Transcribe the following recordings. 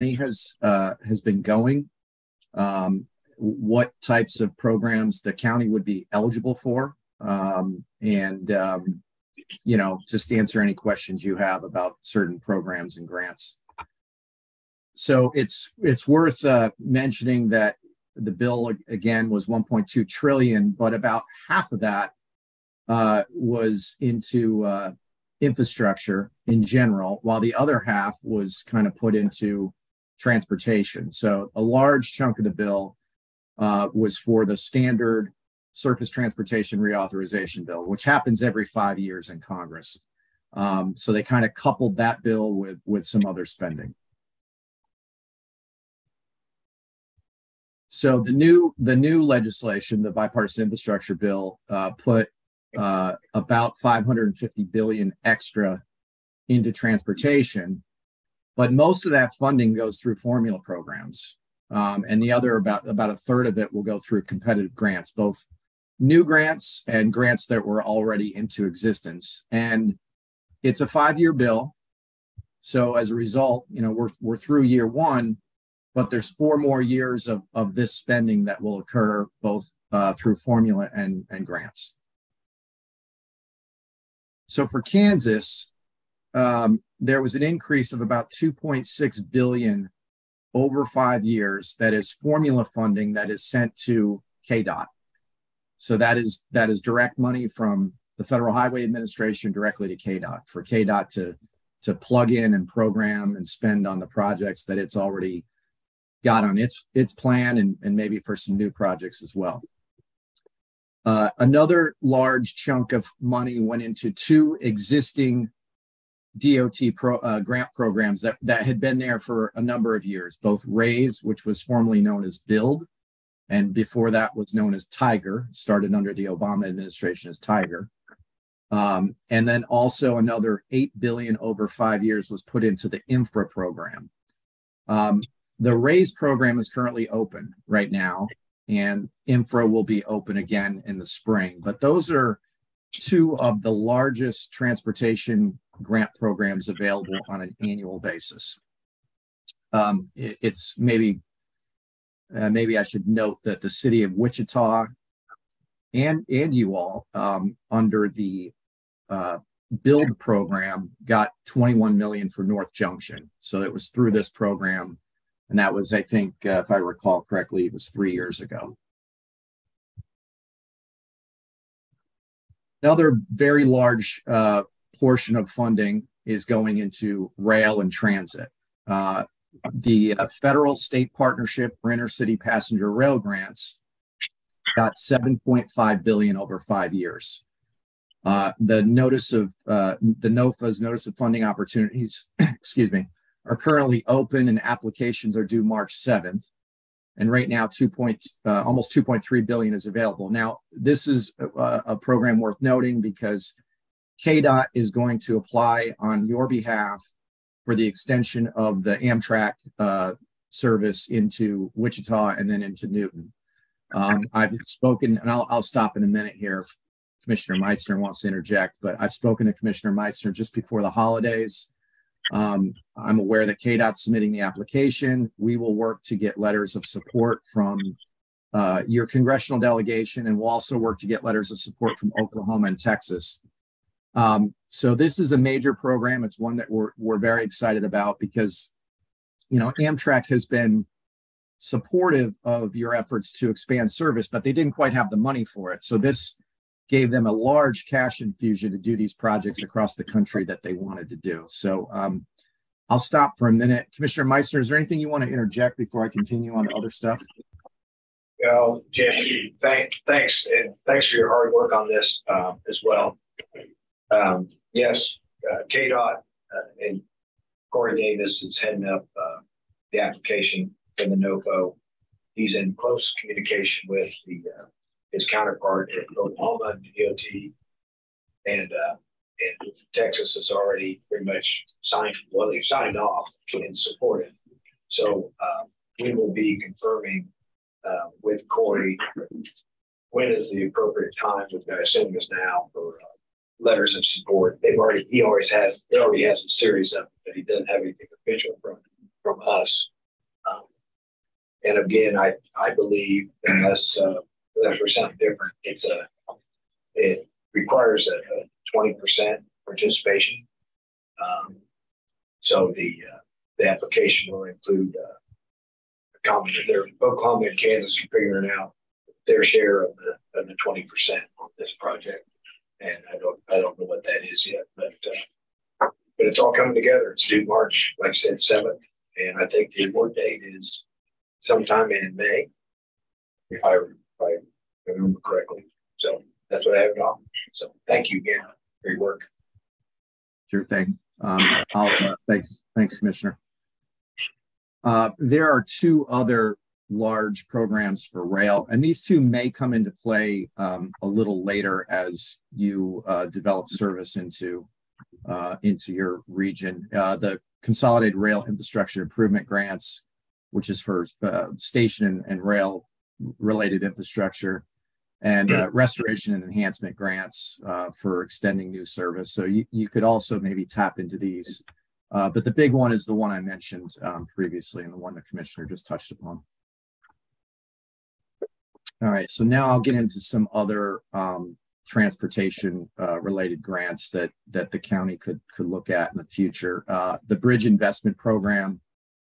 has been going, what types of programs the county would be eligible for, and just answer any questions you have about certain programs and grants. So it's worth mentioning that the bill again was 1.2 trillion, but about half of that was into infrastructure in general, while the other half was kind of put into transportation. So a large chunk of the bill was for the standard surface transportation reauthorization bill, which happens every 5 years in Congress. So they kind of coupled that bill with some other spending. So the new legislation, the bipartisan infrastructure bill, put about 550 billion extra into transportation, but most of that funding goes through formula programs, and the other about a third of it will go through competitive grants, both new grants and grants that were already into existence. And it's a 5-year bill, so as a result, we're through year one, but there's 4 more years of this spending that will occur both through formula and grants. So for Kansas, there was an increase of about 2.6 billion over 5 years. That is formula funding that is sent to KDOT. So that is direct money from the Federal Highway Administration directly to KDOT, for KDOT to plug in and program and spend on the projects that it's already got on its plan, and maybe for some new projects as well. Another large chunk of money went into 2 existing DOT grant programs that had been there for a number of years, both RAISE, which was formerly known as BUILD, and before that was known as Tiger, started under the Obama administration as Tiger. And then also another 8 billion over 5 years was put into the infra program. The RAISE program is currently open right now, and infra will be open again in the spring. But those are 2 of the largest transportation grant programs available on an annual basis. It's maybe I should note that the city of Wichita and you all, under the BUILD program, got 21 million for North Junction. So it was through this program. And that was, I think, if I recall correctly, it was 3 years ago. Another very large portion of funding is going into rail and transit. The federal state partnership for intercity passenger rail grants got 7.5 billion over 5 years. The NOFA's notice of funding opportunities, excuse me, are currently open, and applications are due March 7th. And right now, almost 2.3 billion is available. Now, this is a program worth noting because KDOT is going to apply on your behalf for the extension of the Amtrak service into Wichita and then into Newton. I've spoken, and I'll stop in a minute here if Commissioner Meitzner wants to interject, but I've spoken to Commissioner Meitzner just before the holidays. I'm aware that KDOT's submitting the application. We will work to get letters of support from your congressional delegation, and we'll also work to get letters of support from Oklahoma and Texas. So this is a major program. It's one that we're very excited about because, Amtrak has been supportive of your efforts to expand service, but they didn't quite have the money for it. So this gave them a large cash infusion to do these projects across the country that they wanted to do. So I'll stop for a minute. Commissioner Meitzner, is there anything you want to interject before I continue on the other stuff? Well, Jim, thanks, and thanks for your hard work on this as well. Yes, KDOT and Corey Davis is heading up the application in the NOFO. He's in close communication with his counterpart at Oklahoma and DOT, and Texas has already pretty much signed off and supported. So we will be confirming with Corey when is the appropriate time, which I assume is now, for letters of support. He already has a series of them, but he doesn't have anything official from from us. Um, and again, I believe unless there's something different, it requires a 20% participation. So the application will include Oklahoma and Kansas are figuring out their share of the 20% on this project, and I don't know what that is yet, but it's all coming together. It's due March, like I said, 7th, and I think the award date is sometime in May, if I remember correctly. So that's what I have on. So thank you again for your work. Sure thing. Thanks, Commissioner. There are two other large programs for rail, and these two may come into play a little later as you develop service into your region. The Consolidated Rail Infrastructure Improvement Grants, which is for station and rail related infrastructure, and restoration and enhancement grants for extending new service. So you could also maybe tap into these. But the big one is the one I mentioned previously, and the one the Commissioner just touched upon. All right, so now I'll get into some other transportation related grants that the county could look at in the future. The Bridge Investment Program,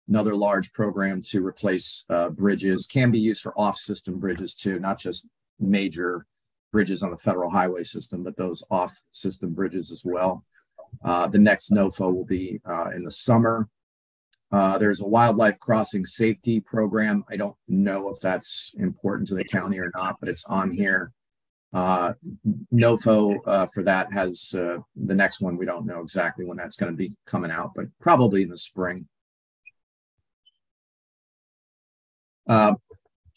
another large program to replace bridges, can be used for off-system bridges too, not just major bridges on the federal highway system, but those off-system bridges as well. The next NOFA will be in the summer. There's a wildlife crossing safety program. I don't know if that's important to the county or not, but it's on here. NOFA for that has the next one. We don't know exactly when that's going to be coming out, but probably in the spring.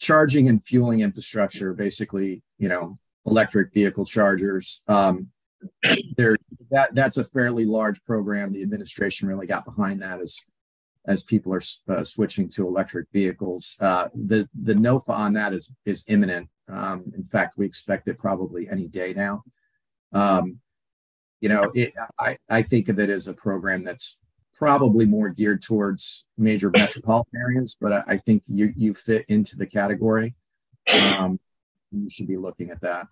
Charging and fueling infrastructure, basically, electric vehicle chargers. That's a fairly large program. The administration really got behind that as people are switching to electric vehicles. The NOFA on that is imminent. In fact, we expect it probably any day now. I think of it as a program that's probably more geared towards major metropolitan areas, but I think you fit into the category. You should be looking at that.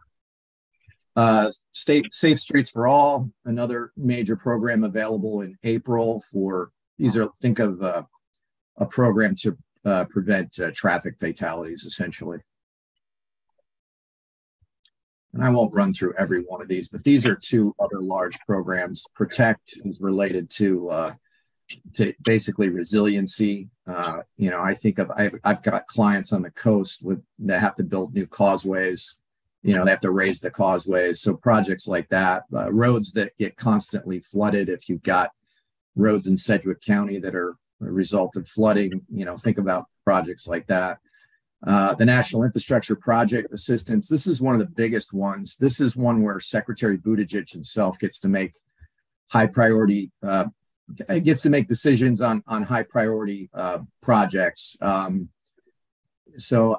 Safe Streets for All, another major program available in April for think of a program to prevent traffic fatalities, essentially. And I won't run through every one of these, but these are two other large programs. Protect is related to basically resiliency. I think I've got clients on the coast that have to build new causeways. They have to raise the causeways. So projects like that, roads that get constantly flooded. If you've got roads in Sedgwick County that are a result of flooding, think about projects like that. The National Infrastructure Project Assistance. This is one of the biggest ones. This is one where Secretary Buttigieg himself gets to make decisions on high priority projects. So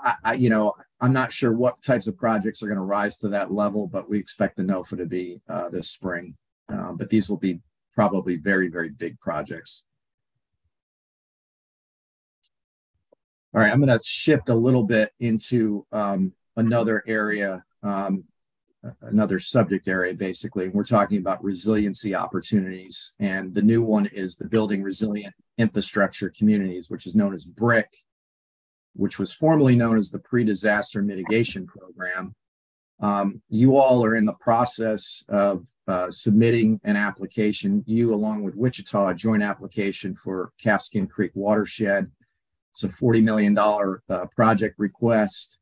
I'm not sure what types of projects are going to rise to that level, but we expect the NOFA to be this spring. But these will be probably very, very big projects. All right, I'm going to shift a little bit into another area, another subject area, basically. We're talking about resiliency opportunities. And the new one is the Building Resilient Infrastructure Communities, which is known as BRIC, which was formerly known as the Pre-Disaster Mitigation Program. You all are in the process of submitting an application, you along with Wichita, a joint application for Calfskin Creek Watershed. It's a $40 million project request.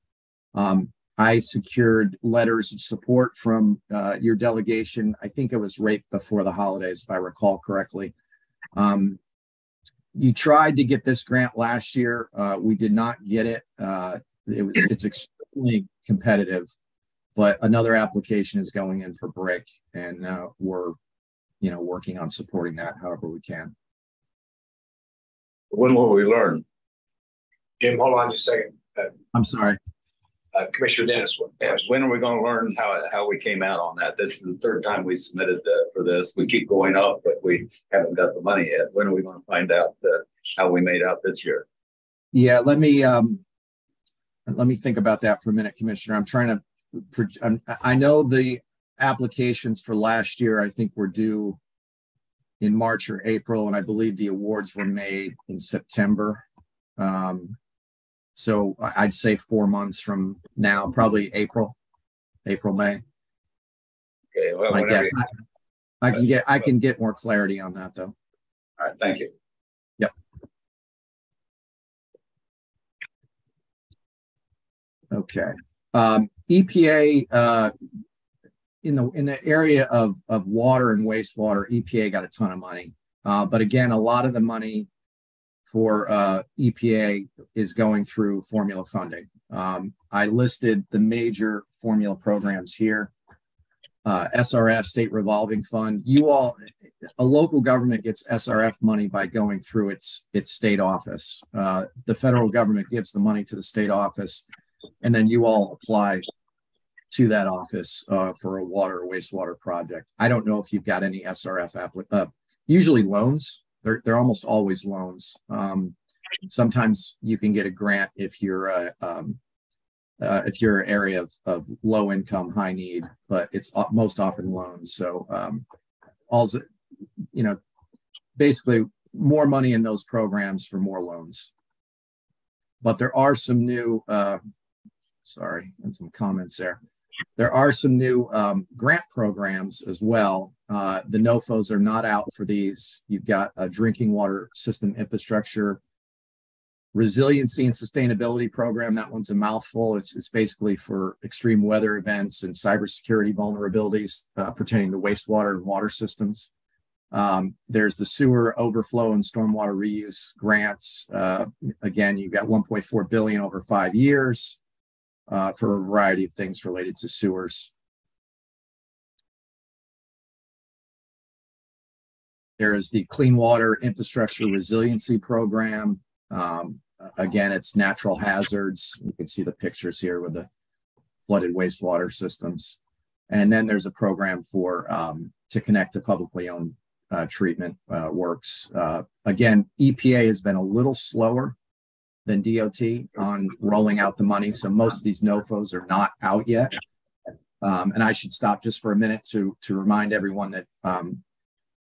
I secured letters of support from your delegation. I think it was right before the holidays, if I recall correctly. You tried to get this grant last year. We did not get it. It's extremely competitive, but another application is going in for BRIC, and we're working on supporting that however we can. When will we learn? Jim, hold on just a second. I'm sorry. Commissioner Dennis. When are we going to learn how we came out on that? This is the third time we submitted for this. We keep going up, but we haven't got the money yet. When are we going to find out how we made out this year. Yeah, let me think about that for a minute, Commissioner. I know the applications for last year, I think, were due in March or April, and I believe the awards were made in September. So I'd say 4 months from now, probably April, May. Okay, well, I guess I can get more clarity on that, though. All right, thank you. Yep. Okay. EPA in the area of water and wastewater, EPA got a ton of money. But again, a lot of the money for EPA is going through formula funding. I listed the major formula programs here. SRF, State Revolving Fund. A local government gets SRF money by going through its state office. The federal government gives the money to the state office, and then you all apply to that office for a water or wastewater project. I don't know if you've got any SRF usually loans. They're almost always loans. Sometimes you can get a grant if you're an area of low income, high need, but it's most often loans. So basically more money in those programs for more loans. But there are some new, and some comments there. There are some new grant programs as well. The NOFOs are not out for these. You've got a drinking water system infrastructure resiliency and sustainability program. That one's a mouthful. It's basically for extreme weather events and cybersecurity vulnerabilities pertaining to wastewater and water systems. There's the sewer overflow and stormwater reuse grants. Again, you've got $1.4 billion over 5 years. For a variety of things related to sewers. There is the Clean Water Infrastructure Resiliency Program. Again, it's natural hazards. You can see the pictures here with the flooded wastewater systems. And then there's a program for to connect to publicly owned treatment works. Again, EPA has been a little slower than DOT on rolling out the money. So most of these NOFOs are not out yet. And I should stop just for a minute to remind everyone that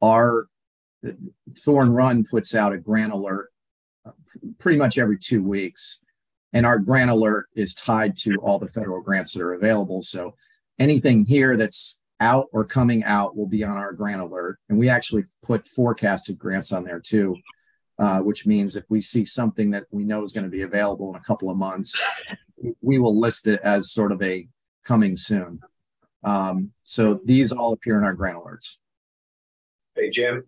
our Thorn Run puts out a grant alert pretty much every 2 weeks. And our grant alert is tied to all the federal grants that are available. So anything here that's out or coming out will be on our grant alert. And we actually put forecasted grants on there too. Which means if we see something that we know is going to be available in a couple of months, we will list it as sort of a coming soon. So these all appear in our grant alerts. Hey, Jim.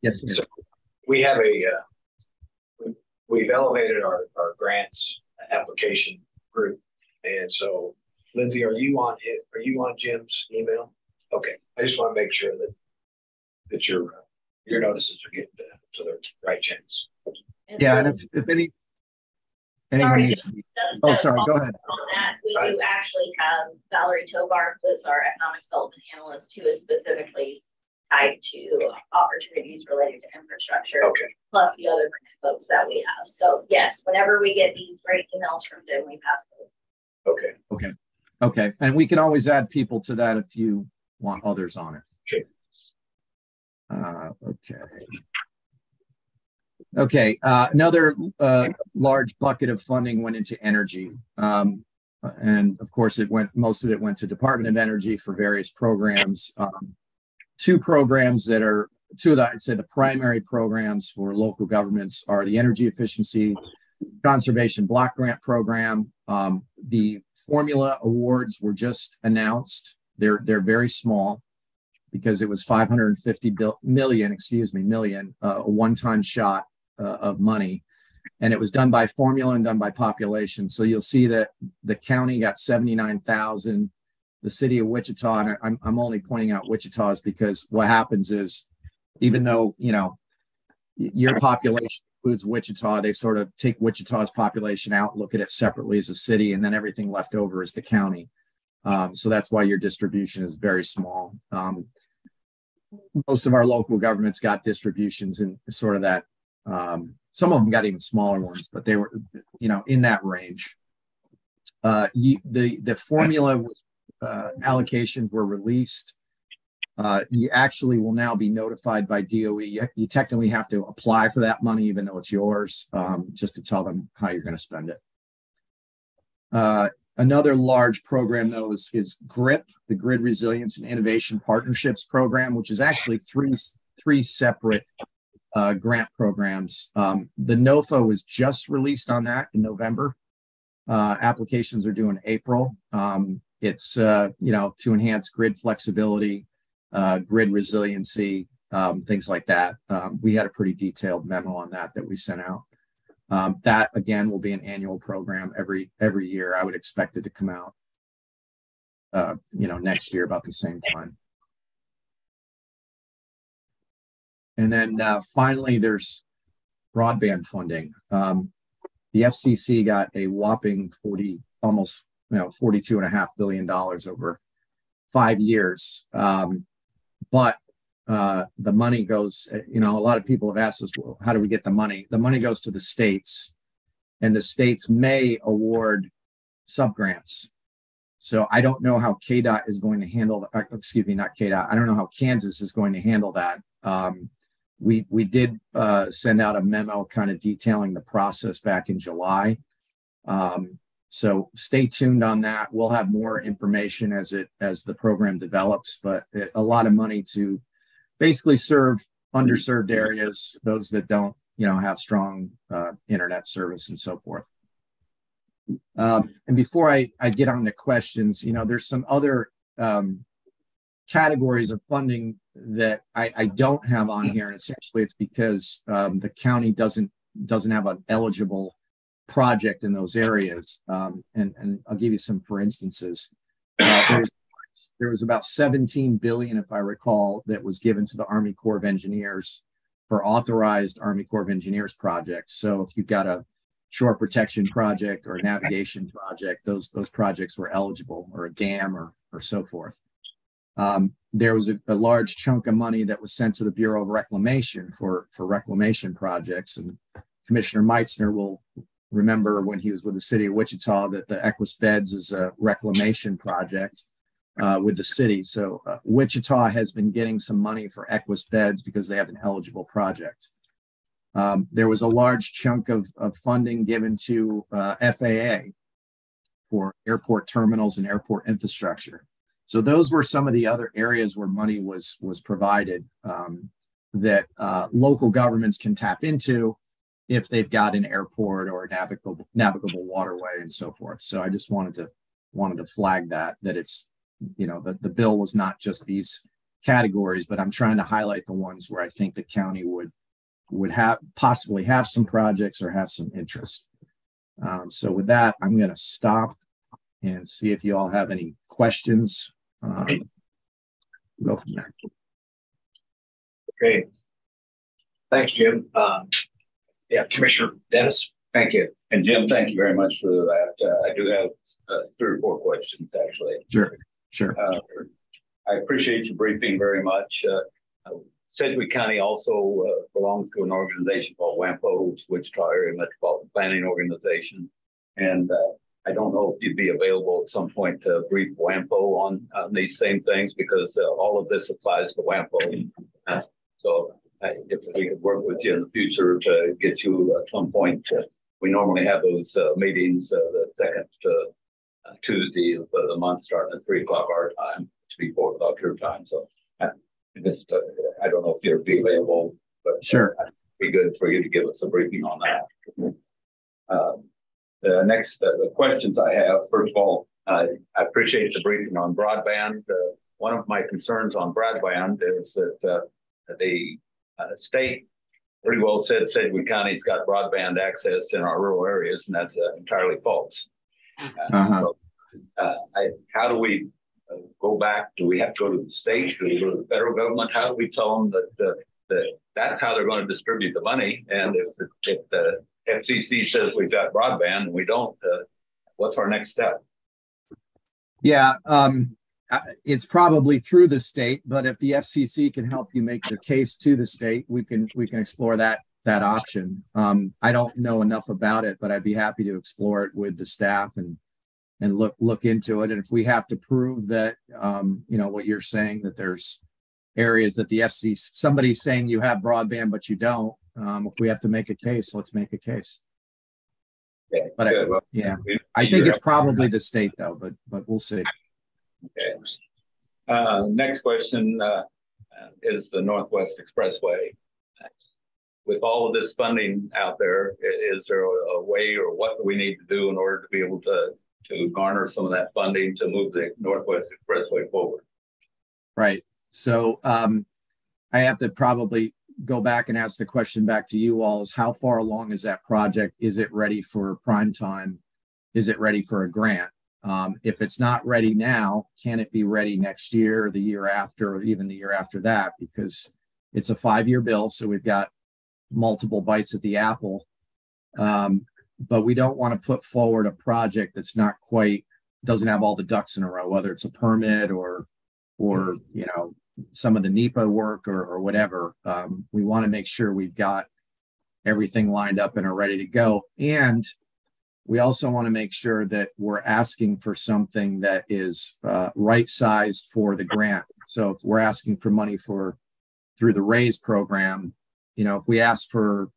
Yes. So we have we've elevated our grants application group. And so, Lindsay, are you on Jim's email? Okay. I just want to make sure that your notices are getting to the right channels. Yeah, and if anyone needs to be, sorry, go ahead. On that, we do actually have Valerie Tobar, who is our economic development analyst, who is specifically tied to opportunities related to infrastructure, plus the other folks that we have. So yes, whenever we get these great emails from Jim, we pass those. Okay. And we can always add people to that if you want others on it. Okay. Another large bucket of funding went into energy. And of course, most of it went to Department of Energy for various programs. Two of I'd say the primary programs for local governments are the Energy Efficiency Conservation Block Grant Program. The formula awards were just announced. They're very small, because it was $550 million, a one-time shot of money. And it was done by formula and done by population. So you'll see that the county got 79,000, the city of Wichita, and I'm only pointing out Wichita's because what happens is, even though, your population includes Wichita, they sort of take Wichita's population out, look at it separately as a city, and then everything left over is the county. So that's why your distribution is very small. Most of our local governments got distributions in sort of that some of them got even smaller ones, but they were, in that range. The formula was, allocations were released. You actually will now be notified by DOE. You technically have to apply for that money, even though it's yours, just to tell them how you're going to spend it. Another large program, though, is GRIP, the Grid Resilience and Innovation Partnerships Program, which is actually three separate grant programs. The NOFA was just released on that in November. Applications are due in April. It's to enhance grid flexibility, grid resiliency, things like that. We had a pretty detailed memo on that we sent out. That again will be an annual program every year. I would expect it to come out, next year about the same time. And then finally, there's broadband funding. The FCC got a whopping $42.5 billion over 5 years. But the money goes, a lot of people have asked us, well, how do we get the money? The money goes to the states, and the states may award subgrants. So I don't know how KDOT is going to handle, not KDOT. I don't know how Kansas is going to handle that. We did send out a memo kind of detailing the process back in July. So stay tuned on that. We'll have more information as the program develops, but a lot of money to basically serve underserved areas, those that don't, have strong internet service and so forth. And before I get on to questions, there's some other categories of funding that I don't have on here, and essentially it's because the county doesn't have an eligible project in those areas. And I'll give you some for instances. There was about $17 billion, if I recall, that was given to the Army Corps of Engineers for authorized Army Corps of Engineers projects. So if you've got a shore protection project or a navigation project, those projects were eligible, or a dam or so forth. There was a large chunk of money that was sent to the Bureau of Reclamation for reclamation projects. And Commissioner Meitzner will remember when he was with the city of Wichita that the Equus Beds is a reclamation project with the city. So Wichita has been getting some money for Equus Beds because they have an eligible project. There was a large chunk of funding given to FAA for airport terminals and airport infrastructure. So those were some of the other areas where money was provided that local governments can tap into if they've got an airport or a navigable waterway and so forth. So I just wanted to flag that it's, that the bill was not just these categories, but I'm trying to highlight the ones where I think the county would possibly have some projects or have some interest. So with that, I'm going to stop and see if you all have any questions. Go from there. Great. Thanks, Jim. Commissioner Dennis. Thank you. And Jim, thank you very much for that. I do have 3 or 4 questions, actually. Sure. I appreciate your briefing very much. Sedgwick County also belongs to an organization called WAMPO, Wichita Area Metropolitan Planning Organization. And I don't know if you'd be available at some point to brief WAMPO on these same things, because all of this applies to WAMPO. So if we could work with you in the future to get you at some point, we normally have those meetings the second Tuesday of the month, starting at 3 o'clock our time, to be 4 o'clock your time. So I don't know if you'll be available, but sure, it'd be good for you to give us a briefing on that. The next the questions I have, first of all, I appreciate the briefing on broadband. One of my concerns on broadband is that the state pretty well said Sedgwick County's got broadband access in our rural areas, and that's entirely false. So, how do we go back? Do we have to go to the state? Do we go to the federal government? How do we tell them that that's how they're going to distribute the money? And if the FCC says we've got broadband and we don't, what's our next step? Yeah, it's probably through the state, but if the FCC can help you make the case to the state, we can explore that that option. I don't know enough about it, but I'd be happy to explore it with the staff and look into it. And if we have to prove that, what you're saying, that there's areas that the FC, somebody's saying you have broadband, but you don't. If we have to make a case, let's make a case. Yeah, but I think it's probably the state though, but we'll see. Okay. Next question is the Northwest Expressway. With all of this funding out there, is there a way, or what do we need to do in order to be able to garner some of that funding to move the Northwest Expressway forward? Right. So I have to probably go back and ask the question back to you all: is how far along is that project? Is it ready for prime time? Is it ready for a grant? If it's not ready now, can it be ready next year, or the year after, or even the year after that? Because it's a 5-year bill, so we've got multiple bites at the apple. But we don't want to put forward a project that's not quite, doesn't have all the ducks in a row, whether it's a permit or some of the NEPA work or whatever. We want to make sure we've got everything lined up and are ready to go. And we also want to make sure that we're asking for something that is right sized for the grant. So if we're asking for money through the RAISE program, if we ask for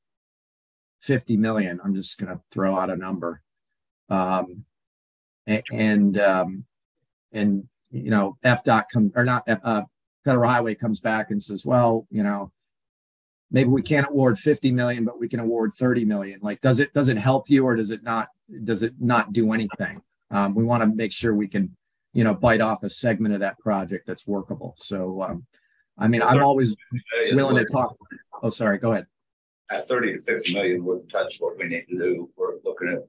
50 million, I'm just going to throw out a number. FDOT Federal Highway comes back and says, well, maybe we can't award 50 million, but we can award 30 million. Like, does it help you, or does it not do anything? We want to make sure we can, bite off a segment of that project that's workable. So, I'm always willing to talk. Oh, sorry, go ahead. At 30 to 50 million wouldn't touch what we need to do. We're looking at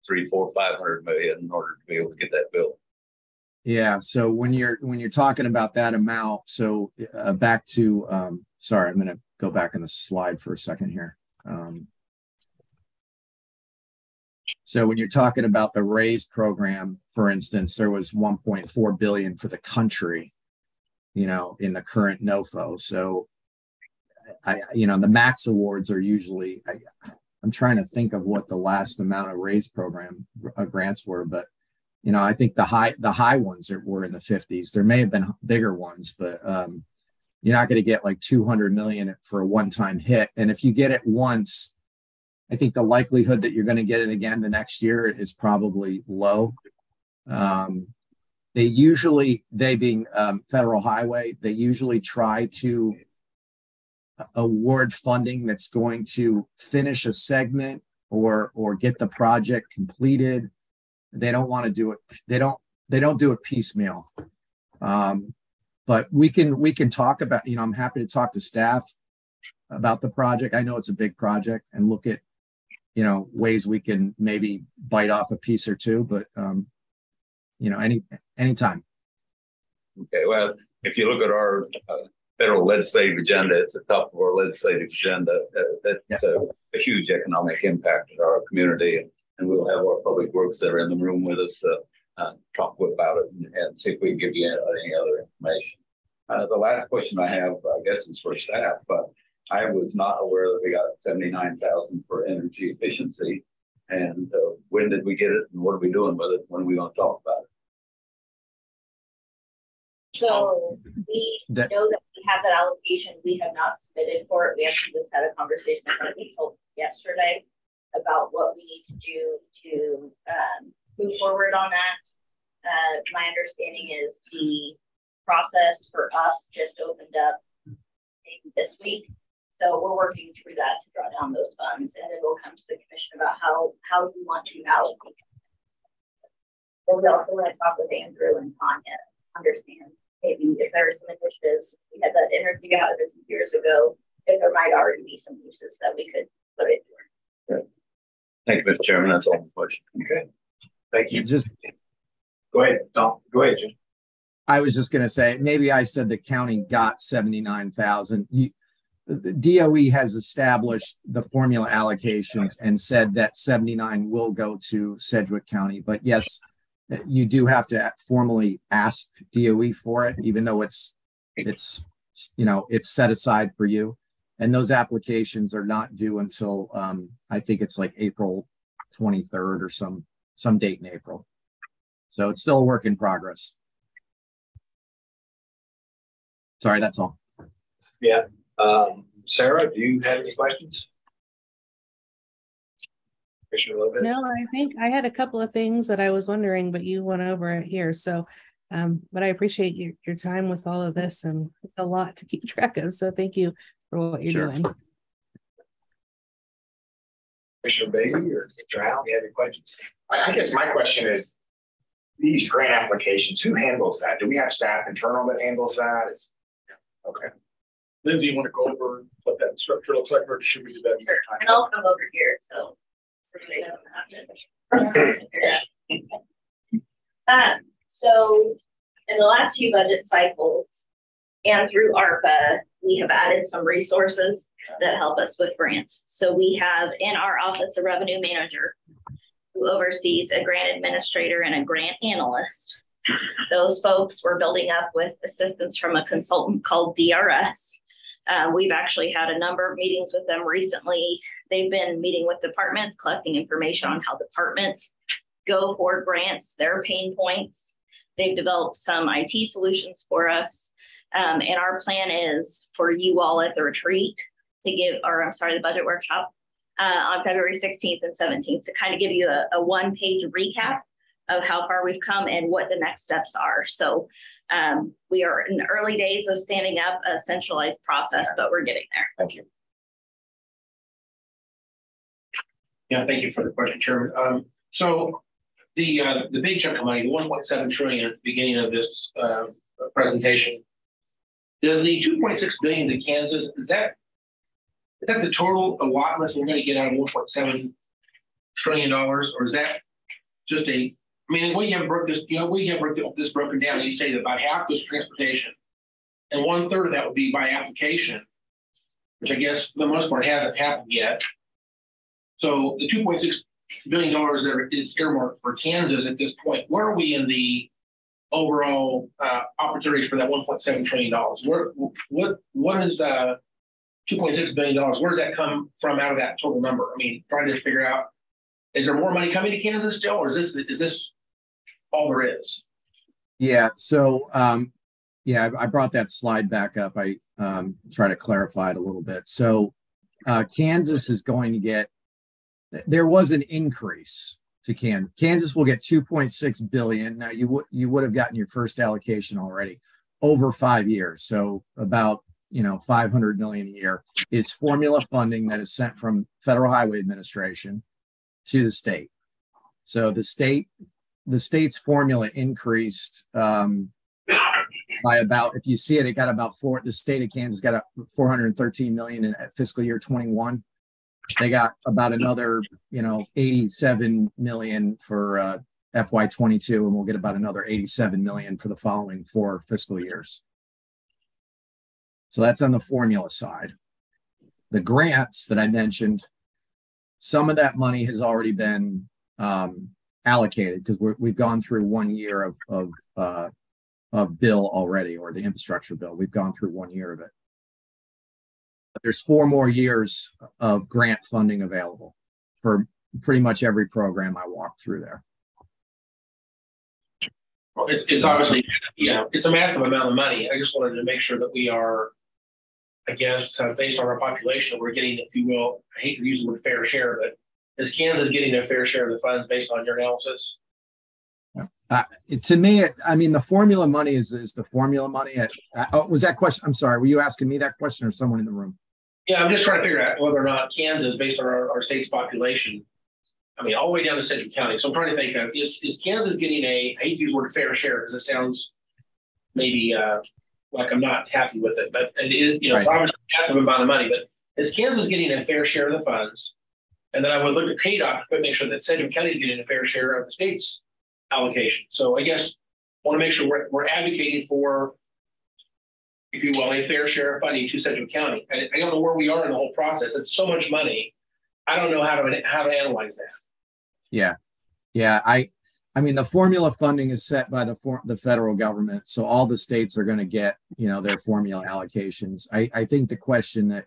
300, 400, 500 million in order to be able to get that built. Yeah. So when you're talking about that amount, so back to sorry, I'm going to go back on the slide for a second here. So when you're talking about the RAISE program, for instance, there was 1.4 billion for the country, in the current NOFO. So the max awards are usually, I'm trying to think of what the last amount of RAISE program grants were, but I think the high ones were in the 50s. There may have been bigger ones, but you're not going to get like 200 million for a one-time hit. And if you get it once, I think the likelihood that you're going to get it again the next year is probably low. They being Federal Highway, they usually try to award funding that's going to finish a segment or get the project completed. They don't want to do it. They don't do it piecemeal. But we can talk about, I'm happy to talk to staff about the project. I know it's a big project, and look at, ways we can maybe bite off a piece or two, but anytime. Okay. Well, if you look at our federal legislative agenda, it's the top of our legislative agenda. That's a huge economic impact in our community. And we'll have our public works that are in the room with us talk about it and see if we can give you any other information. The last question I have, I guess, is for staff, but I was not aware that we got 79,000 for energy efficiency. And when did we get it, and what are we doing with it? When are we going to talk about it? So we know that we have that allocation. We have not submitted for it. We actually just had a conversation yesterday about what we need to do to move forward on that. My understanding is the process for us just opened up maybe this week. So we're working through that to draw down those funds, and then we'll come to the commission about how we want to allocate. But we also want to talk with Andrew and Tanya, understand maybe if there are some initiatives. We had that interview out a few years ago, if there might already be some uses that we could put it through. Thank you, Mr. Chairman. That's all the question. Okay. Thank you. Just go ahead, Tom. Go ahead, Jim. I was just going to say, maybe I said the county got 79,000. The DOE has established the formula allocations and said that 79 will go to Sedgwick County. But yes, you do have to formally ask DOE for it, even though it's set aside for you. And those applications are not due until I think it's like April 23rd or some date in April. So it's still a work in progress. Sorry, that's all. Yeah. Sarah, do you have any questions? No, I think I had a couple of things that I was wondering, but you went over it here. So, but I appreciate your time with all of this, and a lot to keep track of. So thank you for what you're doing. Commissioner Bailey or Mr. Howell, you have any questions? I guess my question is, these grant applications, who handles that? Do we have staff internal that handles that? Okay. Lindsay, you want to go over what that structure looks like, or should we do that? Sure. And I'll come over here, so so in the last few budget cycles and through ARPA, we have added some resources that help us with grants. So we have in our office a revenue manager who oversees a grant administrator and a grant analyst. Those folks were building up with assistance from a consultant called DRS. We've actually had a number of meetings with them recently. They've been meeting with departments, collecting information on how departments go for grants, their pain points. They've developed some IT solutions for us. And our plan is for you all at the retreat to give, or I'm sorry, the budget workshop on February 16th and 17th to kind of give you a one-page recap of how far we've come and what the next steps are. So we are in the early days of standing up a centralized process, but we're getting there. Thank you. Yeah, thank you for the question, Chairman. So the big chunk of money, the 1.7 trillion at the beginning of this presentation, does the 2.6 billion to Kansas, is that the total allotment we're going to get out of 1.7 trillion dollars, or is that just a? I mean, we have broke this, we have this broken down. You say that about half was transportation, and 1/3 of that would be by application, which I guess for the most part hasn't happened yet. So the 2.6 billion dollars that is earmarked for Kansas at this point, where are we in the overall opportunities for that 1.7 trillion dollars? What is 2.6 billion dollars? Where does that come from out of that total number? I mean, trying to figure out, is there more money coming to Kansas still, or is this all there is? Yeah. So yeah, I brought that slide back up. I try to clarify it a little bit. So Kansas is going to get. There was an increase to Kansas. Kansas will get 2.6 billion. Now you would have gotten your first allocation already over 5 years. So about 500 million a year is formula funding that is sent from Federal Highway Administration to the state. So the state's formula increased by about, if you see it, it got about the state of Kansas got 413 million in fiscal year 21. They got about another, 87 million for FY22, and we'll get about another 87 million for the following 4 fiscal years. So that's on the formula side. The grants that I mentioned, some of that money has already been allocated because we've gone through 1 year of bill already, or the infrastructure bill. We've gone through 1 year of it. There's 4 more years of grant funding available for pretty much every program I walked through there. Well, it's obviously, it's a massive amount of money. I just wanted to make sure that we are, I guess, based on our population, we're getting, if you will, I hate to use the word fair share, but is Kansas getting their fair share of the funds based on your analysis? To me, the formula money is the formula money. Was that question? I'm sorry. Were you asking me that question or someone in the room? Yeah, I'm just trying to figure out whether or not Kansas, based on our state's population, all the way down to Sedgwick County. So I'm trying to think of, is Kansas getting I hate to use the word fair share because it sounds maybe like I'm not happy with it, but it is, right. It's obviously a massive amount of money, but is Kansas getting a fair share of the funds? And then I would look at KDOT to make sure that Sedgwick County is getting a fair share of the state's allocation. So I guess I want to make sure we're advocating for, if you will, a fair share of funding to Sedgwick County. I don't know where we are in the whole process. It's so much money. I don't know how to analyze that. Yeah. The formula funding is set by the federal government. So all the states are going to get, their formula allocations. I think the question that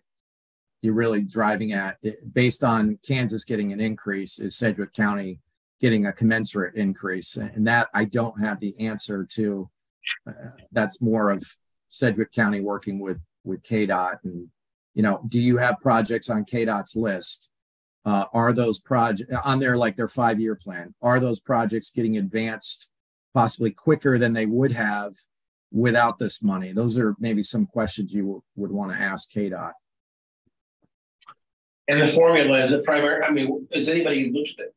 you're really driving at, based on Kansas getting an increase, is Sedgwick County getting a commensurate increase? And that I don't have the answer to. That's more of Sedgwick County working with KDOT. And, you know, do you have projects on KDOT's list? Are those projects on their 5-year plan? Are those projects getting advanced possibly quicker than they would have without this money? Those are maybe some questions you would want to ask KDOT. And the formula is it primary? I mean, has anybody looked at it?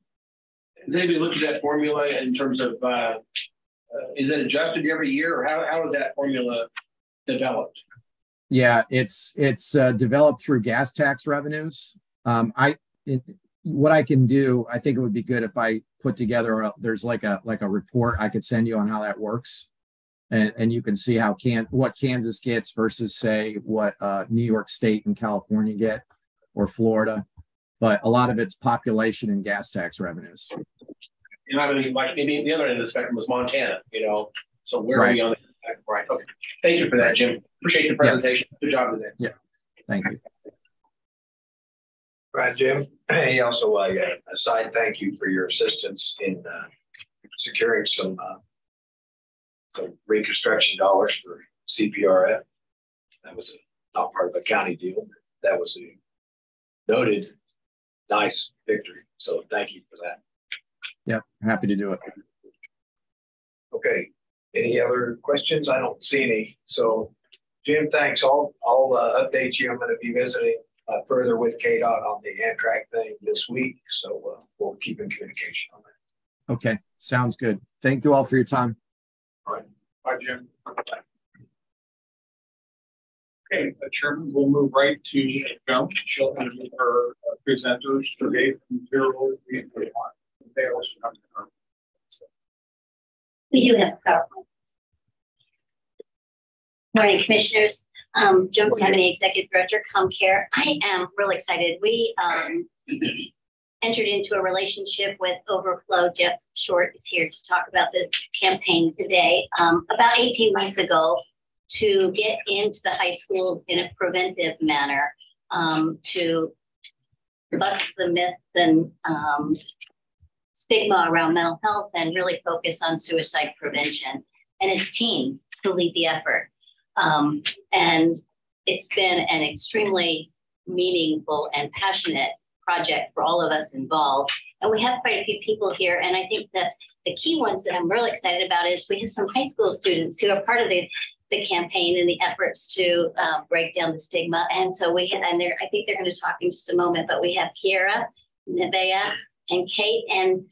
Has anybody looked at that formula in terms of is it adjusted every year, or how is that formula developed? Yeah, it's developed through gas tax revenues. What I can do, I think it would be good if I put together there's like a report I could send you on how that works, and you can see how what Kansas gets versus say what New York State and California get, or Florida. But a lot of it's population and gas tax revenues. You know, I mean, like maybe the other end of the spectrum was Montana, you know. So where are we on that? Right. Okay. Thank you for that, Jim. Appreciate the presentation. Yeah. Good job today. Yeah. Thank you. Right, Jim. He also a side thank you for your assistance in securing some reconstruction dollars for CPRF. That was not part of a county deal. That was a noted nice victory. So thank you for that. Yep, happy to do it. Okay. Any other questions? I don't see any. So, Jim, thanks. I'll update you. I'm going to be visiting further with KDOT on the Amtrak thing this week. So we'll keep in communication on that. Okay, sounds good. Thank you all for your time. All right. Bye, Jim. Bye. Okay, Chairman, we'll move right to Joan. She'll introduce her presenters today from Zero. We do have a PowerPoint. Morning, Commissioners. Joan Tammany, Executive Director, ComCare. I am really excited. We entered into a relationship with Overflow. Jeff Short is here to talk about the campaign today. About 18 months ago, to get into the high schools in a preventive manner, to bust the myth and stigma around mental health and really focus on suicide prevention. And it's teens who lead the effort. And it's been an extremely meaningful and passionate project for all of us involved. And we have quite a few people here. And I think that the key ones that I'm really excited about is we have some high school students who are part of the campaign and the efforts to break down the stigma. And so I think they're going to talk in just a moment, but we have Kiera, Nevaeh, and Kate, and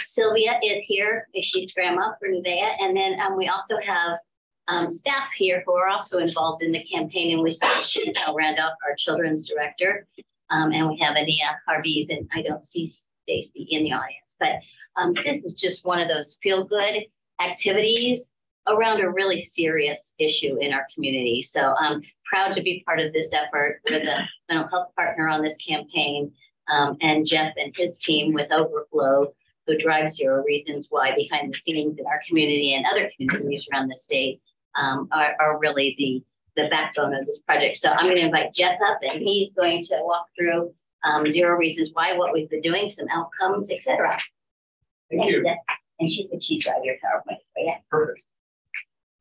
Sylvia is here. She's grandma for Nevaeh. And then we also have staff here who are also involved in the campaign. And we saw Chantel Randolph, our children's director. And we have Ania Harvey's, and I don't see Stacy in the audience. But this is just one of those feel-good activities around a really serious issue in our community. So I'm proud to be part of this effort. We're the mental health partner on this campaign, and Jeff and his team with Overflow, who drives Zero Reasons Why behind the scenes in our community and other communities around the state, are really the backbone of this project. So I'm going to invite Jeff up, and he's going to walk through Zero Reasons Why, what we've been doing, some outcomes, etc. Thank you. And she said she'd drive your PowerPoint. Yeah. Perfect.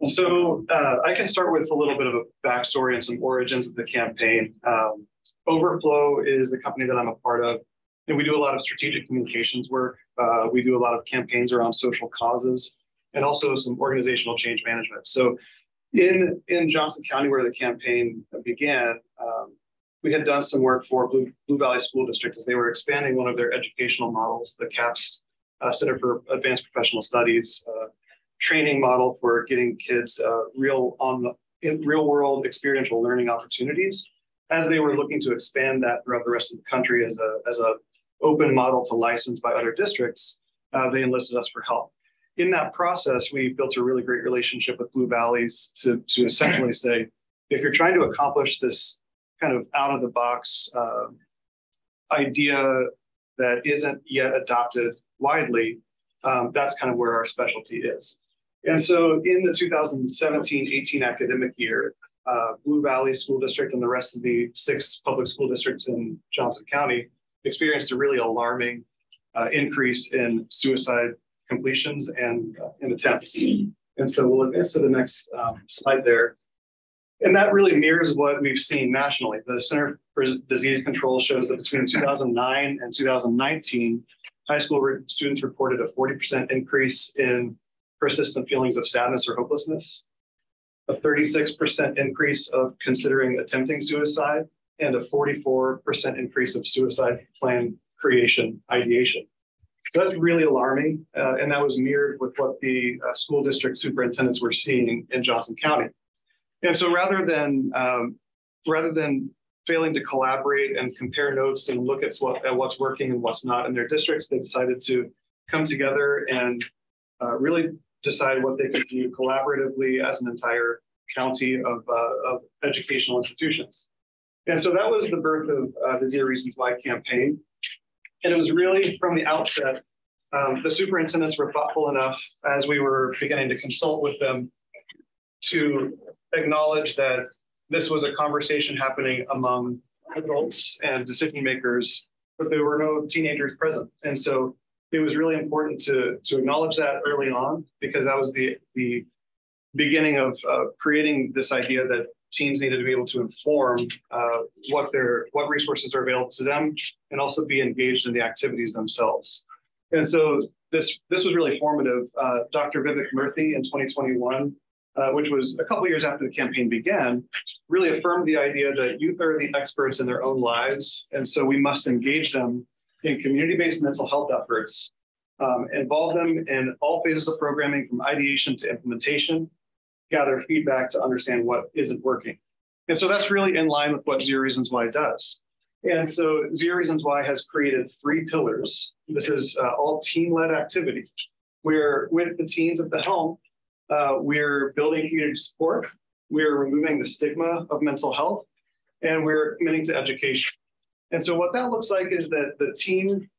So I can start with a little bit of a backstory and some origins of the campaign. Overflow is the company that I'm a part of, and we do a lot of strategic communications work. We do a lot of campaigns around social causes and also some organizational change management. So in Johnson County, where the campaign began, we had done some work for Blue Valley School District as they were expanding one of their educational models, the CAPS Center for Advanced Professional Studies training model for getting kids real world experiential learning opportunities. As they were looking to expand that throughout the rest of the country as a open model to license by other districts, they enlisted us for help. In that process, we built a really great relationship with Blue Valleys to essentially say, if you're trying to accomplish this kind of out of the box idea that isn't yet adopted widely, that's kind of where our specialty is. And so in the 2017-18 academic year, Blue Valley School District and the rest of the 6 public school districts in Johnson County experienced a really alarming increase in suicide completions and attempts. And so we'll advance to the next slide there. And that really mirrors what we've seen nationally. The Center for Disease Control shows that between 2009 and 2019, high school students reported a 40% increase in persistent feelings of sadness or hopelessness, a 36% increase of considering attempting suicide, and a 44% increase of suicide plan creation ideation. So that's really alarming, and that was mirrored with what the school district superintendents were seeing in Johnson County. And so rather than failing to collaborate and compare notes and look at what's working and what's not in their districts, they decided to come together and really decide what they could do collaboratively as an entire county of educational institutions. And so that was the birth of the Zero Reasons Why campaign. And it was really from the outset, the superintendents were thoughtful enough as we were beginning to consult with them to acknowledge that this was a conversation happening among adults and decision makers, but there were no teenagers present. And so it was really important to acknowledge that early on, because that was the beginning of creating this idea that teens needed to be able to inform what resources are available to them and also be engaged in the activities themselves. And so this was really formative. Dr. Vivek Murthy in 2021, which was a couple years after the campaign began, really affirmed the idea that youth are the experts in their own lives. And so we must engage them in community-based mental health efforts, involve them in all phases of programming from ideation to implementation, gather feedback to understand what isn't working. And so that's really in line with what Zero Reasons Why does. And so Zero Reasons Why has created 3 pillars. This is all teen-led activity, where with the teens at the helm, we're building community support, we're removing the stigma of mental health, and we're committing to education. And so what that looks like is that the team,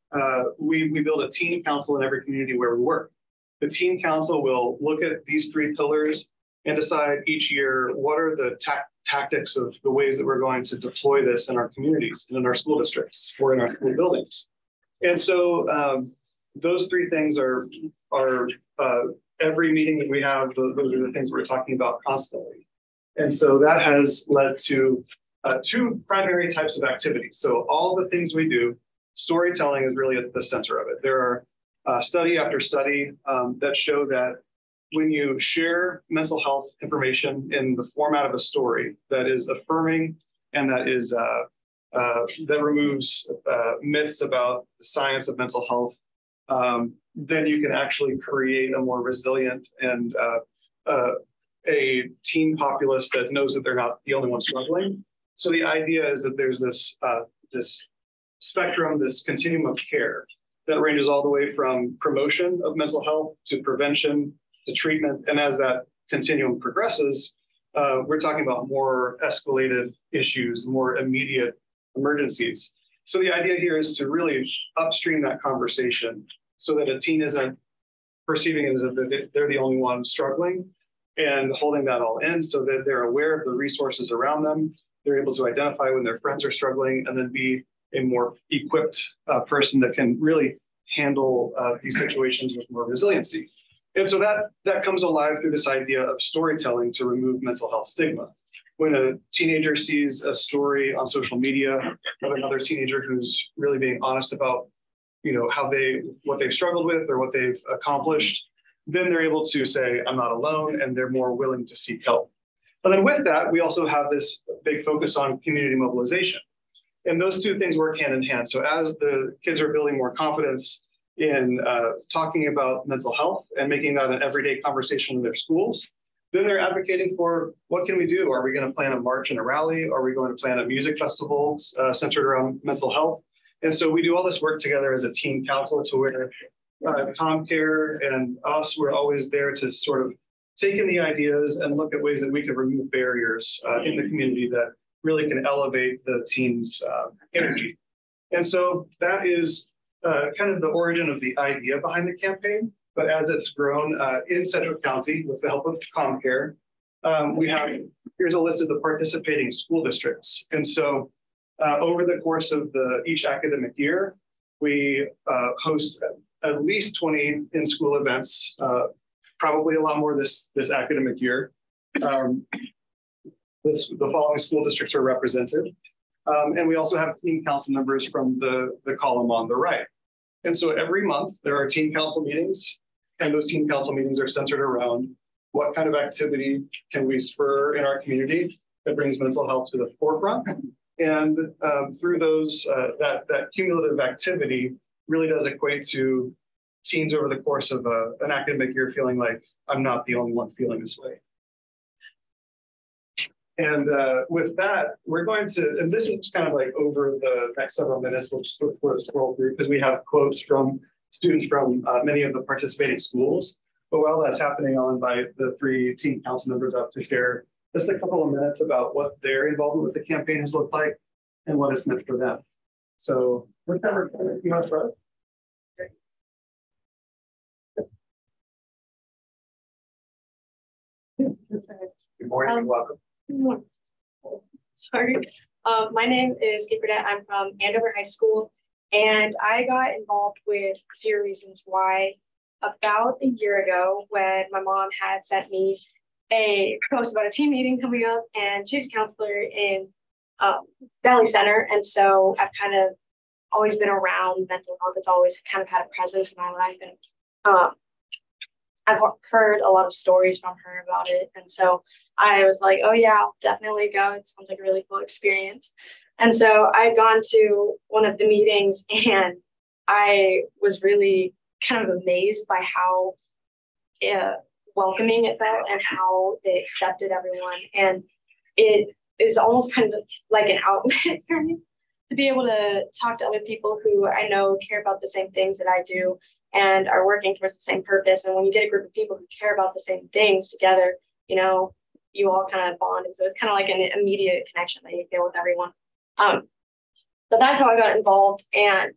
we build a teen council in every community where we work. The teen council will look at these 3 pillars and decide each year what are the tactics of the ways that we're going to deploy this in our communities and in our school districts or in our school buildings. And so those 3 things are every meeting that we have, those are the things we're talking about constantly. And so that has led to 2 primary types of activities. So all the things we do, storytelling is really at the center of it. There are study after study that show that when you share mental health information in the format of a story that is affirming and that is that removes myths about the science of mental health, then you can actually create a more resilient and a teen populace that knows that they're not the only one struggling. So the idea is that there's this spectrum, this continuum of care that ranges all the way from promotion of mental health to prevention to treatment. And as that continuum progresses, we're talking about more escalated issues, more immediate emergencies. So the idea here is to really upstream that conversation so that a teen isn't perceiving it as if they're the only one struggling, and holding that all in so that they're aware of the resources around them. They're able to identify when their friends are struggling and then be a more equipped person that can really handle these situations with more resiliency. And so that comes alive through this idea of storytelling to remove mental health stigma. When a teenager sees a story on social media of another teenager who's really being honest about, what they've struggled with or what they've accomplished, then they're able to say, I'm not alone, and they're more willing to seek help. And then with that, we also have this big focus on community mobilization. And those 2 things work hand in hand. So as the kids are building more confidence in talking about mental health and making that an everyday conversation in their schools, then they're advocating for what can we do? Are we going to plan a march and a rally? Are we going to plan a music festival centered around mental health? And so we do all this work together as a teen council to where ComCare and us, we're always there to sort of take in the ideas and look at ways that we can remove barriers in the community that really can elevate the teens' energy. And so that is kind of the origin of the idea behind the campaign. But as it's grown in Sedgwick County with the help of ComCare, here's a list of the participating school districts. And so over the course of each academic year, we host at least 20 in-school events, probably a lot more this academic year. The following school districts are represented. And we also have team council members from the column on the right. And so every month there are team council meetings, and those team council meetings are centered around what kind of activity can we spur in our community that brings mental health to the forefront. And through those, that cumulative activity really does equate to teens over the course of an academic year feeling like I'm not the only one feeling this way. And with that, we're going to, and this is kind of like over the next several minutes, we'll just scroll through because we have quotes from students from many of the participating schools. But while that's happening, I'll invite the 3 team council members up to share just a couple of minutes about what their involvement with the campaign has looked like and what it's meant for them. So, whichever you want to start. Good morning and welcome. Sorry. My name is Kate Burdett. I'm from Andover High School, and I got involved with Zero Reasons Why about a year ago when my mom had sent me a post about a team meeting coming up, and she's a counselor in Valley Center, and so I've kind of always been around mental health. It's always kind of had a presence in my life, and I've heard a lot of stories from her about it. And so I was like, oh yeah, I'll definitely go. It sounds like a really cool experience. And so I had gone to one of the meetings, and I was really kind of amazed by how welcoming it felt and how they accepted everyone. And it is almost kind of like an outlet for me to be able to talk to other people who I know care about the same things that I do and are working towards the same purpose. And when you get a group of people who care about the same things together, you know, you all kind of bond. And so it's kind of like an immediate connection that you feel with everyone. So that's how I got involved. And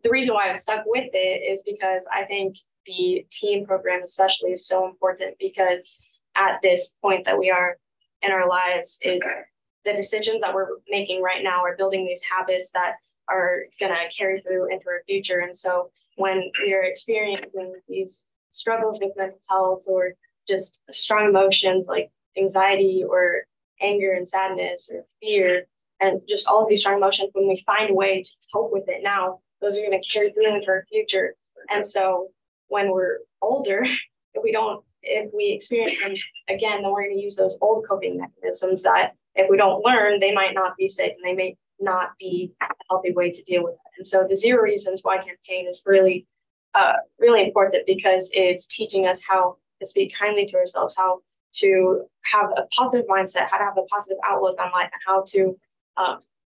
the reason why I've stuck with it is because I think the teen program especially is so important, because at this point that we are in our lives, the decisions that we're making right now are building these habits that are going to carry through into our future. And so when we're experiencing these struggles with mental health or just strong emotions like anxiety or anger and sadness or fear, and just all of these strong emotions, when we find a way to cope with it now, those are going to carry through into our future. And so when we're older, if we experience them again, then we're going to use those old coping mechanisms that if we don't learn, they might not be safe and they may not be a healthy way to deal with it. And so the Zero Reasons Why campaign is really, really important, because it's teaching us how to speak kindly to ourselves, how to have a positive mindset, how to have a positive outlook on life, and how to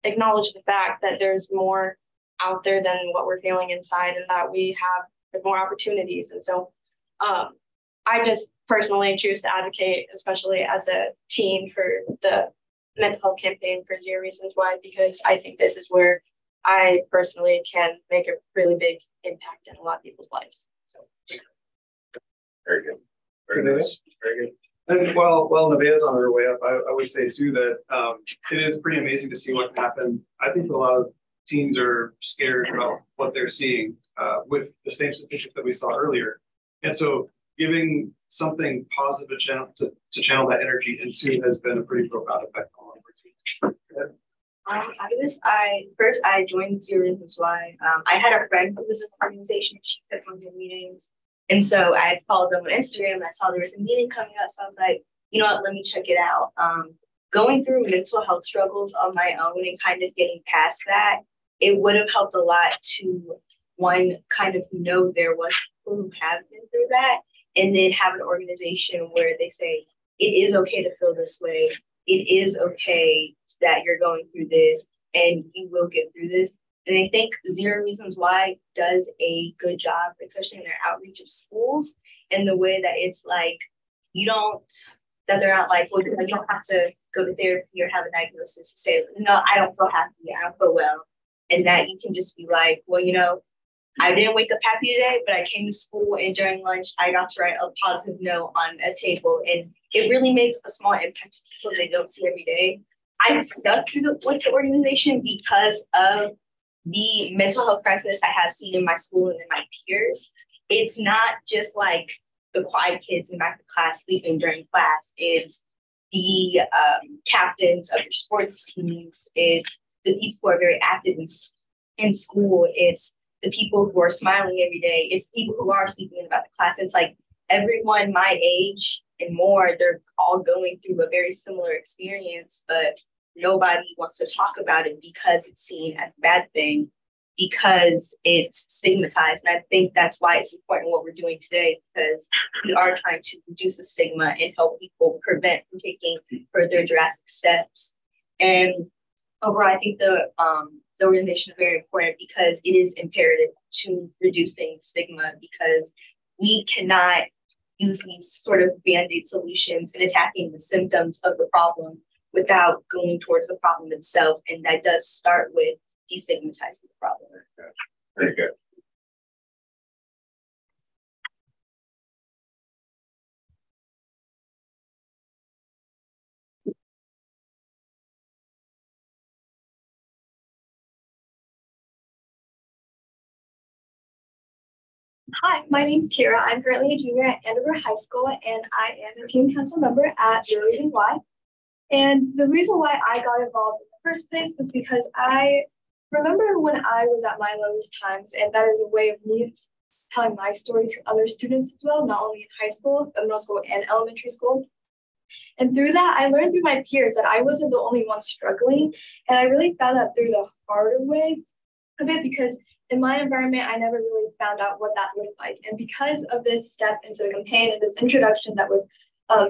acknowledge the fact that there's more out there than what we're feeling inside, and that we have more opportunities. And so I just personally choose to advocate, especially as a teen, for the mental health campaign for Zero Reasons Why, because I think this is where I personally can make a really big impact in a lot of people's lives. So very good. Very nice. Very good. And while Nevaeh's on her way up, I would say too that it is pretty amazing to see what happened. I think a lot of teens are scared about what they're seeing with the same statistics that we saw earlier. And so giving something positive to channel that energy into has been a pretty profound effect on all of our teens. After this, I joined Zero Reasons Why. I had a friend who was in the organization. She took one of the meetings. And so I followed them on Instagram, and I saw there was a meeting coming up. So I was like, you know what, let me check it out. Going through mental health struggles on my own and kind of getting past that, it would have helped a lot to, one, kind of know there was people who have been through that, and then have an organization where they say, it is okay to feel this way. It is okay that you're going through this, and you will get through this. And I think Zero Reasons Why does a good job, especially in their outreach of schools, and the way that it's like, that they're not like, well, you don't have to go to therapy or have a diagnosis to say, no, I don't feel happy, I don't feel well. And that you can just be like, well, I didn't wake up happy today, but I came to school and during lunch, I got to write a positive note on a table. And it really makes a small impact to people they don't see every day. I stuck through the organization because of the mental health crisis I have seen in my school and in my peers. It's not just like the quiet kids in back of class sleeping during class. It's the captains of your sports teams. It's the people who are very active in school. It's the people who are smiling every day. It's people who are sleeping in the back of class. It's like everyone my age and more, they're all going through a very similar experience, but nobody wants to talk about it because it's seen as a bad thing, because it's stigmatized. And I think that's why it's important what we're doing today, because we are trying to reduce the stigma and help people prevent from taking further drastic steps. And overall, I think the organization is very important because it is imperative to reducing stigma, because we cannot use these sort of band-aid solutions and attacking the symptoms of the problem without going towards the problem itself. And that does start with destigmatizing the problem. Very good. Hi, my name's Kira. I'm currently a junior at Andover High School, and I am a team council member at Zero Reason Why. And the reason why I got involved in the first place was because I remember when I was at my lowest times, and that is a way of me telling my story to other students as well, not only in high school, but middle school and elementary school. And through that, I learned through my peers that I wasn't the only one struggling. And I really found that through the harder way of it, because in my environment, I never really found out what that looked like. And because of this step into the campaign and this introduction that was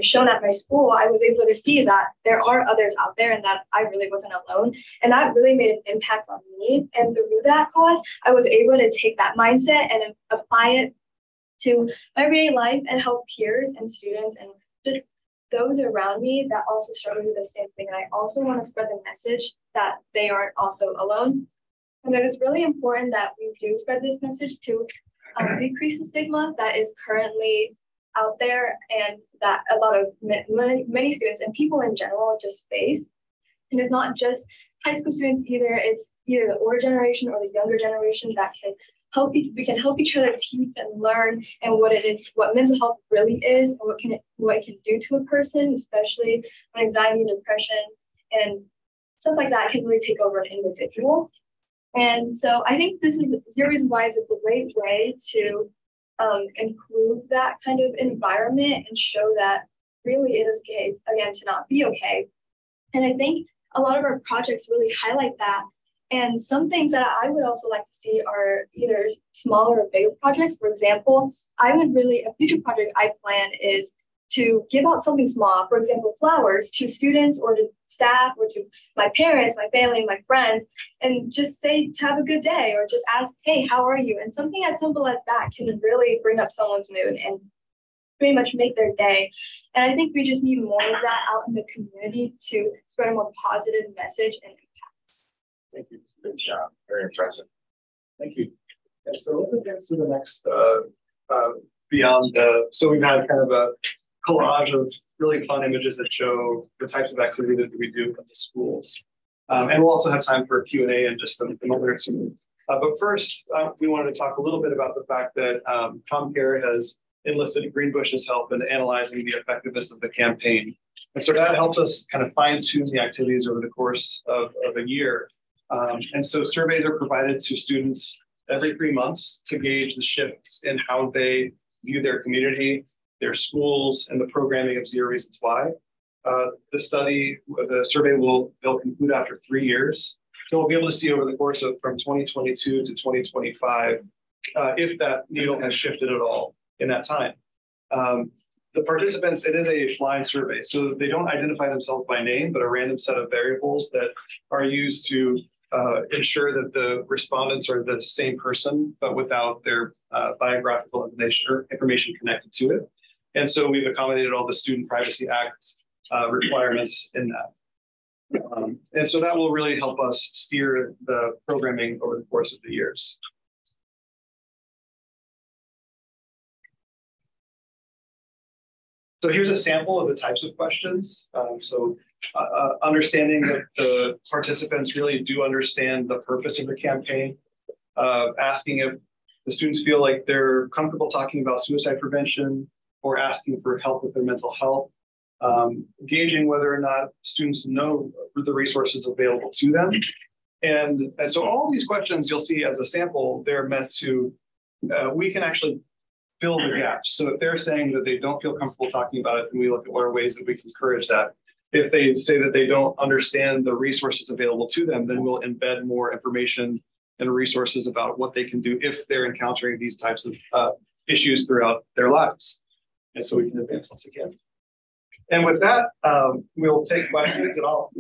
shown at my school, I was able to see that there are others out there and that I really wasn't alone. And that really made an impact on me. And through that cause, I was able to take that mindset and apply it to my everyday life and help peers and students and just those around me that also struggle with the same thing. And I also want to spread the message that they aren't also alone. And it is really important that we do spread this message to decrease the stigma that is currently out there and that a lot of many students and people in general just face. And it's not just high school students either. It's either the older generation or the younger generation that can help. We can help each other teach and learn and what it is, what mental health really is, and what it can do to a person, especially when anxiety and depression and stuff like that can really take over an individual. And so I think this is Zero Reason Why is a great way to improve that kind of environment and show that really it is okay, again, to not be okay. And I think a lot of our projects really highlight that. And some things that I would also like to see are either smaller or bigger projects. For example, a future project I plan is to give out something small, for example, flowers to students or to staff or to my parents, my family, my friends, and just say to have a good day or just ask, hey, how are you? And something as simple as that can really bring up someone's mood and pretty much make their day. And I think we just need more of that out in the community to spread a more positive message and impact. Thank you. Good job. Very impressive. Thank you. And so let's advance to the next beyond. So we've had kind of a collage of really fun images that show the types of activity that we do at the schools. And we'll also have time for Q&A in just a moment or two. But first, we wanted to talk a little bit about the fact that ComCare has enlisted Greenbush's help in analyzing the effectiveness of the campaign. And so that helps us kind of fine tune the activities over the course of a year. And so surveys are provided to students every 3 months to gauge the shifts in how they view their community, their schools, and the programming of Zero Reasons Why. The survey they'll conclude after 3 years. So we'll be able to see over the course of from 2022 to 2025 if that needle has shifted at all in that time. The participants, it is a blind survey, so they don't identify themselves by name, but a random set of variables that are used to ensure that the respondents are the same person, but without their biographical information connected to it. And so we've accommodated all the Student Privacy Act requirements in that. And so that will really help us steer the programming over the course of the years. So here's a sample of the types of questions. Understanding that the participants really do understand the purpose of the campaign, asking if the students feel like they're comfortable talking about suicide prevention or asking for help with their mental health, gauging whether or not students know the resources available to them. And so all these questions you'll see as a sample, they're meant to, we can actually fill the gaps. So if they're saying that they don't feel comfortable talking about it, then we look at what are ways that we can encourage that. If they say that they don't understand the resources available to them, then we'll embed more information and resources about what they can do if they're encountering these types of issues throughout their lives. And so we can advance once again. And with that, we'll take questions, and I'll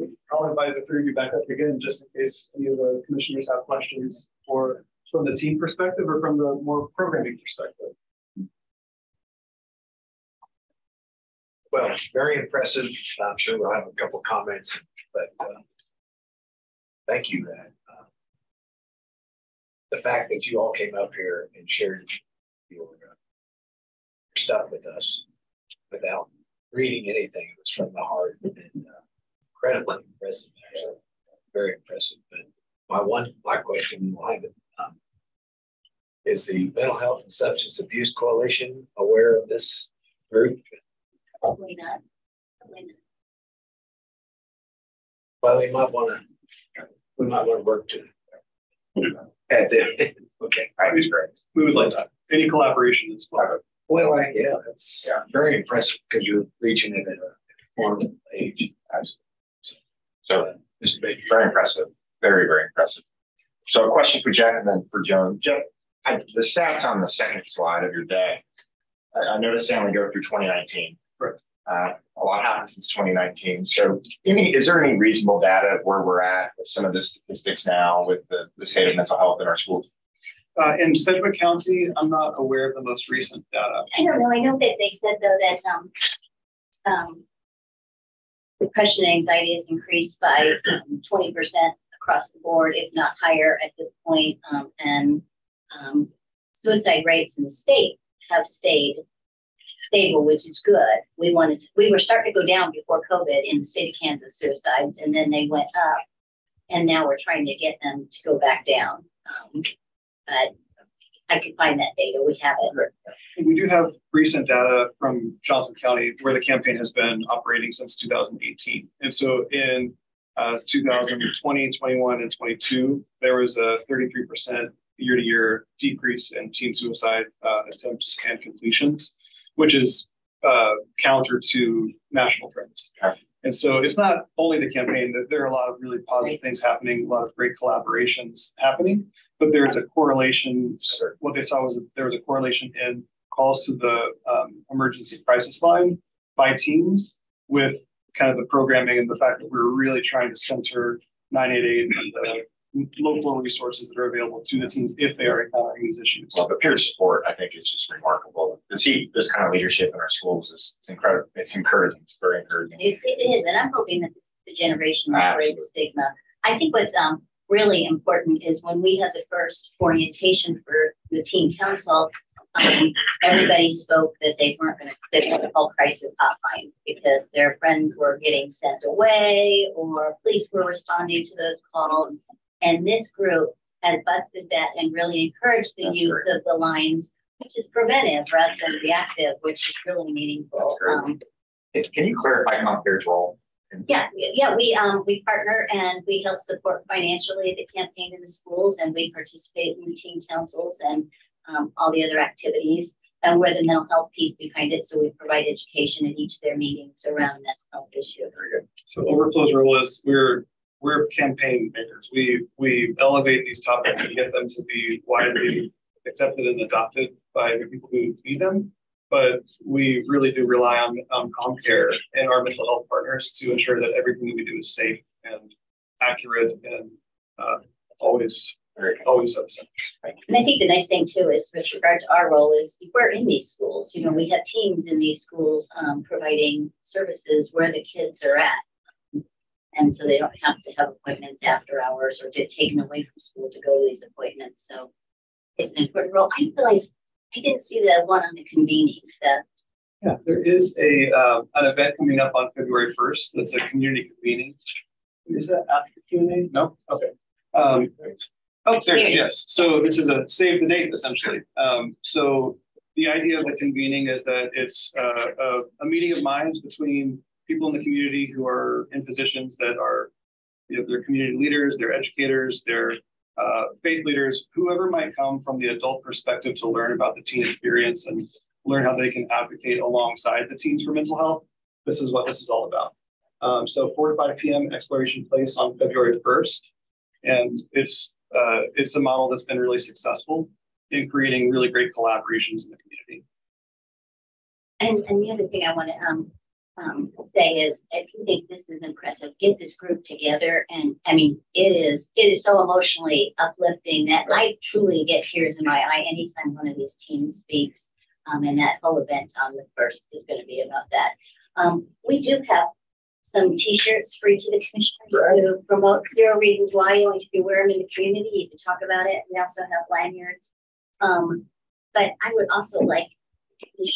invite the three of you back up again, just in case any of the commissioners have questions, or from the team perspective or from the more programming perspective. Well, very impressive. I'm sure we'll have a couple of comments, but thank you. The fact that you all came up here and shared your stuff with us without reading anything, it was from the heart, and incredibly impressive. Actually. Very impressive. But my question behind it is: the Mental Health and Substance Abuse Coalition aware of this group? Probably not. Well, we might want to work to add that. Okay, that is great. We would like that. Any collaboration is well. Well, yeah, that's very impressive because you're reaching it at a formative age. So this is very impressive. Very, very impressive. So a question for Jeff and then for Joan. Jeff, the stats on the second slide of your deck, I noticed they only go through 2019. Right. A lot happened since 2019. So is there any reasonable data of where we're at with some of the statistics now with the state of mental health in our schools? In Sedgwick County, I'm not aware of the most recent data. I don't know. I know that they said, though, that depression and anxiety has increased by 20% across the board, if not higher at this point. And suicide rates in the state have stayed stable, which is good. We were starting to go down before COVID in the state of Kansas, suicides, and then they went up. And now we're trying to get them to go back down. But I could find that data. We have it. We do have recent data from Johnson County where the campaign has been operating since 2018. And so in 2020, 21, and 22, there was a 33% year-to-year decrease in teen suicide attempts and completions, which is counter to national trends. Okay. And so it's not only the campaign, that there are a lot of really positive things happening, a lot of great collaborations happening, but there's a correlation. What they saw was that there was a correlation in calls to the emergency crisis line by teams with kind of the programming and the fact that we're really trying to center 988 and the local resources that are available to the teens if they are encountering these issues. Well, the peer support, I think, is just remarkable. To see this kind of leadership in our schools it's incredible. It's encouraging. It's very encouraging. It is, and I'm hoping that this is the generation that breaks stigma. I think what's really important is when we had the first orientation for the teen council, everybody spoke that they weren't going to call crisis hotline because their friends were getting sent away or police were responding to those calls. And this group has busted that and really encouraged the use of the lines, which is preventive rather than reactive, which is really meaningful. Can you clarify CompCare's role? Yeah. We partner and we help support financially the campaign in the schools, and we participate in the teen councils and all the other activities. And we're the mental health piece behind it, so we provide education in each of their meetings around mental health issues. So Overflow's role is we're campaign makers. We elevate these topics and get them to be widely accepted and adopted by the people who need them. But we really do rely on CompCare and our mental health partners to ensure that everything that we do is safe and accurate and always at the center. And I think the nice thing too is with regard to our role is we're in these schools. You know, we have teams in these schools providing services where the kids are at. And so they don't have to have appointments after hours or get taken away from school to go to these appointments. So it's an important role. I realized I didn't see the one on the convening, Yeah, there is an event coming up on February 1st. That's a community convening. Is that after Q&A? No? Okay. Oh, there it is, yes. So this is a save the date, essentially. So the idea of the convening is that it's a meeting of minds between people in the community who are in positions that are, they're community leaders, they're educators, they're faith leaders, whoever might come from the adult perspective to learn about the teen experience and learn how they can advocate alongside the teens for mental health. This is what this is all about. So 4 to 5 p.m. Exploration Place on February 1st. And it's a model that's been really successful in creating really great collaborations in the community. And the other thing I want to say is, if you think this is impressive, get this group together. And I mean, it is so emotionally uplifting that I truly get tears in my eye anytime one of these teens speaks. And that whole event on the 1st is going to be about that. We do have some T-shirts free to the commissioners to promote 0 reasons why you want to be wearing them in the community. You can talk about it. We also have lanyards. But I would also like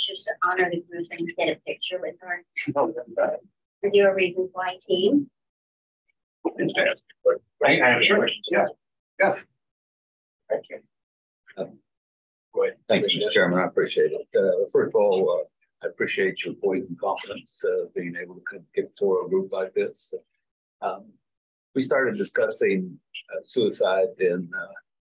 just to honor the group and get a picture with her. For 0 reasons why team. Right, I am sure. Yeah. Thank you. Thank you, Mr. Chairman. I appreciate it. First of all, I appreciate your poise and confidence being able to get for a group like this. We started discussing suicide in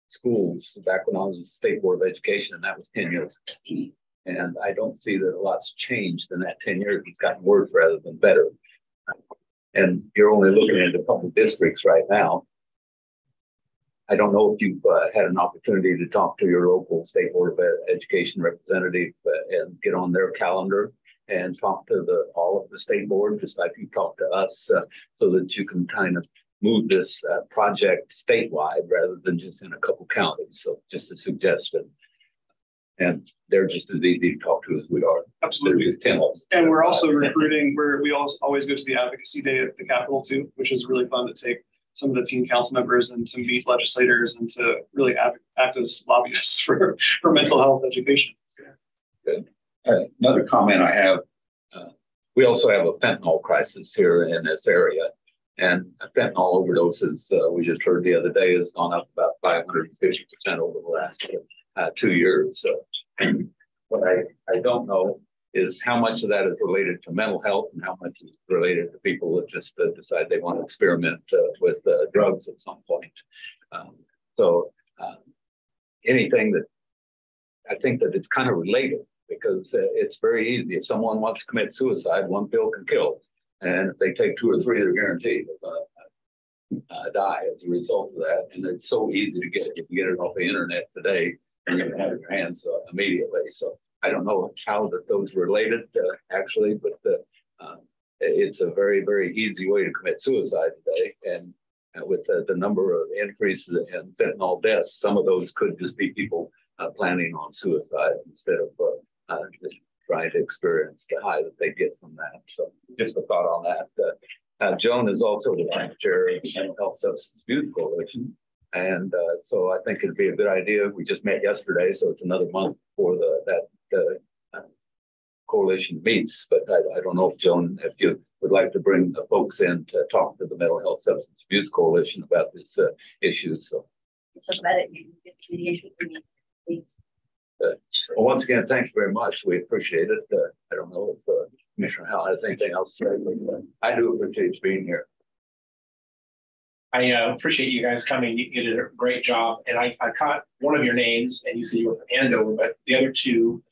schools back when I was at the State Board of Education, and that was 10 years ago. And I don't see that a lot's changed in that 10 years. It's gotten worse rather than better. And you're only looking at a couple of districts right now. I don't know if you've had an opportunity to talk to your local State Board of Education representative and get on their calendar and talk to all of the state board, just like you talked to us, so that you can kind of move this project statewide rather than just in a couple counties. So just a suggestion. And they're just as easy to talk to as we are. Absolutely. Just 10 of them. And we're also recruiting, we always go to the advocacy day at the Capitol too, which is really fun to take some of the teen council members and to meet legislators and to really act as lobbyists for mental health education. Good. Another comment I have, we also have a fentanyl crisis here in this area. And fentanyl overdoses, we just heard the other day, has gone up about 550% over the last 2 years. And what I don't know is how much of that is related to mental health and how much is related to people that just decide they want to experiment with drugs at some point. Anything that I think that it's kind of related, because it's very easy. If someone wants to commit suicide, 1 pill can kill. And if they take 2 or 3, they're guaranteed to die as a result of that. And it's so easy to get. You can get it off the internet today and you can have it in your hands immediately. So I don't know how those are related actually, but it's a very, very easy way to commit suicide today. And with the number of increases in fentanyl deaths, some of those could just be people planning on suicide instead of just trying to experience the high that they get from that. So just a thought on that. Joan is also the vice chair of the Mental Health Substance Abuse Coalition. And so I think it'd be a good idea. We just met yesterday, so it's another month before that coalition meets. But I don't know if Joan, if you would like to bring the folks in to talk to the Mental Health Substance Abuse Coalition about this issue. So talk about it in the please. Well, once again, thank you very much. We appreciate it. I don't know if Commissioner Howell has anything else to say, but I do appreciate you being here. I appreciate you guys coming. You did a great job. And I caught one of your names, and you said you were from Andover, but the other 2,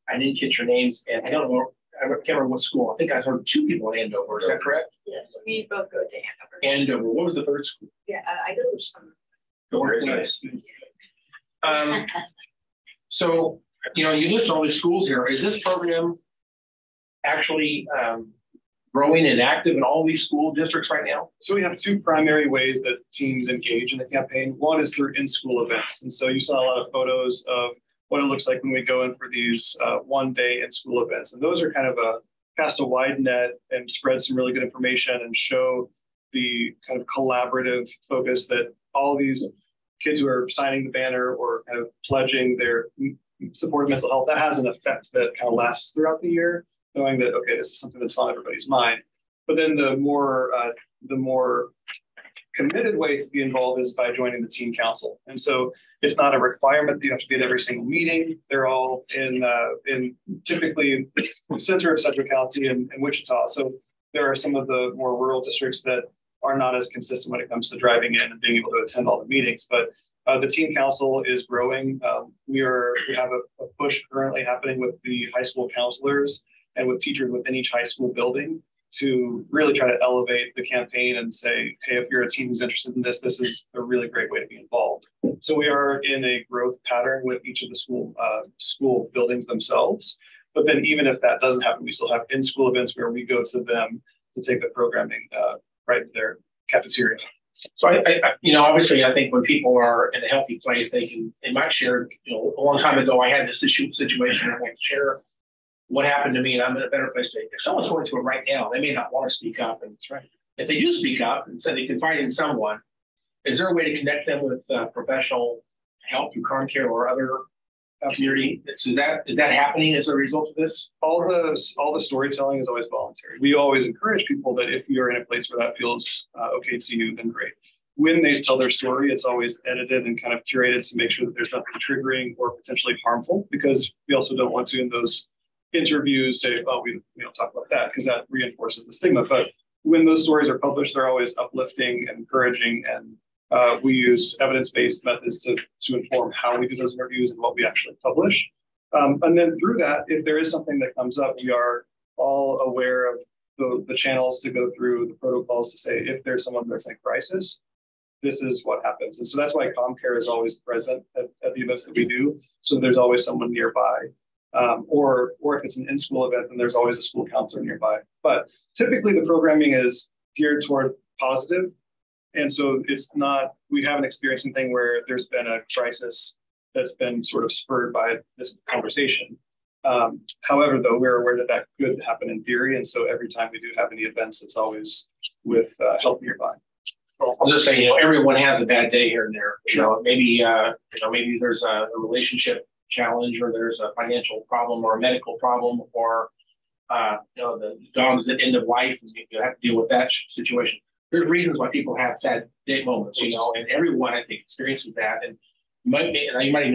I didn't get your names. And I don't know, I can't remember what school. I think I heard 2 people in Andover. Is that correct? Yes, we both go to Andover. Andover. What was the 3rd school? Yeah, I go to some. Very nice. So, you list all these schools here. Is this program actually growing and active in all these school districts right now? So we have 2 primary ways that teens engage in the campaign. One is through in-school events. And so you saw a lot of photos of what it looks like when we go in for these one-day in-school events. And those are kind of cast a wide net and spread some really good information and show the kind of collaborative focus that all these kids who are signing the banner or kind of pledging their support of mental health, that has an effect that kind of lasts throughout the year. knowing that, okay, this is something that's on everybody's mind. But then the more committed way to be involved is by joining the team council. And so it's not a requirement that you have to be at every single meeting. They're all in typically the center of Sedgwick County and Wichita. So there are some of the more rural districts that are not as consistent when it comes to driving in and being able to attend all the meetings. But the team council is growing. We have a push currently happening with the high school counselors and with teachers within each high school building to really try to elevate the campaign and say, hey, if you're a team who's interested in this, this is a really great way to be involved. So we are in a growth pattern with each of the school buildings themselves. But then even if that doesn't happen, we still have in-school events where we go to them to take the programming right to their cafeteria. So I obviously I think when people are in a healthy place, they might share, a long time ago, I had this situation I'd like to share what happened to me, and I'm in a better place today. If someone's going through it right now, they may not want to speak up, and that's right. If they do speak up and say they confide in someone, is there a way to connect them with professional help through ComCare or other community? So is that happening as a result of this? All the storytelling is always voluntary. We always encourage people that if you're in a place where that feels okay to you, then great. When they tell their story, it's always edited and kind of curated to make sure that there's nothing triggering or potentially harmful, because we also don't want to in those interviews say, oh, we don't talk about that, because that reinforces the stigma. But when those stories are published, they're always uplifting and encouraging, and we use evidence-based methods to inform how we do those interviews and what we actually publish. And then through that, if there is something that comes up, we are all aware of the channels to go through, the protocols to say, if there's someone that's in crisis, this is what happens. And so that's why ComCare is always present at the events that we do. So there's always someone nearby. Or if it's an in-school event, then there's always a school counselor nearby. But typically the programming is geared toward positive. And so it's not, we haven't experienced anything where there's been a crisis that's been sort of spurred by this conversation. However, though, we're aware that that could happen in theory. And so every time we do have any events, it's always with help nearby. Well, I'll just say, everyone has a bad day here and there. Maybe there's a relationship challenge, or there's a financial problem, or a medical problem, or the dog's at end of life, and you have to deal with that situation. There's reasons why people have sad day moments, and everyone, I think, experiences that. And you might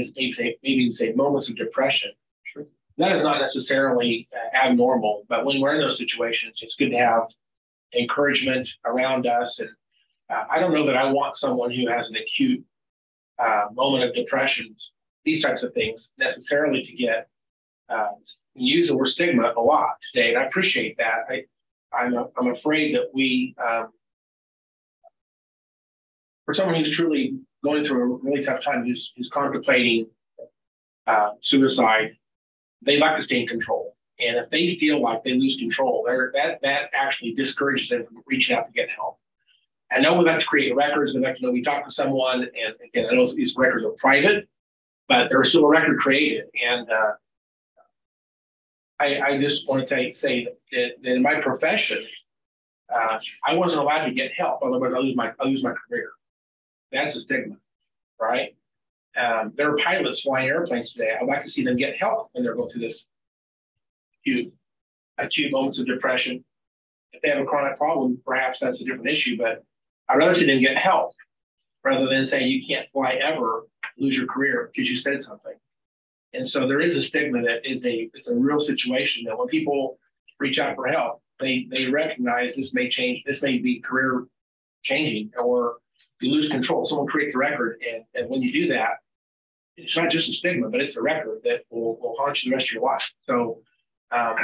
even say moments of depression. Sure. That is not necessarily abnormal, but when we're in those situations, it's good to have encouragement around us. And I don't know that I want someone who has an acute moment of depression, these types of things, necessarily to get use the word stigma a lot today, and I appreciate that. I'm afraid that we, for someone who's truly going through a really tough time, who's contemplating suicide, they like to stay in control, and if they feel like they lose control, that actually discourages them from reaching out to get help. I know we like to create records. We like to know we talk to someone, and again, I know these records are private, but there was still a record created. And I just want to say that in my profession, I wasn't allowed to get help, otherwise I'll lose my career. That's a stigma, right? There are pilots flying airplanes today. I'd like to see them get help when they're going through this acute moments of depression. If they have a chronic problem, perhaps that's a different issue, but I'd rather see them get help rather than say you can't fly ever, lose your career because you said something. And so there is a stigma that it's a real situation that when people reach out for help, they recognize this may change, this may be career changing, or you lose control. Someone creates a record, and when you do that, it's not just a stigma, but it's a record that will haunt you the rest of your life. So I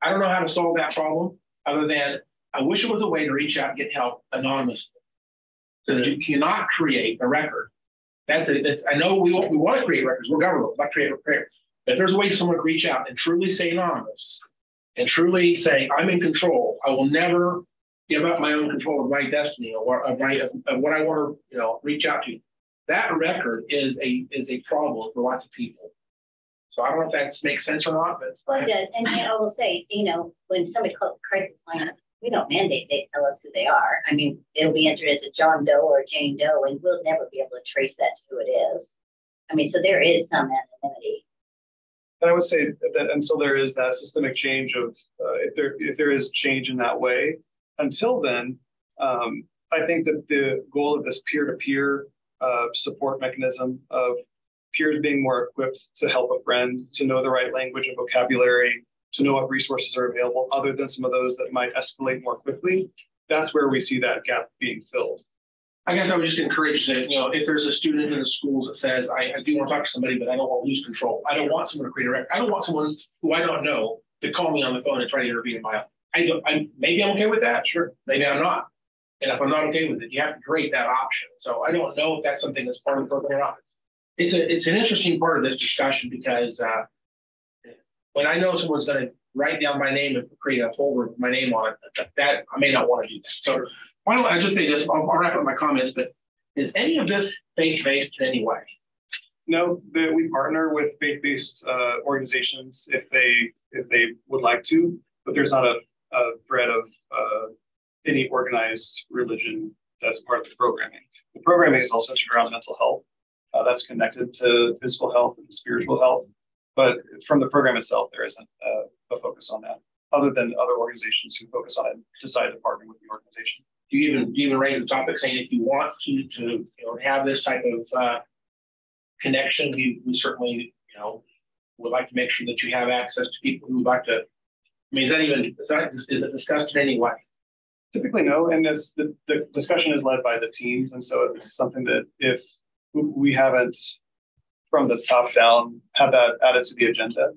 don't know how to solve that problem other than I wish there was a way to reach out and get help anonymously, so that you cannot create a record. I know we want to create records. We're government, not create a record. But if there's a way someone can reach out and truly say anonymous, and truly say, I'm in control. I will never give up my own control of my destiny or of what I want to reach out to. That record is a problem for lots of people. So I don't know if that makes sense or not, but it does. And I will say, when somebody calls a crisis line, we don't mandate they tell us who they are. I mean, it'll be entered as a John Doe or a Jane Doe, and we'll never be able to trace that to who it is. I mean, so there is some anonymity. And I would say that until there is that systemic change of, if there is change in that way, until then, I think that the goal of this peer-to-peer support mechanism of peers being more equipped to help a friend, to know the right language and vocabulary, to know what resources are available other than some of those that might escalate more quickly, that's where we see that gap being filled. I guess I would just encourage that, if there's a student in the schools that says, I do want to talk to somebody, but I don't want to lose control. I don't want someone to create a record. I don't want someone who I don't know to call me on the phone and try to intervene in my life. Maybe I'm okay with that. Sure. Maybe I'm not. And if I'm not okay with it, you have to create that option. So I don't know if that's something that's part of the program or not. It's an interesting part of this discussion because when I know someone's going to write down my name and create a folder with my name on it, that I may not want to do that. So why don't I just say this? I'll wrap up my comments, but is any of this faith-based in any way? No, we partner with faith-based organizations if they would like to, but there's not a thread of any organized religion that's part of the programming. The programming is all centered around mental health. That's connected to physical health and spiritual health. But from the program itself, there isn't a focus on that, other than other organizations who focus on it and decide to partner with the organization. Do you even raise the topic saying if you want to have this type of connection, we certainly would like to make sure that you have access to people who would like to. I mean, is it discussed in any way? Typically, no, and the discussion is led by the teams, and so it's something that if we haven't from the top down have that added to the agenda,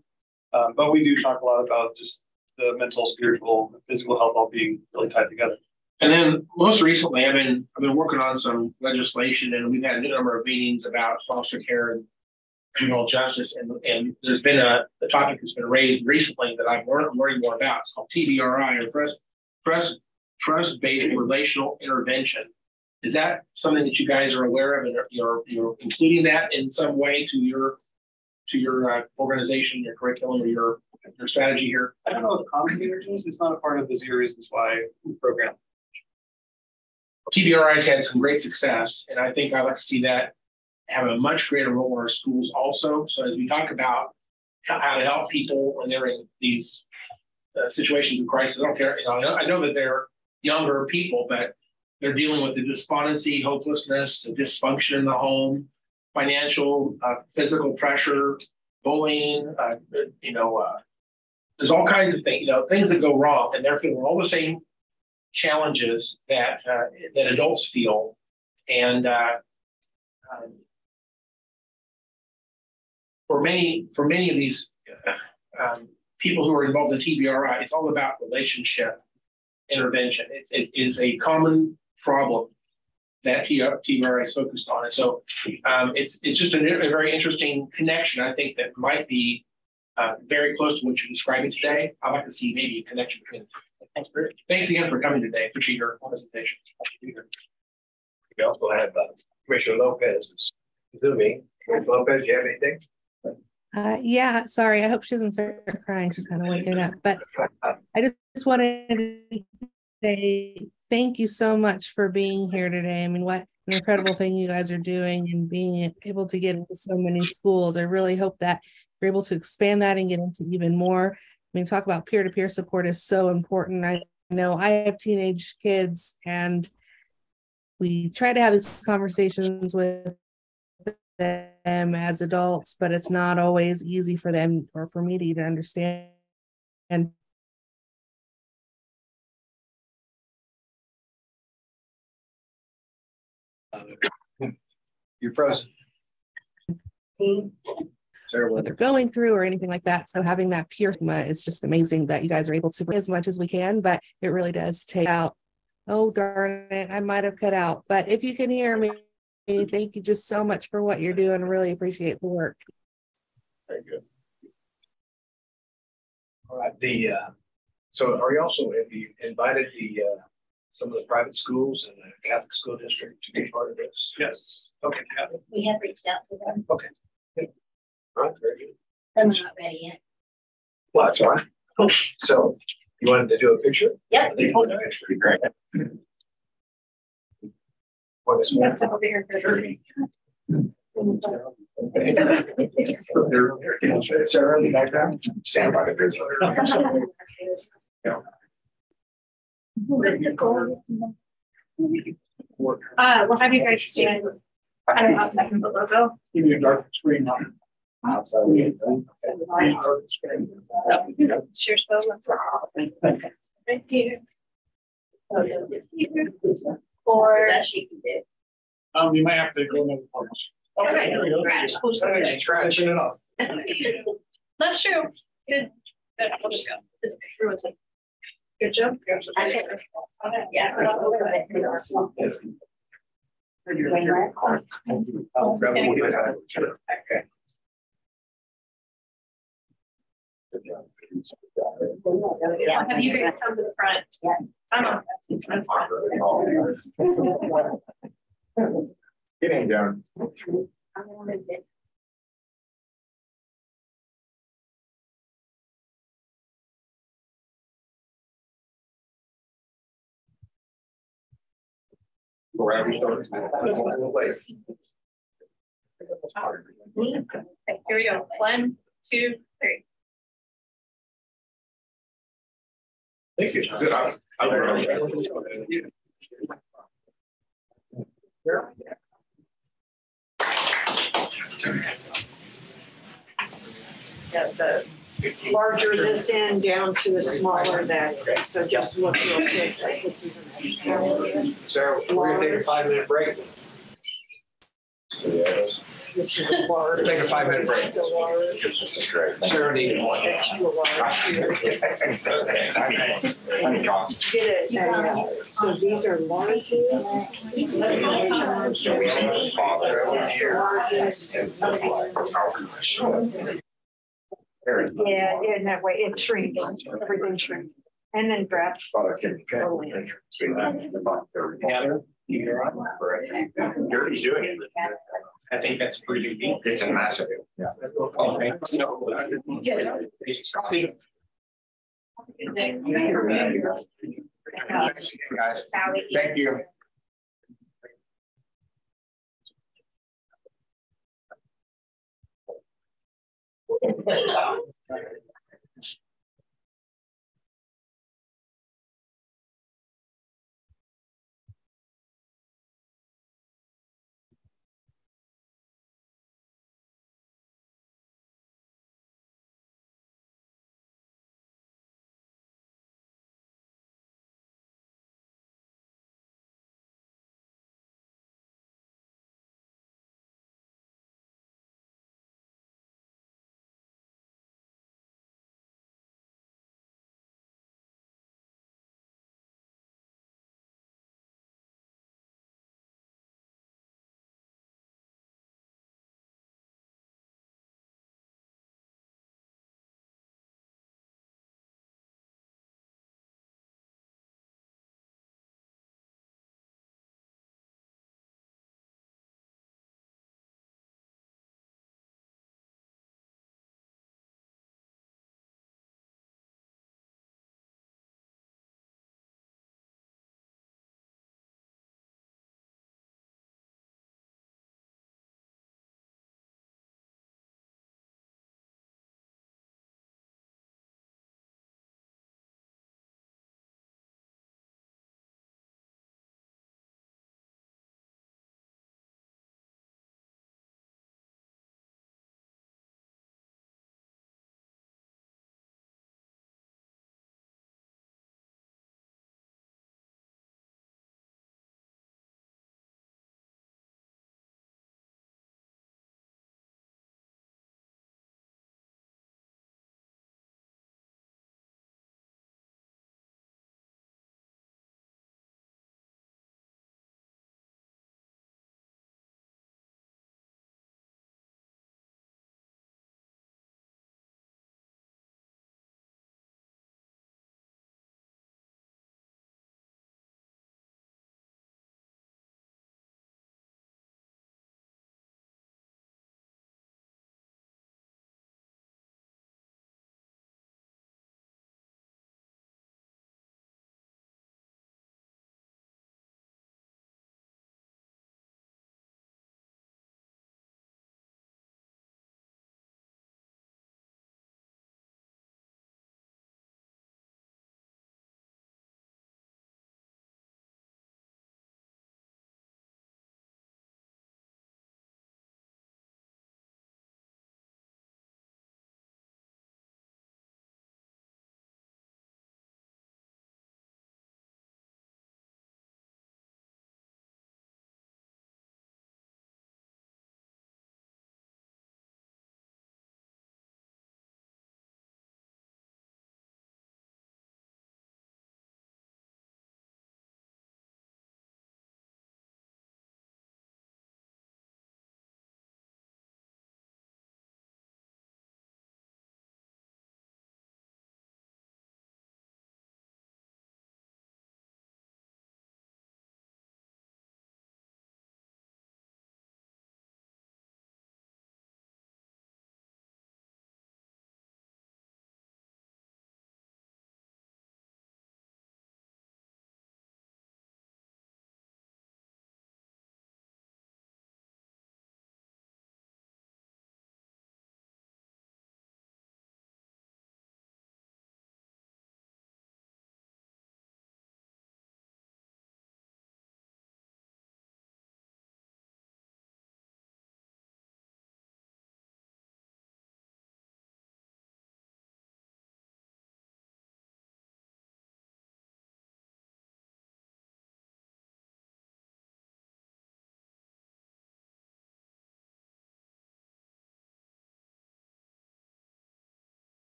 but we do talk a lot about just the mental, spiritual, physical health all being really tied together. And then most recently, I've been working on some legislation, and we've had a number of meetings about foster care and juvenile justice, and there's been a topic that's been raised recently that I'm learning more about. It's called TBRI, or trust-based relational intervention. Is that something that you guys are aware of, and you're including that in some way to your organization, your curriculum, or your strategy here? I don't know if commentator is. It's not a part of the Zero Reasons Why program. TBRI's had some great success, and I think I'd like to see that have a much greater role in our schools also. So as we talk about how to help people when they're in these situations of crisis, I don't care. I know that they're younger people, but they're dealing with the despondency, hopelessness, the dysfunction in the home, financial, physical pressure, bullying. There's all kinds of things. Things that go wrong, and they're feeling all the same challenges that adults feel, and for many of these people who are involved in TBRI, it's all about relationship intervention. It is a common problem that TBRI is focused on, and so it's just a very interesting connection. I think that might be very close to what you're describing today. I'd like to see maybe a connection between the two. Thanks again for coming today. Appreciate your presentation. We also have Commissioner Lopez is zooming. Commissioner Lopez, you have anything? Yeah, sorry. I hope she doesn't start crying. She's kind of waking up. But I just wanted to say thank you so much for being here today. I mean, what an incredible thing you guys are doing and being able to get into so many schools. I really hope that you're able to expand that and get into even more. I mean, talk about peer-to-peer support is so important. I know I have teenage kids, and we try to have these conversations with them as adults, but it's not always easy for them or for me to even understand. And You're present. What they're going through or anything like that. So having that peer is just amazing that you guys are able to bring as much as we can, but it really does take out. Oh, darn it. I might have cut out, but if you can hear me, thank you just so much for what you're doing. I really appreciate the work. Very good. All right. So are you also, have you invited some of the private schools and the Catholic school district to be part of this? Yes. Okay. We have reached out to them. Okay. Good. All right. Very good. They're not ready yet. Well, that's all right. So you wanted to do a picture? Yep. Great. What is That's over here for the screen. Sarah in the background. Stand by the grizzly. We'll have you guys stand kind of outside of the logo. Give you a dark screen on. Outside. Cheers, folks. Right here. Or You might have to go another part. Okay. Scratching it off. That's true. Good. We'll just go. It's everyone's like, good job. Yeah. I'll grab one. Yeah. Have you guys come to the front? Getting down. Here we go. 1, 2, 3. Thank you. Good. Yeah, the larger this end down to the smaller that. So just look real quick. Like this is an extra. Sarah, we're gonna take a 5-minute break. Yes. This is a large. Let's take a 5-minute break. This is a large. This is great. Sarah needed one. Extra large here. Get it. So these are larges. Yeah, in that way it shrinks. Everything shrinks. And then grab. Gary's doing it. I think that's pretty big. It's a massive. Yeah. Guys, thank you.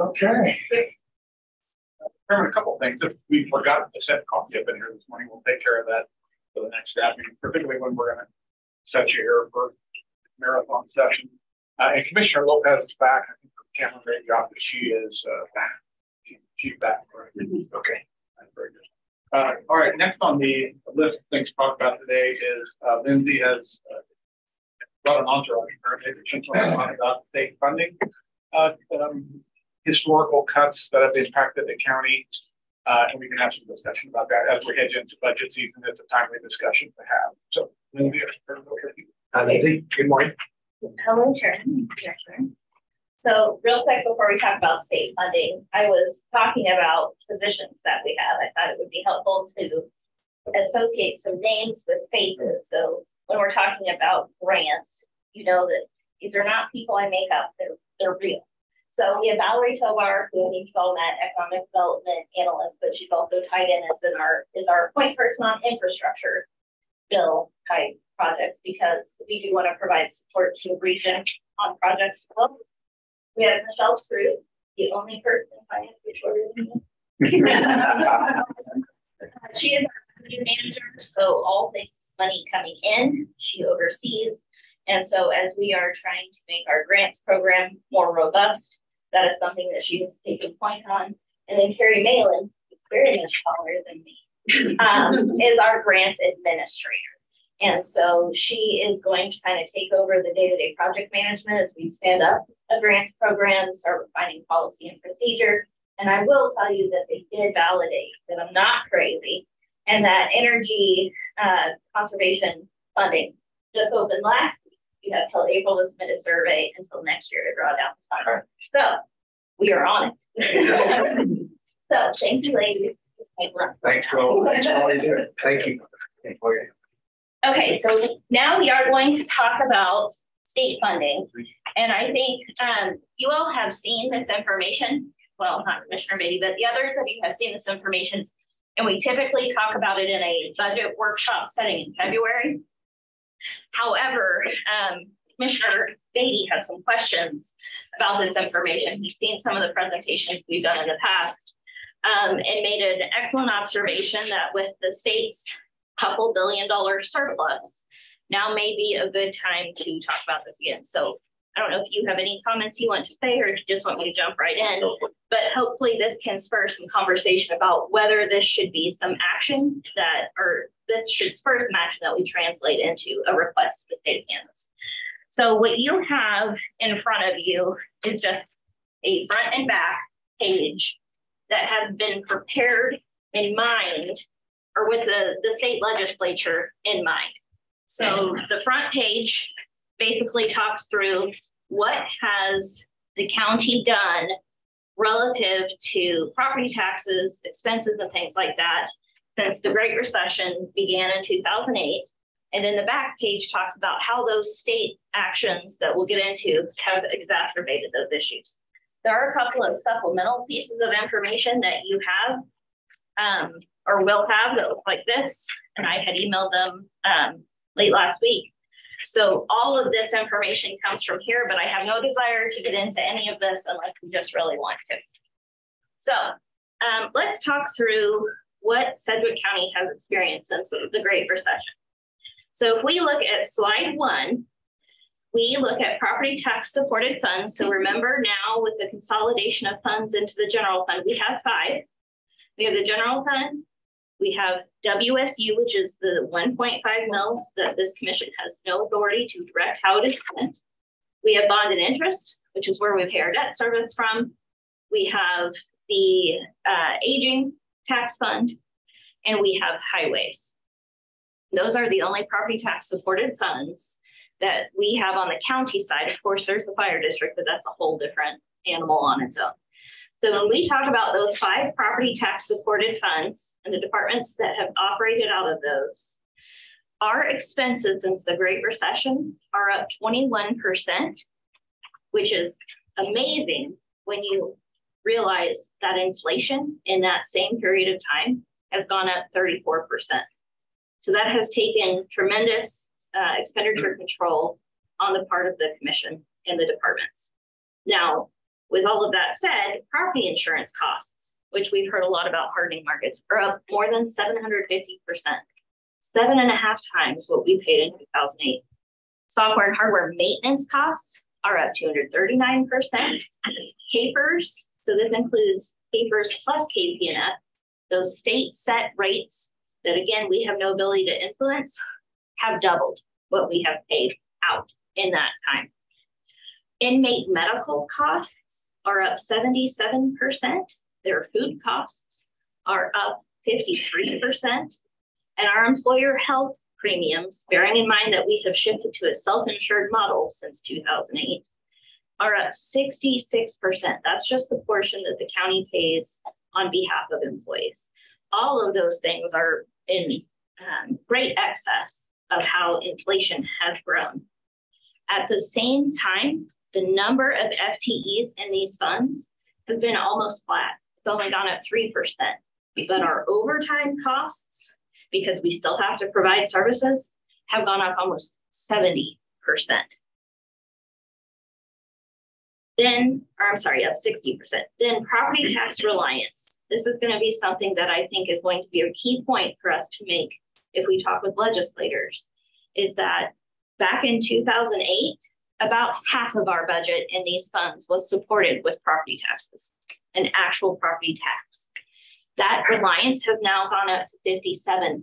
Okay. Remember a couple of things. If we forgot to set coffee up in here this morning, we'll take care of that for the next staff meeting, particularly when we're going to set you here for marathon session. And Commissioner Lopez is back. I think Cameron read off that she is back. She's back. Right? Okay. That's very good. All right. Next on the list of things to talk about today is Lindsay has brought an entourage. She's talking about state funding. Historical cuts that have impacted the county, and we can have some discussion about that as we head into budget season. It's a timely discussion to have. So, Lindsay, good morning. Hello, Chairman. So, real quick before we talk about state funding, I was talking about positions that we have. I thought it would be helpful to associate some names with faces. So, when we're talking about grants, you know that these are not people I make up; they're real. So we have Valerie Tovar, who you all met, economic development analyst, but she's also tied in as our point person on infrastructure bill type projects, because we do want to provide support to the region on projects. Well, we have Michelle Screw, the only person in finance shorter than me. She is our revenue manager, so all things money coming in, she oversees. And so as we are trying to make our grants program more robust, that is something that she has taken point on. And then Carrie Malin, who's very much taller than me, is our grants administrator. And so she is going to kind of take over the day-to-day project management as we stand up a grants program, start refining policy and procedure. And I will tell you that they did validate that I'm not crazy, and that energy conservation funding just opened last week. You have till April to submit a survey until next year to draw down the fund. So we are on it. So thank you, ladies. Thanks for all you do. Thank you. Okay, so now we are going to talk about state funding. And I think you all have seen this information. Well, not Commissioner Beatty, but the others of you have seen this information. And we typically talk about it in a budget workshop setting in February. However, Commissioner Beatty had some questions about this information. He's seen some of the presentations we've done in the past and made an excellent observation that with the state's couple $2 billion surplus, now may be a good time to talk about this again. So I don't know if you have any comments you want to say, or if you just want me to jump right in, but hopefully this can spur some conversation about whether this should be some action that, or this should spur some action that we translate into a request to the state of Kansas. So what you have in front of you is just a front and back page that has been prepared in mind, or with the state legislature in mind. So the front page basically talks through what has the county done relative to property taxes, expenses, and things like that since the Great Recession began in 2008. And then the back page talks about how those state actions that we'll get into have exacerbated those issues. There are a couple of supplemental pieces of information that you have or will have that look like this. And I had emailed them late last week. So all of this information comes from here, but I have no desire to get into any of this unless we just really want to. So let's talk through what Sedgwick County has experienced since the Great Recession. So if we look at slide 1, we look at property tax supported funds. So remember now with the consolidation of funds into the general fund, we have 5. We have the general fund. We have WSU, which is the 1.5 mils that this commission has no authority to direct how it is spent. We have bond and interest, which is where we pay our debt service from. We have the aging tax fund, and we have highways. Those are the only property tax supported funds that we have on the county side. Of course, there's the fire district, but that's a whole different animal on its own. So when we talk about those 5 property tax supported funds and the departments that have operated out of those, our expenses since the Great Recession are up 21%, which is amazing when you realize that inflation in that same period of time has gone up 34%. So that has taken tremendous expenditure control on the part of the commission in the departments. Now, with all of that said, property insurance costs, which we've heard a lot about hardening markets, are up more than 750%, 7.5 times what we paid in 2008. Software and hardware maintenance costs are up 239%. Capers, so this includes capers plus KP&F, those state set rates that, again, we have no ability to influence, have doubled what we have paid out in that time. Inmate medical costs are up 77%. Their food costs are up 53%. And our employer health premiums, bearing in mind that we have shifted to a self-insured model since 2008, are up 66%. That's just the portion that the county pays on behalf of employees. All of those things are in great excess of how inflation has grown. At the same time, the number of FTEs in these funds has been almost flat. It's only gone up 3%. But our overtime costs, because we still have to provide services, have gone up almost 70%. Then, or I'm sorry, up 60%. Then property tax reliance. This is going to be something that I think is going to be a key point for us to make if we talk with legislators, is that back in 2008, about half of our budget in these funds was supported with property taxes, an actual property tax. That reliance has now gone up to 57%.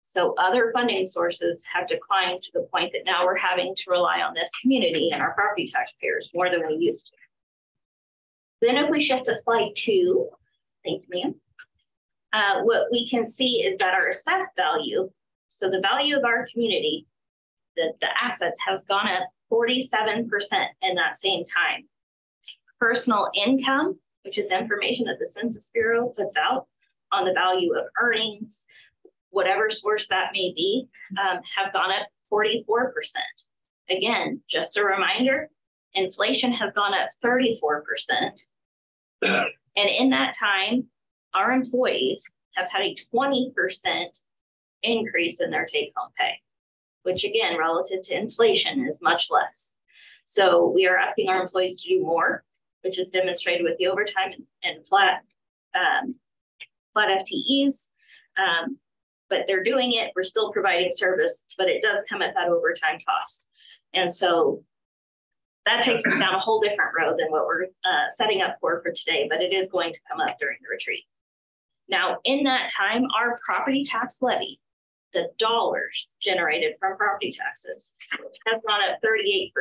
So other funding sources have declined to the point that now we're having to rely on this community and our property taxpayers more than we used to. Then if we shift to slide 2, thank you, ma'am. What we can see is that our assessed value, so the value of our community, the assets has gone up 47% in that same time. Personal income, which is information that the Census Bureau puts out on the value of earnings, whatever source that may be, have gone up 44%. Again, just a reminder, inflation has gone up 34%. And in that time, our employees have had a 20% increase in their take-home pay, which again, relative to inflation, is much less. So we are asking our employees to do more, which is demonstrated with the overtime and flat FTEs. But they're doing it, we're still providing service, but it does come at that overtime cost. And so that takes us down a whole different road than what we're setting up for today, but it is going to come up during the retreat. Now, in that time, our property tax levy, the dollars generated from property taxes, has gone up 38%.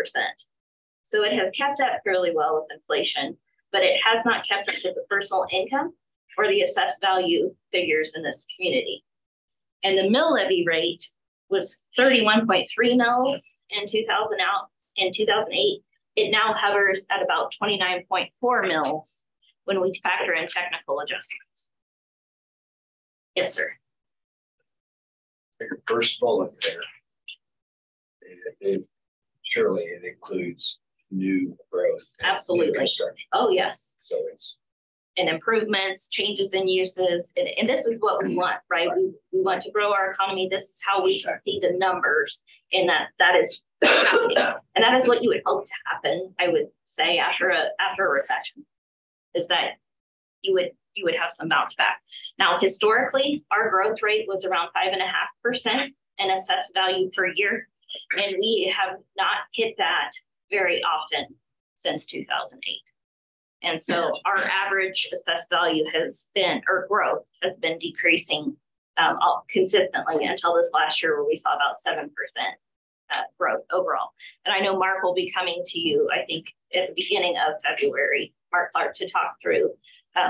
So it has kept up fairly well with inflation, but it has not kept up with the personal income or the assessed value figures in this community. And the mill levy rate was 31.3 mills in 2008. It now hovers at about 29.4 mills when we factor in technical adjustments. Yes, sir. Your first bullet there, surely it includes new growth. Absolutely. New construction. Oh, yes. So it's. And improvements, changes in uses. And this is what we want, right? We want to grow our economy. This is how we can see the numbers in that is happening. And that is what you would hope to happen, I would say, after a recession, is that you would have some bounce back. Now, historically, our growth rate was around 5.5% in assessed value per year. And we have not hit that very often since 2008. And so our average assessed value has been, or growth has been decreasing consistently until this last year where we saw about 7% growth overall. And I know Mark will be coming to you, I think, at the beginning of February, Mark Clark, to talk through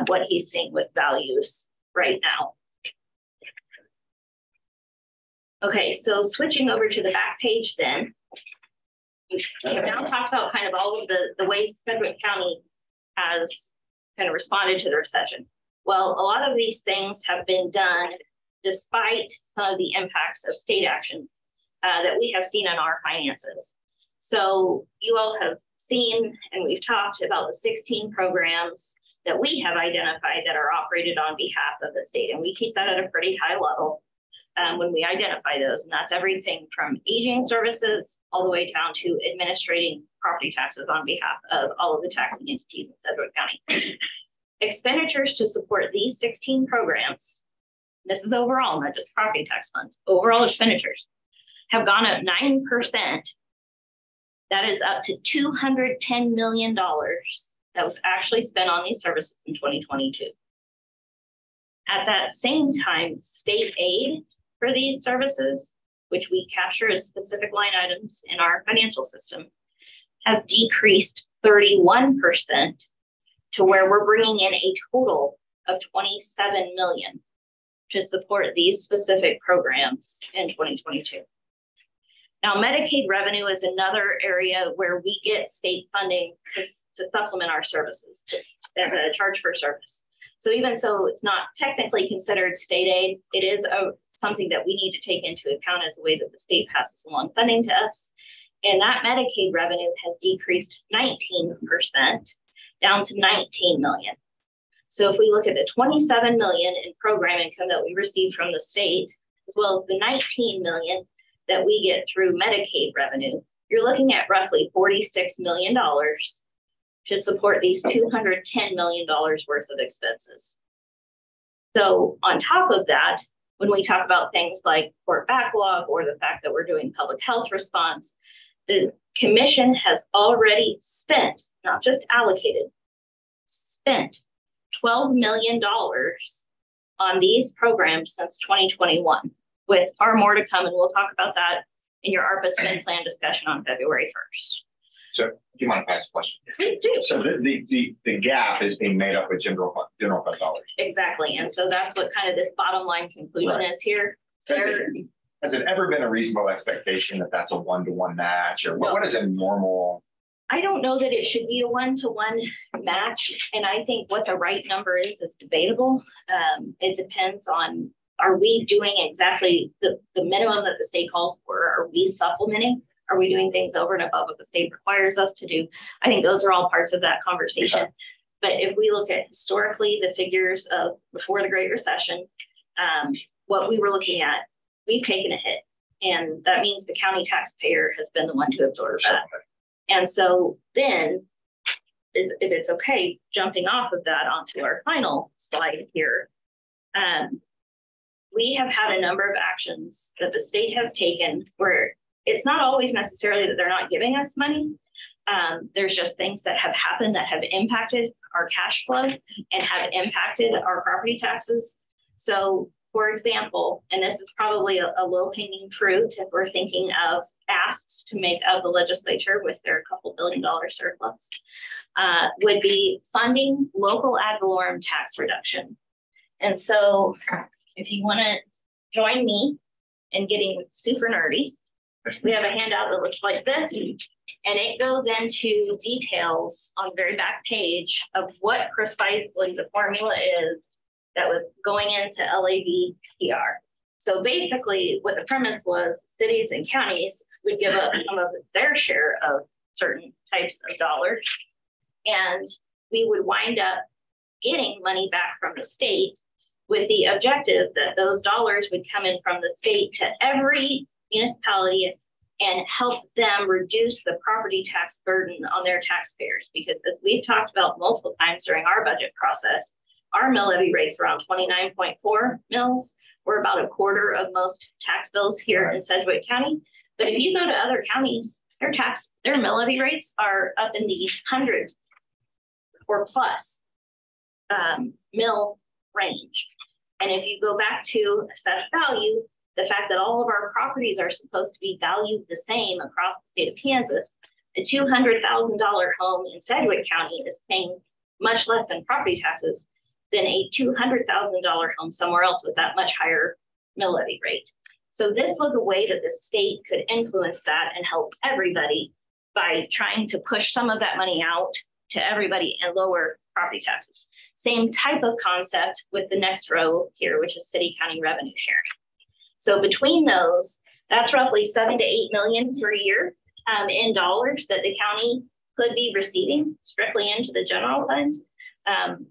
what he's seeing with values right now. Okay, so switching over to the back page then, we have now talked about kind of all of the ways Sedgwick County has kind of responded to the recession. Well, a lot of these things have been done despite some of the impacts of state actions that we have seen on our finances. So you all have seen, and we've talked about the 16 programs that we have identified that are operated on behalf of the state, and we keep that at a pretty high level. when we identify those. And that's everything from aging services all the way down to administrating property taxes on behalf of all of the taxing entities in Sedgwick County. Expenditures to support these 16 programs, this is overall, not just property tax funds, overall expenditures have gone up 9%. That is up to $210 million that was actually spent on these services in 2022. At that same time, state aid for these services, which we capture as specific line items in our financial system, has decreased 31% to where we're bringing in a total of $27 million to support these specific programs in 2022. Now, Medicaid revenue is another area where we get state funding to supplement our services, as a charge for service. So even so it's not technically considered state aid, it is something that we need to take into account as a way that the state passes along funding to us. And that Medicaid revenue has decreased 19% down to 19 million. So if we look at the 27 million in program income that we receive from the state, as well as the 19 million that we get through Medicaid revenue, you're looking at roughly $46 million to support these $210 million worth of expenses. So on top of that, when we talk about things like court backlog or the fact that we're doing public health response, the commission has already spent, not just allocated, spent $12 million on these programs since 2021, with far more to come. And we'll talk about that in your ARPA spend plan discussion on February 1st. So do you want to ask a question? Please do. So the gap is being made up with general fund dollars. Exactly. And so that's what kind of this bottom line conclusion is here. Has it ever been a reasonable expectation that that's a one-to-one match, or what is a normal? I don't know that it should be a one-to-one match. And I think what the right number is debatable. It depends on, are we doing exactly the minimum that the state calls for? Are we supplementing? Are we doing things over and above what the state requires us to do? I think those are all parts of that conversation. Okay. But if we look at historically the figures of before the Great Recession, what we were looking at, we've taken a hit. And that means the county taxpayer has been the one to absorb that. And so then, if it's okay, jumping off of that onto our final slide here, we have had a number of actions that the state has taken where it's not always necessarily that they're not giving us money. There's just things that have happened that have impacted our cash flow and have impacted our property taxes. So, for example, and this is probably a low-hanging fruit if we're thinking of asks to make of the legislature with their couple $2 billion surplus, would be funding local ad valorem tax reduction. And so if you want to join me in getting super nerdy, we have a handout that looks like this, and it goes into details on the very back page of what precisely the formula is that was going into LAVPR. So basically what the premise was, cities and counties would give up some of their share of certain types of dollars, and we would wind up getting money back from the state with the objective that those dollars would come in from the state to every municipality and help them reduce the property tax burden on their taxpayers. Because as we've talked about multiple times during our budget process, our mill levy rate's around 29.4 mils. We're about a quarter of most tax bills here in Sedgwick County. But if you go to other counties, their mill levy rates are up in the hundreds or plus mill range. And if you go back to assessed value, the fact that all of our properties are supposed to be valued the same across the state of Kansas, a $200,000 home in Sedgwick County is paying much less in property taxes than a $200,000 home somewhere else with that much higher mill levy rate. So this was a way that the state could influence that and help everybody by trying to push some of that money out to everybody and lower property taxes. Same type of concept with the next row here, which is city-county revenue sharing. So between those, that's roughly 7 to 8 million per year in dollars that the county could be receiving strictly into the general fund.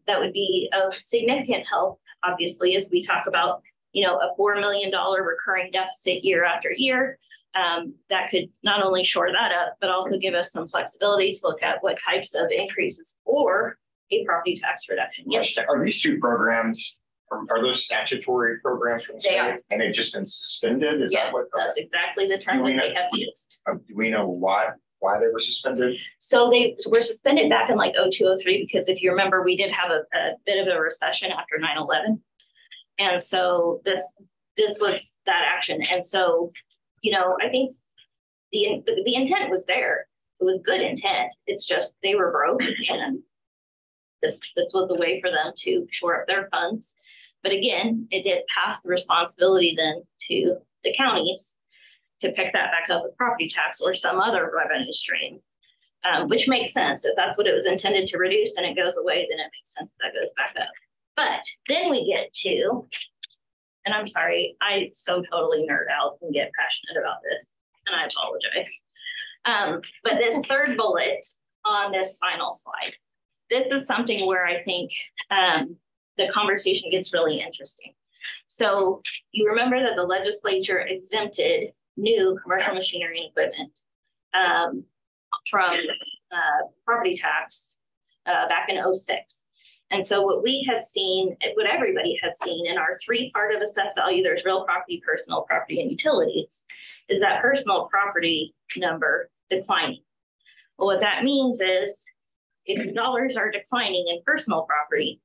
That would be of significant help, obviously, as we talk about a $4 million recurring deficit year after year. That could not only shore that up, but also give us some flexibility to look at what types of increases or a property tax reduction. Yes, sir. Are these two programs, are those statutory programs from the state? And they've just been suspended? Is that what? That's exactly the term that they have used. Do we know why they were suspended? So they were suspended back in like 0203, because if you remember, we did have a bit of a recession after 9/11. And so this was that action. And so, I think the intent was there. It was good intent. It's just they were broke, and this was the way for them to shore up their funds. But again, it did pass the responsibility then to the counties to pick that back up with property tax or some other revenue stream, which makes sense. If that's what it was intended to reduce and it goes away, then it makes sense that goes back up. But then we get to, and I'm sorry, I so totally nerd out and get passionate about this, and I apologize. But this third bullet on this final slide, this is something where I think the conversation gets really interesting. So you remember that the legislature exempted new commercial machinery and equipment from property tax back in 06. And so what we had seen, what everybody had seen in our three-part of assessed value, there's real property, personal property, and utilities, is that personal property number declining. Well, what that means is if your dollars are declining in personal property,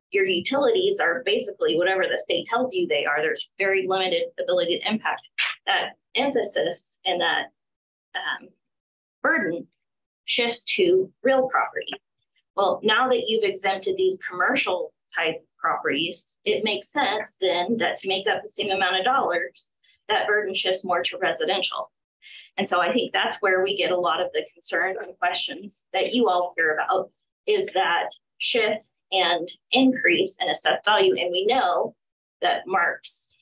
your utilities are basically whatever the state tells you they are. There's very limited ability to impact. That emphasis and that burden shifts to real property. Well, now that you've exempted these commercial type properties, it makes sense then that to make up the same amount of dollars, that burden shifts more to residential. And so I think that's where we get a lot of the concerns and questions that you all hear about, is that shift and increase in assessed value. And we know that Mark's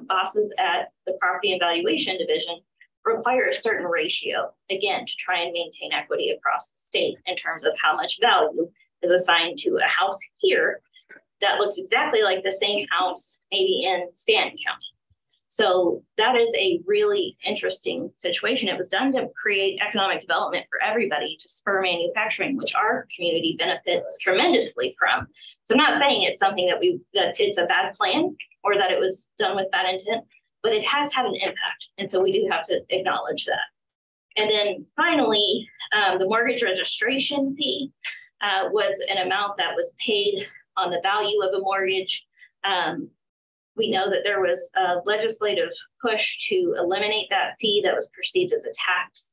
bosses at the Property and Valuation Division require a certain ratio, again, to try and maintain equity across the state in terms of how much value is assigned to a house here that looks exactly like the same house maybe in Stanton County. So that is a really interesting situation. It was done to create economic development for everybody, to spur manufacturing, which our community benefits tremendously from. So I'm not saying it's something that it's a bad plan or that it was done with bad intent, but it has had an impact. And so we do have to acknowledge that. And then finally, the mortgage registration fee was an amount that was paid on the value of a mortgage. We know that there was a legislative push to eliminate that fee that was perceived as a tax,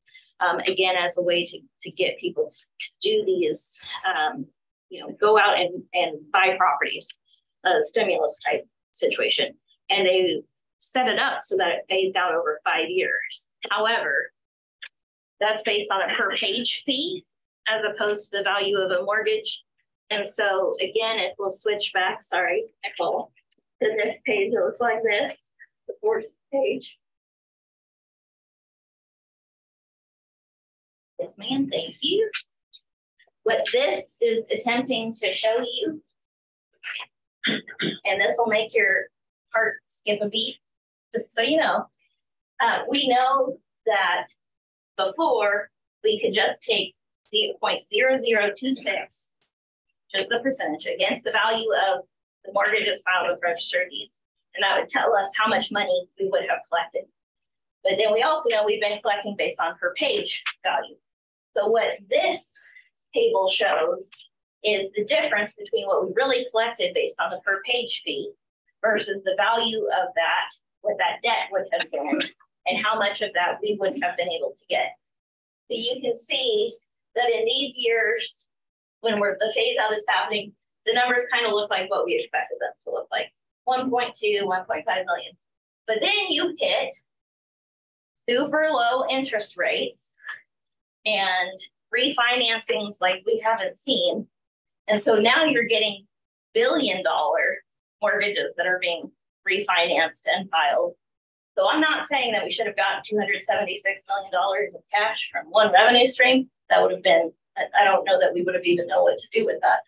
again, as a way to get people to do these, go out and buy properties, a stimulus type situation. And they set it up so that it pays out over 5 years. However, that's based on a per page fee as opposed to the value of a mortgage. And so again, it will switch back, sorry, Nicole. The next page, it looks like this, the fourth page. Yes, ma'am, thank you. What this is attempting to show you, and this will make your heart skip a beat, just so you know, we know that before we could just take 0.0026, just the percentage, against the value of the mortgages filed with registered deeds. And that would tell us how much money we would have collected. But then we also know we've been collecting based on per page value. So what this table shows is the difference between what we really collected based on the per page fee versus the value of that, what that debt would have been, and how much of that we would have been able to get. So you can see that in these years, when the phase out is happening, the numbers kind of look like what we expected them to look like, 1.2, 1.5 million. But then you hit super low interest rates and refinancings like we haven't seen. And so now you're getting billion-dollar mortgages that are being refinanced and filed. So I'm not saying that we should have gotten $276 million of cash from one revenue stream. That would have been, I don't know that we would have even known what to do with that.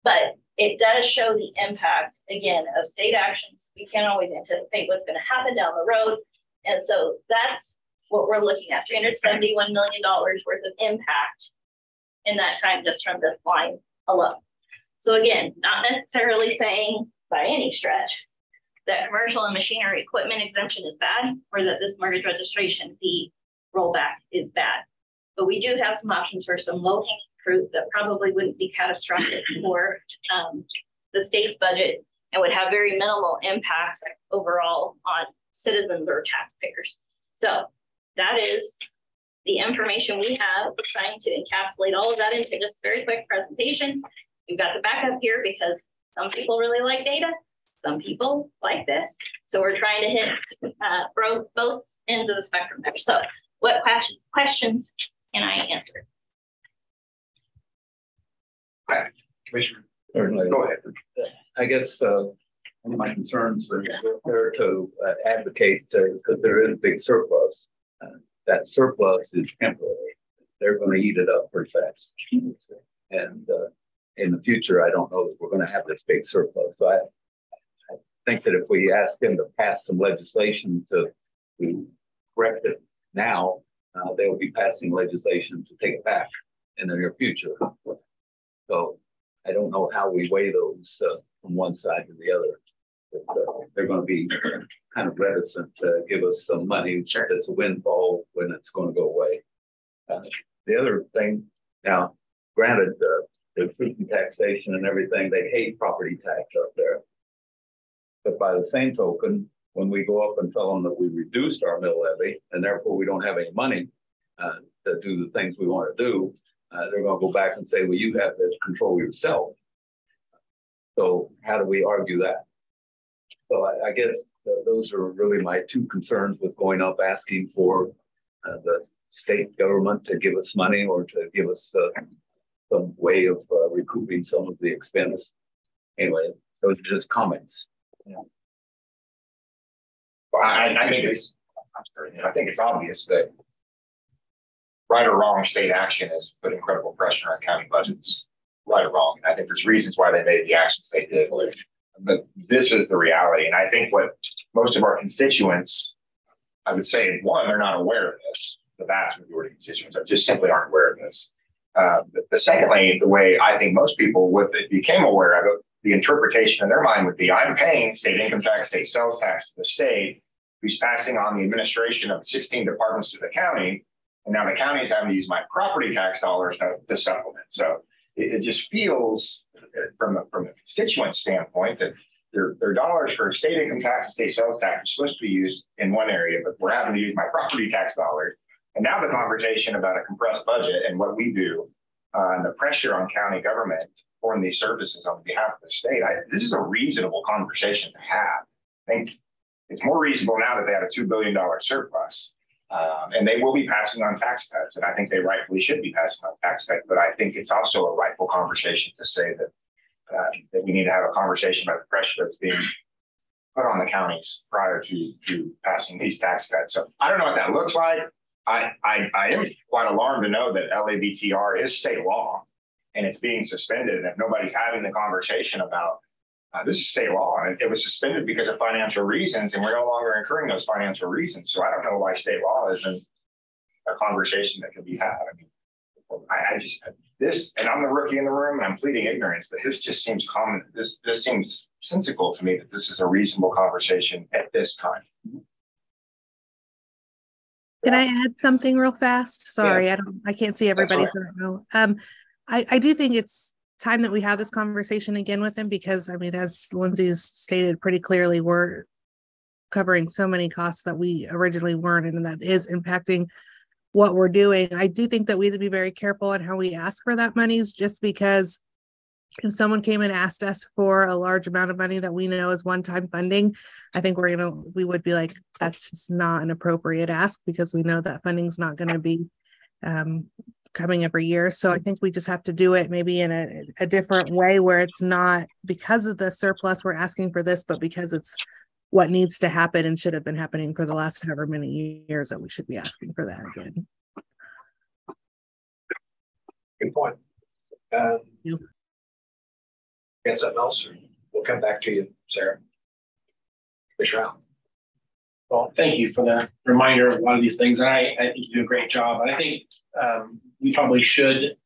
But it does show the impact, again, of state actions. We can't always anticipate what's going to happen down the road. And so that's what we're looking at, $371 million worth of impact in that time just from this line alone. So again, not necessarily saying by any stretch that commercial and machinery equipment exemption is bad or that this mortgage registration fee rollback is bad. But we do have some options for some low-hanging fruit that probably wouldn't be catastrophic for the state's budget and would have very minimal impact overall on citizens or taxpayers. So that is the information we have, trying to encapsulate all of that into just very quick presentations. We've got the backup here because some people really like data, some people like this. So we're trying to hit both ends of the spectrum there. So what questions can I answer? Commissioner, go ahead. I guess one of my concerns are there to advocate because there is a big surplus. That surplus is temporary. They're going to eat it up pretty fast. And in the future, I don't know if we're going to have this big surplus. So I think that if we ask them to pass some legislation to correct it now, they'll be passing legislation to take it back in the near future. So I don't know how we weigh those from one side to the other. But, they're going to be kind of reticent to give us some money that's a windfall when it's going to go away. The other thing, now, granted, the truth in taxation and everything, they hate property tax up there. But by the same token, when we go up and tell them that we reduced our mill levy and therefore we don't have any money to do the things we want to do, they're going to go back and say, well, you have to control yourself. So how do we argue that? So I guess those are really my two concerns with going up asking for the state government to give us money or to give us some way of recouping some of the expense. Anyway, those are just comments. Yeah. Well, I think it's obvious that right or wrong, state action has put incredible pressure on county budgets, right or wrong. I think there's reasons why they made the actions they did. But this is the reality. And I think what most of our constituents, I would say, one, they're not aware of this. The vast majority of constituents just simply aren't aware of this. The secondly, the way I think most people became aware of it, the interpretation in their mind would be, I'm paying state income tax, state sales tax to the state, who's passing on the administration of 16 departments to the county. And now the county is having to use my property tax dollars to supplement. So it just feels from a constituent standpoint that their dollars for state income tax and state sales tax are supposed to be used in one area, but we're having to use my property tax dollars. And now the conversation about a compressed budget and what we do and the pressure on county government for these services on behalf of the state, this is a reasonable conversation to have. I think it's more reasonable now that they have a $2 billion surplus. And they will be passing on tax cuts, and I think they rightfully should be passing on tax cuts. But I think it's also a rightful conversation to say that that we need to have a conversation about the pressure that's being put on the counties prior to passing these tax cuts. So I don't know what that looks like. I am quite alarmed to know that LABTR is state law, and it's being suspended. And if nobody's having the conversation about this is state law, and it was suspended because of financial reasons, and we're no longer incurring those financial reasons. So I don't know why state law isn't a conversation that can be had. I mean, I just this, and I'm the rookie in the room, and I'm pleading ignorance, but this just seems common. This seems sensical to me that this is a reasonable conversation at this time. Can I add something real fast? Sorry, Yeah. I can't see everybody. So I do think it's time that we have this conversation again with him, because I mean, as Lindsay's stated pretty clearly, we're covering so many costs that we originally weren't, and that is impacting what we're doing. I do think that we have to be very careful on how we ask for that monies, just because if someone came and asked us for a large amount of money that we know is one-time funding, I think we would be like, that's just not an appropriate ask, because we know that funding's not going to be coming every year. So I think we just have to do it maybe in a different way, where it's not because of the surplus we're asking for this, but because it's what needs to happen and should have been happening for the last however many years that we should be asking for that again. Good point. Got something else? Or we'll come back to you, Sarah. Commissioner Allen. Well, thank you for the reminder of a lot of these things. And I think you do a great job. I think we probably should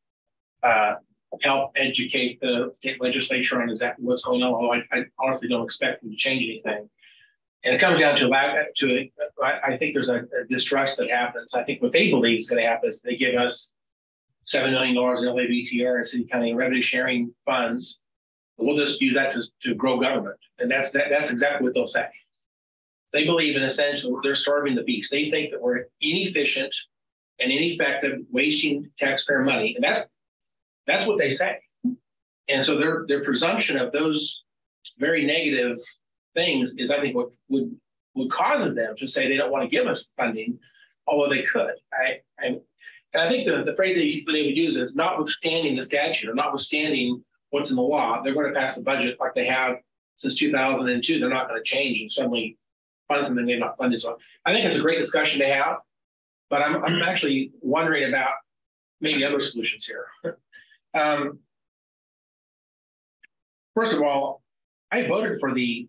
help educate the state legislature on exactly what's going on, although I honestly don't expect them to change anything. And it comes down to I think there's a distrust that happens. I think what they believe is going to happen is they give us $7 million in LABTR and city county revenue sharing funds. We'll just use that to grow government. And that's exactly what they'll say. They believe in essentially they're starving the beast. They think that we're inefficient and ineffective, wasting taxpayer money. And that's what they say. And so their presumption of those very negative things is, I think, what would cause them to say they don't want to give us funding, although they could. And I think the phrase that they would use is notwithstanding the statute or notwithstanding what's in the law, they're going to pass a budget like they have since 2002. They're not going to change and suddenly fund something they've not funded. So I think it's a great discussion to have, but I'm actually wondering about maybe other solutions here. First of all, I voted for the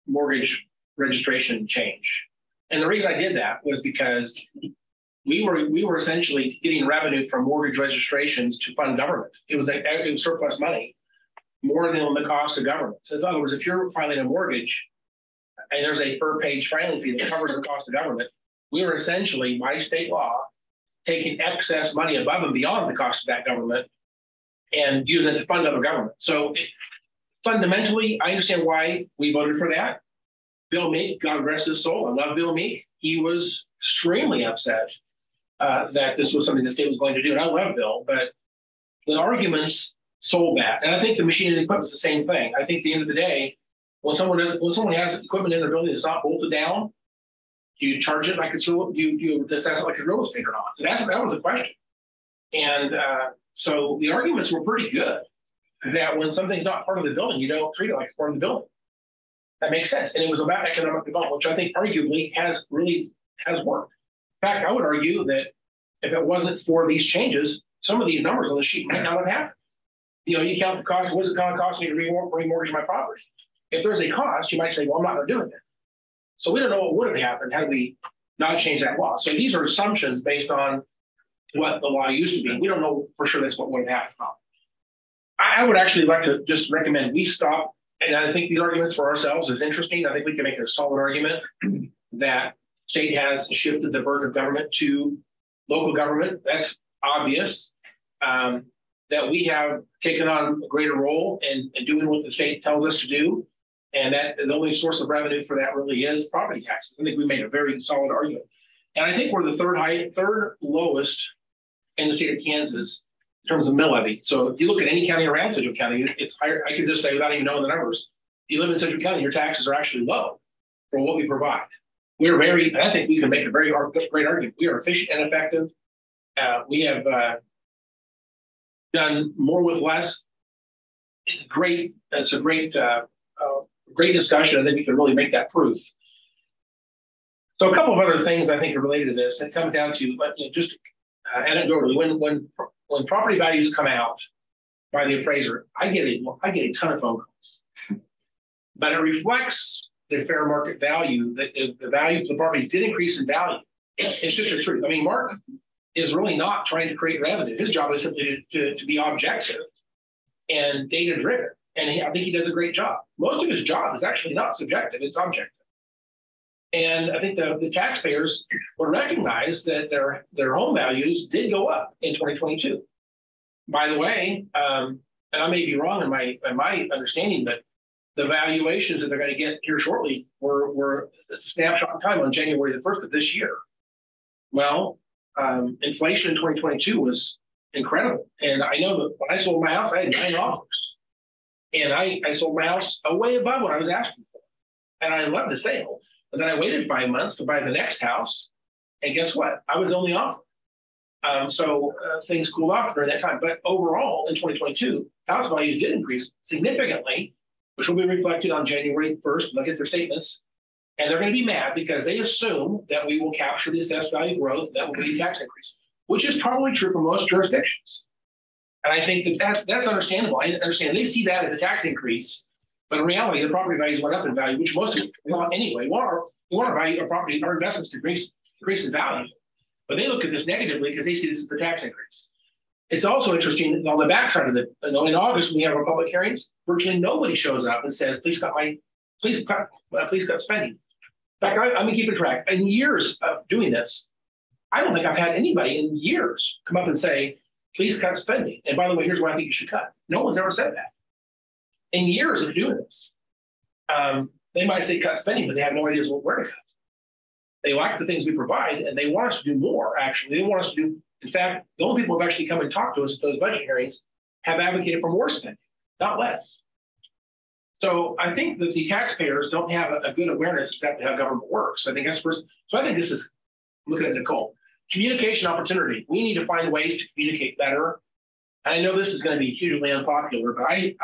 mortgage registration change. And the reason I did that was because we were essentially getting revenue from mortgage registrations to fund government. It was surplus money, more than the cost of government. So in other words, if you're filing a mortgage and there's a per page filing fee that covers the cost of government, we were essentially, by state law, taking excess money above and beyond the cost of that government and using it to fund other government. So fundamentally, I understand why we voted for that. Bill Meek, God rest his soul, I love Bill Meek. He was extremely upset that this was something the state was going to do. And I love Bill, but the arguments sold that. And I think the machinery and equipment is the same thing. I think at the end of the day, when someone has equipment in their building that's not bolted down, do you charge it like it's you assess it like a real estate or not? And that was the question. And so the arguments were pretty good that when something's not part of the building, you don't treat it like it's part of the building. That makes sense. And it was about economic development, which I think arguably has worked. In fact, I would argue that if it wasn't for these changes, some of these numbers on the sheet might not have happened. You count the cost. What's it going to cost me to remortgage my property? If there's a cost, you might say, well, I'm not going to do it then. So we don't know what would have happened had we not changed that law. So these are assumptions based on what the law used to be. We don't know for sure that's what would have happened. I would actually like to just recommend we stop. And I think these arguments for ourselves is interesting. I think we can make a solid argument that state has shifted the burden of government to local government. That's obvious. That we have taken on a greater role in doing what the state tells us to do. And that the only source of revenue for that really is property taxes. I think we made a very solid argument. And I think we're the third lowest in the state of Kansas in terms of mill levy. So if you look at any county around Sedgwick County, it's higher. I can just say without even knowing the numbers, if you live in Sedgwick County, your taxes are actually low for what we provide. And I think we can make a very great argument. We are efficient and effective. We have done more with less. It's great. It's a great discussion. I think we can really make that proof. So a couple of other things I think are related to this. It comes down to just anecdotally, when property values come out by the appraiser, I get a ton of phone calls, but it reflects the fair market value. That the value of the properties did increase in value. It's just the truth. I mean, Mark is really not trying to create revenue. His job is simply to be objective and data driven. And I think he does a great job. Most of his job is actually not subjective, it's objective. And I think the taxpayers would recognize that their home values did go up in 2022. By the way, and I may be wrong in my understanding, but the valuations that they're going to get here shortly were a snapshot in time on January the 1st of this year. Well, inflation in 2022 was incredible. And I know that when I sold my house, I had 9 offers. And I sold my house way above what I was asking for. And I loved the sale. But then I waited 5 months to buy the next house. And guess what? I was the only offer. So things cooled off during that time. But overall, in 2022, house values did increase significantly, which will be reflected on January 1st. Look at their statements. And they're going to be mad because they assume that we will capture the assessed value growth. That will be a tax increase, which is probably true for most jurisdictions. And I think that's understandable. I understand they see that as a tax increase, but in reality, the property values went up in value, which most of us want anyway. We want our value, our property, our investments to increase in value. But they look at this negatively because they see this as a tax increase. It's also interesting on the backside of it. In August, when we have our public hearings, virtually nobody shows up and says, please cut spending. In fact, I'm gonna keep track. In years of doing this, I don't think I've had anybody in years come up and say, please cut spending. And by the way, here's what I think you should cut. No one's ever said that. In years of doing this, they might say cut spending, but they have no idea where to cut. They like the things we provide, and they want us to do more, actually. They want us to do, in fact, the only people who have actually come and talked to us at those budget hearings have advocated for more spending, not less. So I think that the taxpayers don't have a good awareness exactly how government works. I think that's first. So I think this is, looking at Nicole, communication opportunity. We need to find ways to communicate better. And I know this is going to be hugely unpopular, but I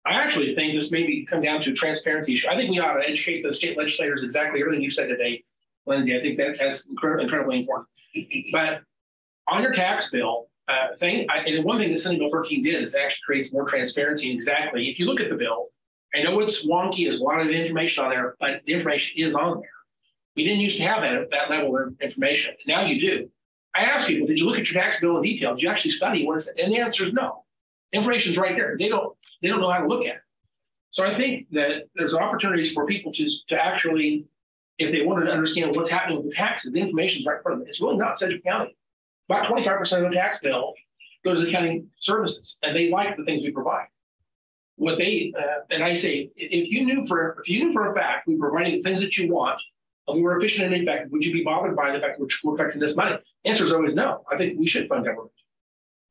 actually think this maybe come down to a transparency issue. I think we ought to educate the state legislators exactly everything you've said today, Lindsay. I think that's incredibly important. But on your tax bill, and one thing that Senate Bill 13 did is it actually creates more transparency. Exactly. If you look at the bill, I know it's wonky, there's a lot of information on there, but the information is on there. We didn't used to have that level of information. Now you do. I ask people, did you look at your tax bill in detail? Did you actually study what it's, and the answer is no. Information's right there. They don't know how to look at it. So I think that there's opportunities for people to actually, if they wanted to understand what's happening with the taxes, the information's right in front of them. It's really not Sedgwick County. About 25% of the tax bill goes to county services, and they like the things we provide. What they and I say, if you knew for a fact we were providing the things that you want, and we were efficient and effective, would you be bothered by the fact that we're collecting this money? The answer is always no. I think we should fund government.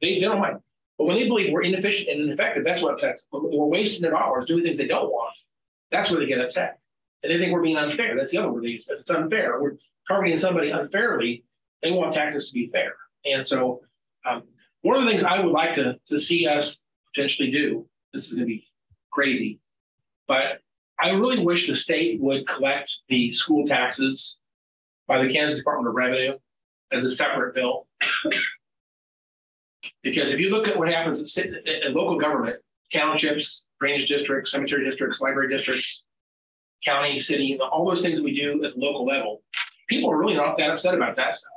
They don't mind. But when they believe we're inefficient and ineffective, that's what upsets. When we're wasting their dollars doing things they don't want, that's where they get upset. And they think we're being unfair. That's the other word they use. If it's unfair, we're targeting somebody unfairly. They want taxes to be fair. And so one of the things I would like to see us potentially do, this is going to be crazy, but I really wish the state would collect the school taxes by the Kansas Department of Revenue as a separate bill. Because if you look at what happens at local government, townships, drainage districts, cemetery districts, library districts, county, city, all those things we do at the local level, people are really not that upset about that stuff.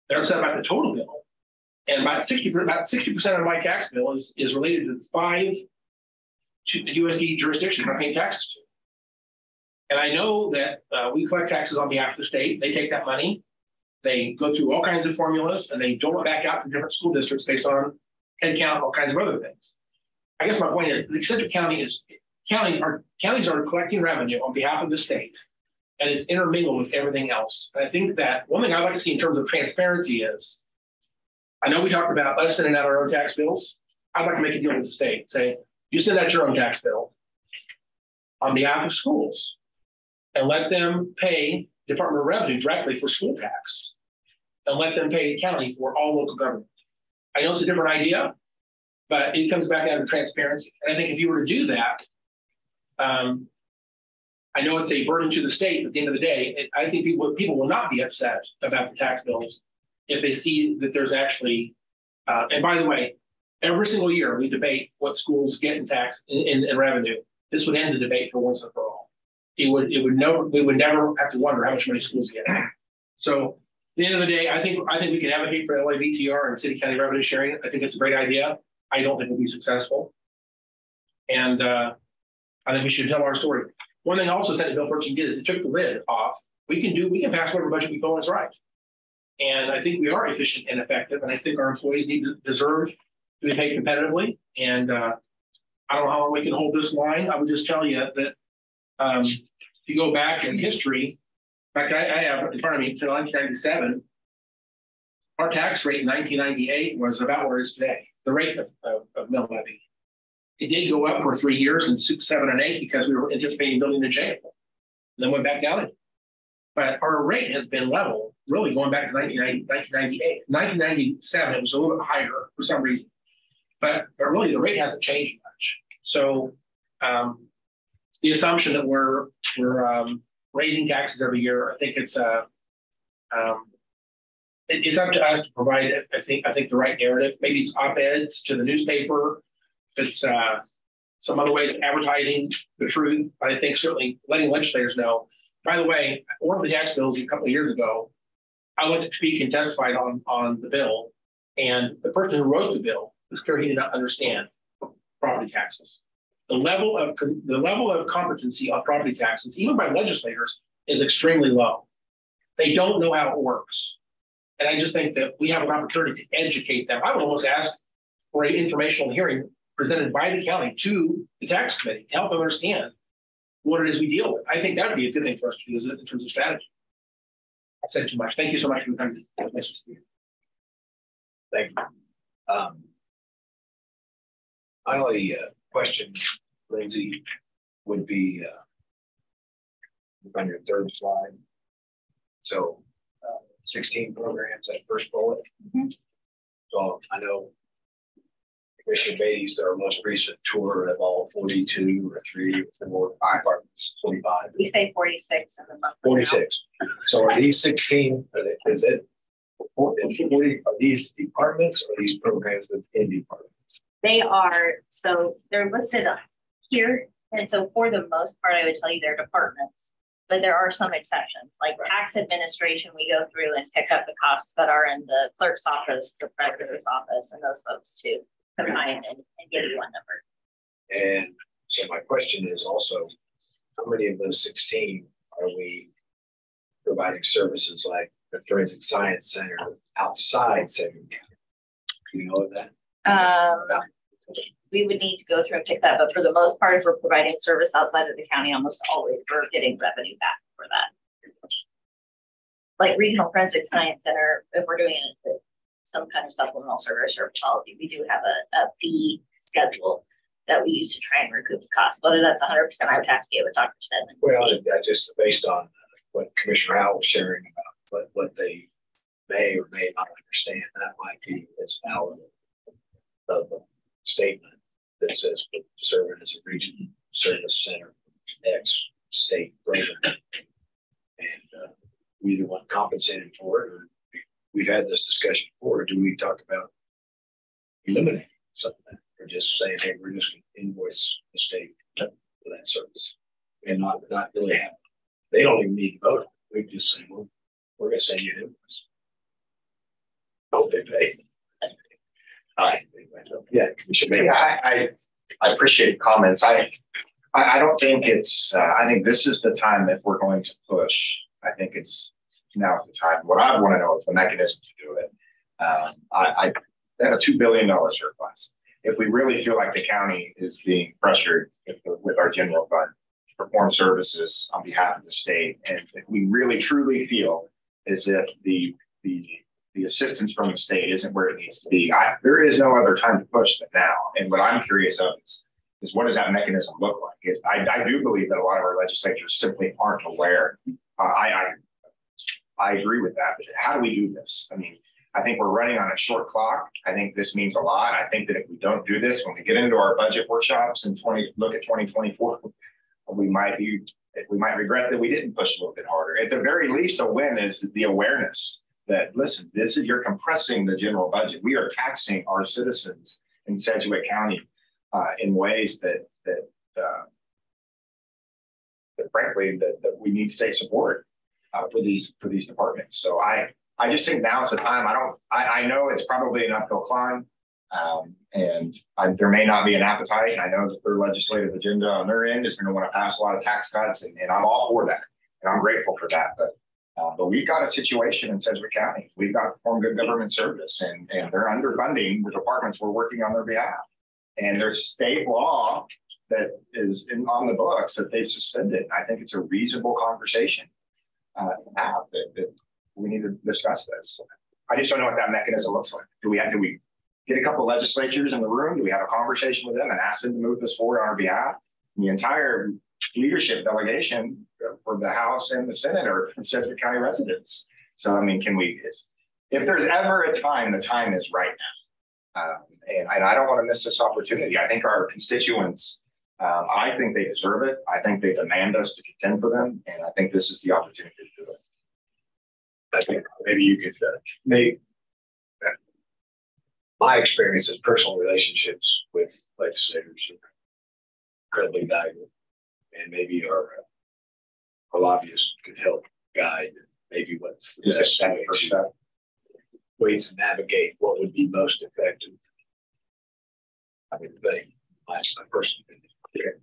They're upset about the total bill. And about 60% of my tax bill is related to the 5 USD jurisdictions I'm paying taxes to. And I know that we collect taxes on behalf of the state. They take that money, they go through all kinds of formulas, and they dole it back out to different school districts based on head count, all kinds of other things. I guess my point is the Sedgwick County counties are collecting revenue on behalf of the state, and it's intermingled with everything else. And I think that one thing I'd like to see in terms of transparency is, I know we talked about us sending out our own tax bills. I'd like to make a deal with the state. Say, you send out your own tax bill on behalf of schools and let them pay Department of Revenue directly for school tax and let them pay the county for all local government. I know it's a different idea, but it comes back down to transparency. And I think if you were to do that, I know it's a burden to the state, but at the end of the day, I think people will not be upset about the tax bills if they see that there's actually, and by the way, every single year we debate what schools get in tax in revenue. This would end the debate for once and for all. We would never have to wonder how much money schools get. So at the end of the day, I think we can advocate for LAVTR and city county revenue sharing. I think it's a great idea. I don't think we'll be successful. And I think we should tell our story. One thing also Senate Bill 13 did is it took the lid off. We can pass whatever budget we feel is right. And I think we are efficient and effective. And I think our employees deserve to be paid competitively. And I don't know how long we can hold this line. I would just tell you that if you go back in history, in fact, I have in front of me until 1997, our tax rate in 1998 was about where it is today, the rate of mill levy. It did go up for 3 years in 6, 7, and 8 because we were anticipating building the jail, and then went back down again. But our rate has been level, really going back to 1998. 1997, it was a little bit higher for some reason, but really the rate hasn't changed much. So the assumption that we're raising taxes every year, I think it's it's up to us to provide, I think the right narrative. Maybe it's op-eds to the newspaper. If it's some other way of advertising the truth, I think certainly letting legislators know. By the way, one of the tax bills a couple of years ago, I went to speak and testified on the bill, and the person who wrote the bill was clear he did not understand property taxes. The level of competency on property taxes, even by legislators, is extremely low. They don't know how it works. And I just think that we have an opportunity to educate them. I would almost ask for an informational hearing presented by the county to the tax committee to help them understand what it is we deal with. I think that would be a good thing for us to do in terms of strategy. I've said too much. Thank you so much for the time. Nice to see you. Thank you. My only question, Lindsay, would be on your third slide. So 16 programs, that first bullet. Mm-hmm. So I know Commissioner Beatty's our most recent tour of all 42 or 3 or 4 5 apartments, 45. We say 46 in the month. 46. So are these 16? Is it 40? Are these departments or these programs within departments? They are, so they're listed here. And so for the most part, I would tell you they're departments. But there are some exceptions, like tax administration, we go through and pick up the costs that are in the clerk's office, the treasurer's office, and those folks too, combine and give you one number. And so my question is also, how many of those 16 are we providing services like the Forensic Science Center outside Sedgwick County? Do you know that? We would need to go through and pick that, but for the most part, if we're providing service outside of the county, almost always we're getting revenue back for that. Like Regional Forensic Science Center, if we're doing it with some kind of supplemental service or policy, we do have a fee schedule that we use to try and recoup the cost. Whether that's 100%, I would have to get with Dr. Stedman. Well, just based on what Commissioner Howell was sharing about what they may or may not understand, that might be as valid of the statement that says serving as a regional service center, X state program. And we either want compensated for it, or we've had this discussion before. Do we talk about eliminating something, or just saying, hey, we're just going to invoice the state for that service and not really have, they don't even need to vote. We just say, well, we're going to send you an invoice. I hope they pay. All right. Yeah, I appreciate the comments. I don't think it's. I think this is the time if we're going to push. I think it's now's the time. What I want to know is the mechanism to do it. I have a $2 billion surplus. If we really feel like the county is being pressured with our general fund to perform services on behalf of the state, and if we really truly feel as if the assistance from the state isn't where it needs to be, there is no other time to push than now. And what I'm curious of is what does that mechanism look like? I do believe that a lot of our legislatures simply aren't aware. I agree with that. But how do we do this? I mean, I think we're running on a short clock. I think this means a lot. I think that if we don't do this, when we get into our budget workshops and look at 2024, we might regret that we didn't push a little bit harder. At the very least, a win is the awareness that, listen, you're compressing the general budget. We are taxing our citizens in Sedgwick County in ways that frankly, that we need state support for these departments. So I just think now's the time. I know it's probably an uphill climb, and there may not be an appetite. I know that their legislative agenda on their end is going to want to pass a lot of tax cuts, and I'm all for that, and I'm grateful for that. But we've got a situation in Sedgwick County. We've got to perform good government service, and they're underfunding the departments we're working on their behalf. And there's state law that is on the books that they suspended. I think it's a reasonable conversation to have that we need to discuss this. I just don't know what that mechanism looks like. Do we get a couple of legislatures in the room? Do we have a conversation with them and ask them to move this forward on our behalf? And the entire leadership delegation for the House and the Senate are Sedgwick County residents. So, I mean, if there's ever a time, the time is right now. And I don't want to miss this opportunity. I think our constituents, I think they deserve it. I think they demand us to contend for them. And I think this is the opportunity to do it. I think maybe you could make my experience is personal relationships with legislators are incredibly valuable, and maybe our lobbyists could help guide maybe what's the best way to navigate what would be most effective. I mean, that's my personal opinion.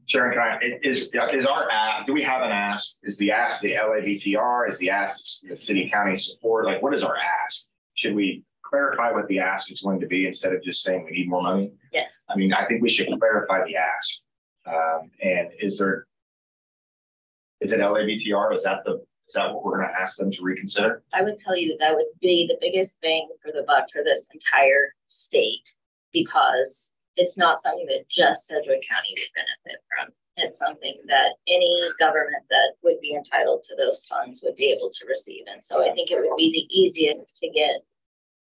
Sharon, is our ask, do we have an ask? Is the ask the LABTR? Is the ask the city county support? Like, what is our ask? Should we clarify what the ask is going to be instead of just saying we need more money? Yes. I mean, I think we should clarify the ask. And is it LABTR? Is that what we're going to ask them to reconsider? I would tell you that would be the biggest bang for the buck for this entire state, because it's not something that just Sedgwick County would benefit from. It's something that any government that would be entitled to those funds would be able to receive. And so I think it would be the easiest to get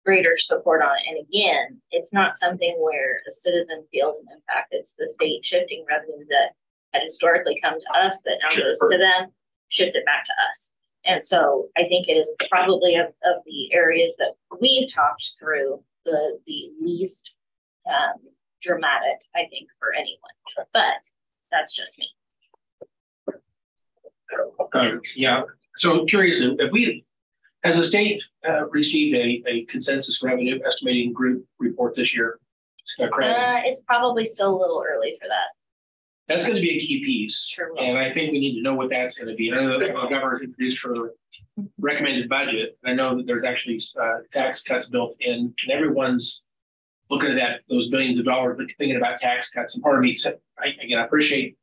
greater support on it. And again, it's not something where a citizen feels an impact. It's the state shifting revenue that had historically come to us that now goes to them, shift it back to us. And so I think it is probably of the areas that we've talked through the least dramatic, I think, for anyone. But that's just me. Yeah. So I'm curious, if we, as a state, received a consensus revenue estimating group report this year? It's probably still a little early for that. That's going to be a key piece. Sure will. And I think we need to know what that's going to be. I know that the governor's introduced her recommended budget. I know that there's actually tax cuts built in, and everyone's looking at those billions of dollars, but thinking about tax cuts. And part of me said, I appreciate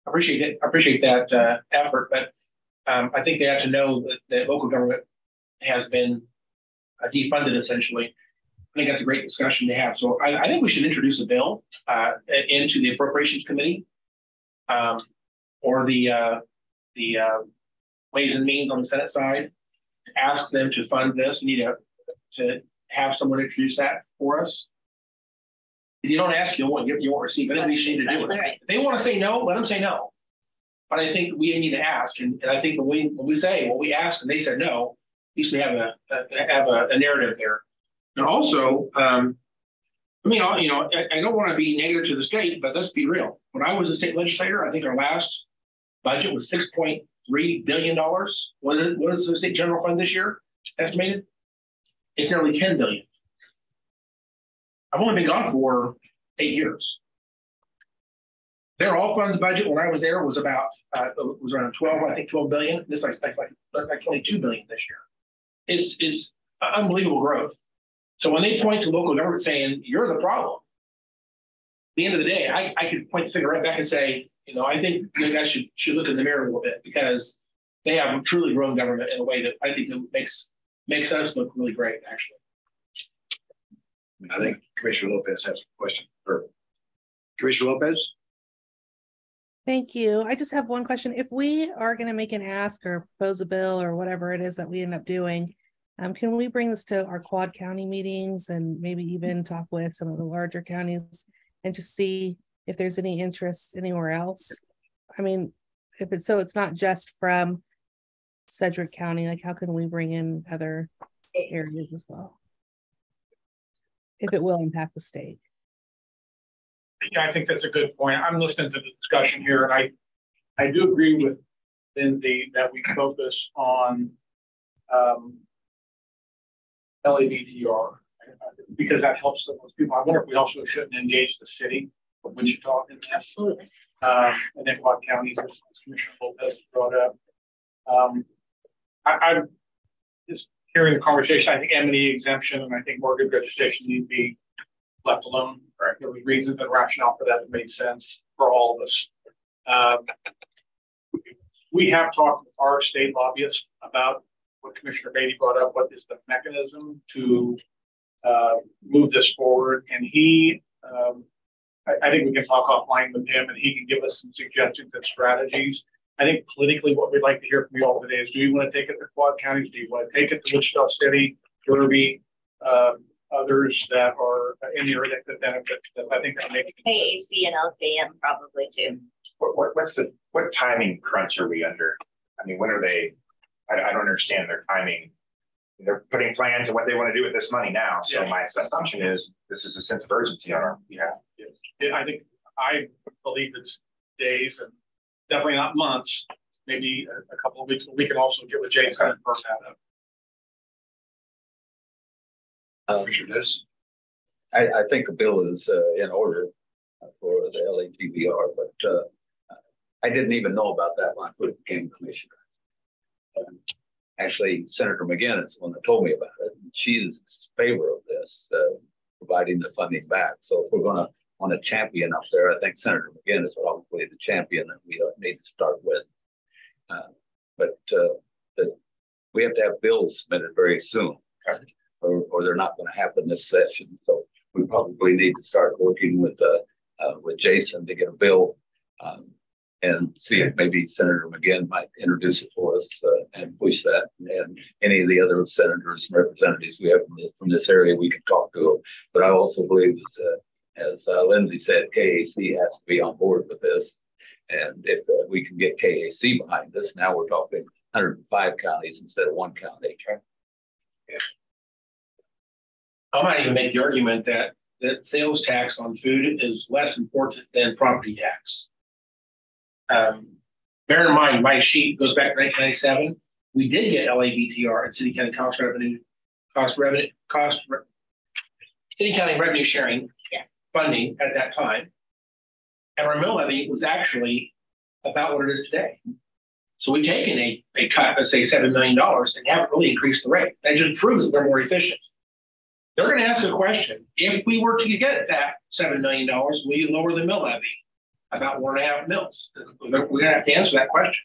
that effort, but I think they have to know that local government has been defunded essentially. I think that's a great discussion to have. So I think we should introduce a bill into the Appropriations Committee or the Ways and Means on the Senate side to ask them to fund this. We need to have someone introduce that for us. If you don't ask, you won't receive. I think we should need to do it. If they want to say no, let them say no. But I think we need to ask, and I think when we say what we asked and they said no, at least we have a narrative there. And also, I don't want to be negative to the state, but let's be real. When I was a state legislator, I think our last budget was $6.3 billion. What is the state general fund this year estimated? It's nearly $10 billion. I've only been gone for 8 years. Their all funds budget when I was there was about was around 12 billion. This like 22 billion this year. It's unbelievable growth. So when they point to local government saying you're the problem, at the end of the day, I could point the finger right back and say, I think you guys should look in the mirror a little bit, because they have truly grown government in a way that I think makes us look really great, actually. I think Commissioner Lopez has a question. Commissioner Lopez? Thank you. I just have one question. If we are going to make an ask or propose a bill or whatever it is that we end up doing, can we bring this to our quad county meetings and maybe even talk with some of the larger counties and just see if there's any interest anywhere else? I mean, it's not just from Sedgwick County, like how can we bring in other areas as well, if it will impact the state? Yeah, I think that's a good point. I'm listening to the discussion here, and I do agree with Lindsay that we focus on LABTR because that helps the most people. I wonder if we also shouldn't engage the city of Wichita in that. Absolutely. And then Quad counties, as Commissioner Lopez brought up. I'm just hearing the conversation. I think M&E exemption and I think mortgage registration need to be left alone. Right? There was reasons and rationale for that made sense for all of us. We have talked with our state lobbyists about what Commissioner Beatty brought up. What is the mechanism to move this forward? And he, I think we can talk offline with him, and he can give us some suggestions and strategies. I think politically, what we'd like to hear from you all today is: do you want to take it to Quad counties? Do you want to take it to Wichita City, Derby, others that are in the area that benefits? I think that makes KAC and LKM probably too. What timing crunch are we under? I mean, when are they? I don't understand their timing. they're putting plans on what they want to do with this money now. So my assumption is this is a sense of urgency on our behalf. Yes. I believe it's days and definitely not months, maybe a couple of weeks, but we can also get with Jason and firm that up. Commissioner this. I think a bill is in order for the LATBR, but I didn't even know about that when I first became commissioner. Actually, Senator McGinn is the one that told me about it. She's in favor of this, providing the funding back. So if we're going to want a champion up there, I think Senator McGinn is probably the champion that we need to start with. But we have to have bills submitted very soon, or they're not going to happen this session. So we probably need to start working with Jason to get a bill and see if maybe Senator McGinn might introduce it for us and push that. And any of the other senators and representatives we have from this area, we can talk to them. But I also believe, as Lindsay said, KAC has to be on board with this. And if we can get KAC behind this, now we're talking 105 counties instead of one county. Yeah. I might even make the argument that sales tax on food is less important than property tax. Bear in mind, my sheet goes back to 1997. We did get LABTR and city county city county revenue sharing funding at that time. And our mill levy was actually about what it is today. So we've taken a cut, let's say $7 million, and haven't really increased the rate. That just proves that we're more efficient. They're going to ask a question. If we were to get that $7 million, will you lower the mill levy about 1.5 mils? We're going to have to answer that question.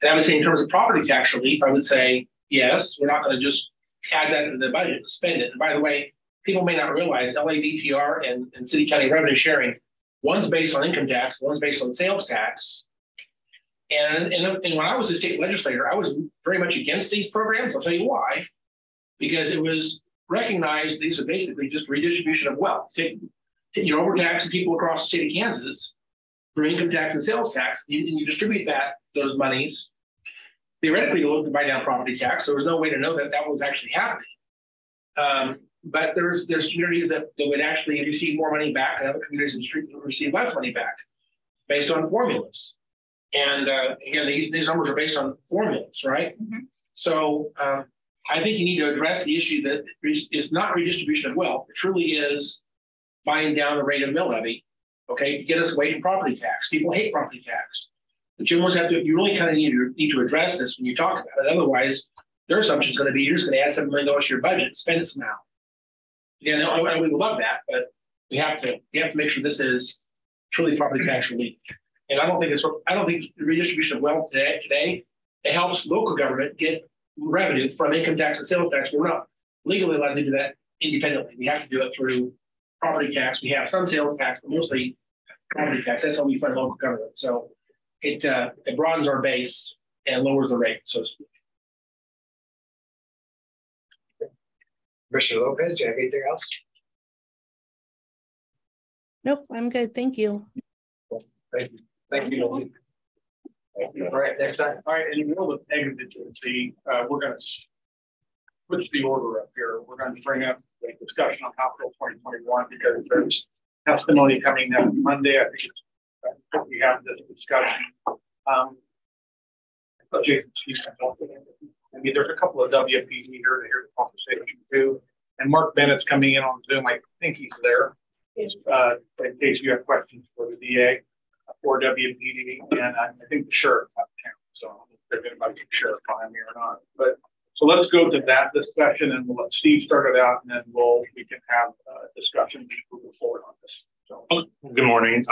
And I would say in terms of property tax relief, I would say, yes, we're not going to just add that into the budget and spend it. And by the way, people may not realize LABTR and city county revenue sharing, one's based on income tax, one's based on sales tax. And when I was a state legislator, I was very much against these programs. I'll tell you why. Because it was recognized these are basically just redistribution of wealth. You're overtaxing people across the state of Kansas for income tax and sales tax, and you distribute those monies. Theoretically, you look to buy down property tax. So there's no way to know that was actually happening. But there's communities that would actually receive more money back, and other communities in the street would receive less money back based on formulas. And again, these numbers are based on formulas, right? Mm-hmm. So I think you need to address the issue that is not redistribution of wealth. It truly is buying down the rate of mill levy, okay, to get us away from property tax. People hate property tax. But you really kind of need to address this when you talk about it. Otherwise, their assumption is going to be you're just going to add $7 million to your budget and spend it somehow. Again, we would love that, but we have to make sure this is truly property tax relief. And I don't think the redistribution of wealth today it helps local government get revenue from income tax and sales tax. We're not legally allowed to do that independently. We have to do it through property tax. We have some sales tax, but mostly property tax. That's how we fund local government. So it broadens our base and lowers the rate, so to speak. Commissioner Lopez, do you have anything else? Nope, I'm good. Thank you. Thank you. Thank you. Thank you. All right, next time. All right, and in the middle of exigency, we're going to switch the order up here. We're going to bring up a discussion on Hospital 2021 because there's testimony coming up Monday. I think we have this discussion. Jason, I mean, there's a couple of WPs here to hear the conversation too. And Mark Bennett's coming in on Zoom. I think he's there. In case you have questions for the DA or WPD, and I think the sheriff out of town. So they're going to invite the sheriff behind me or not. But so let's go to that discussion, and we'll let Steve start it out, and then we can have a discussion moving forward on this. So good morning.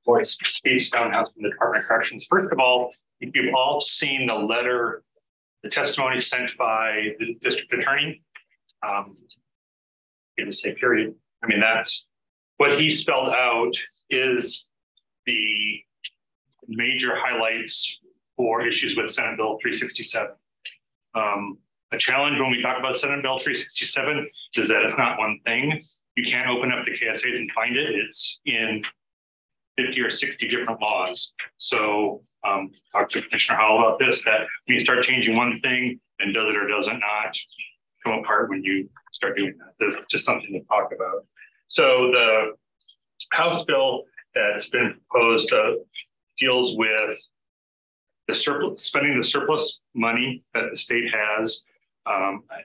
Voice Steve Stonehouse from the Department of Corrections. First of all, if you've all seen the letter, the testimony sent by the district attorney, you just say period. I mean, that's what he spelled out is the major highlights for issues with Senate Bill 367. A challenge when we talk about Senate Bill 367 is that it's not one thing. You can't open up the KSAs and find it. It's in 50 or 60 different laws. So talk to Commissioner Howell about this, that when you start changing one thing and does it or does it not, come apart when you start doing that. There's just something to talk about. So the House bill that's been proposed deals with the surplus, spending the surplus money that the state has,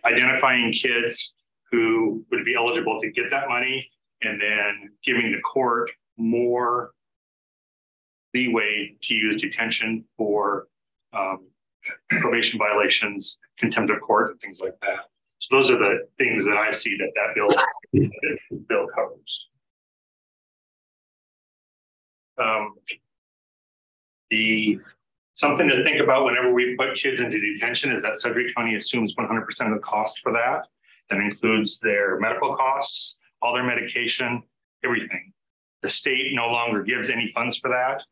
identifying kids who would be eligible to get that money, and then giving the court more leeway to use detention for probation violations, contempt of court, and things like that. So those are the things that I see that bill covers. Something to think about whenever we put kids into detention is that Sedgwick County assumes 100% of the cost for that. That includes their medical costs, all their medication, everything. The state no longer gives any funds for that.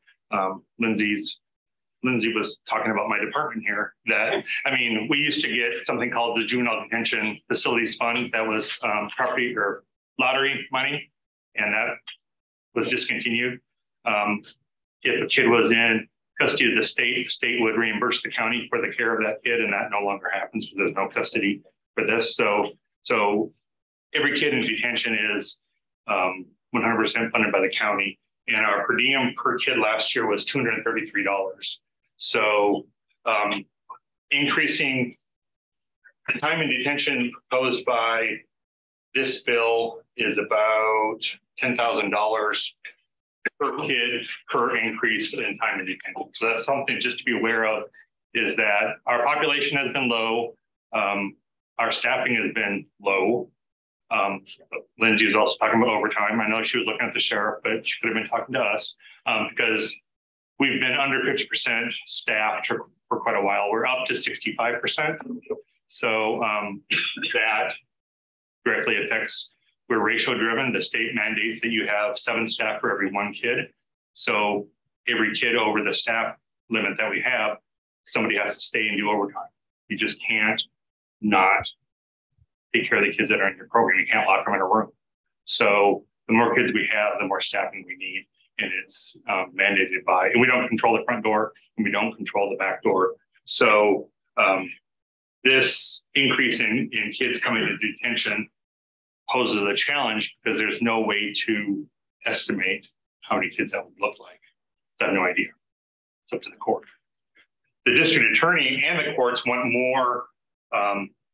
Lindsay was talking about my department here. That, I mean, we used to get something called the Juvenile Detention Facilities Fund that was property or lottery money, and that was discontinued. If a kid was in custody of the state would reimburse the county for the care of that kid, and that no longer happens because there's no custody for this. So every kid in detention is 100% funded by the county, and our per diem per kid last year was $233. So increasing the time in detention proposed by this bill is about $10,000 per kid per increase in time in detention. So that's something just to be aware of, is that our population has been low. Our staffing has been low. Lindsay was also talking about overtime. I know she was looking at the sheriff, but she could have been talking to us because we've been under 50% staffed for quite a while. We're up to 65%. So that directly affects, we're ratio driven. The state mandates that you have 7 staff for every 1 kid. So every kid over the staff limit that we have, somebody has to stay and do overtime. You just can't not take care of the kids that are in your program. You can't lock them in a room. So the more kids we have, the more staffing we need. And it's mandated by, and we don't control the front door and we don't control the back door. So this increase in kids coming to detention poses a challenge because there's no way to estimate how many kids that would look like. I have no idea. It's up to the court. The district attorney and the courts want more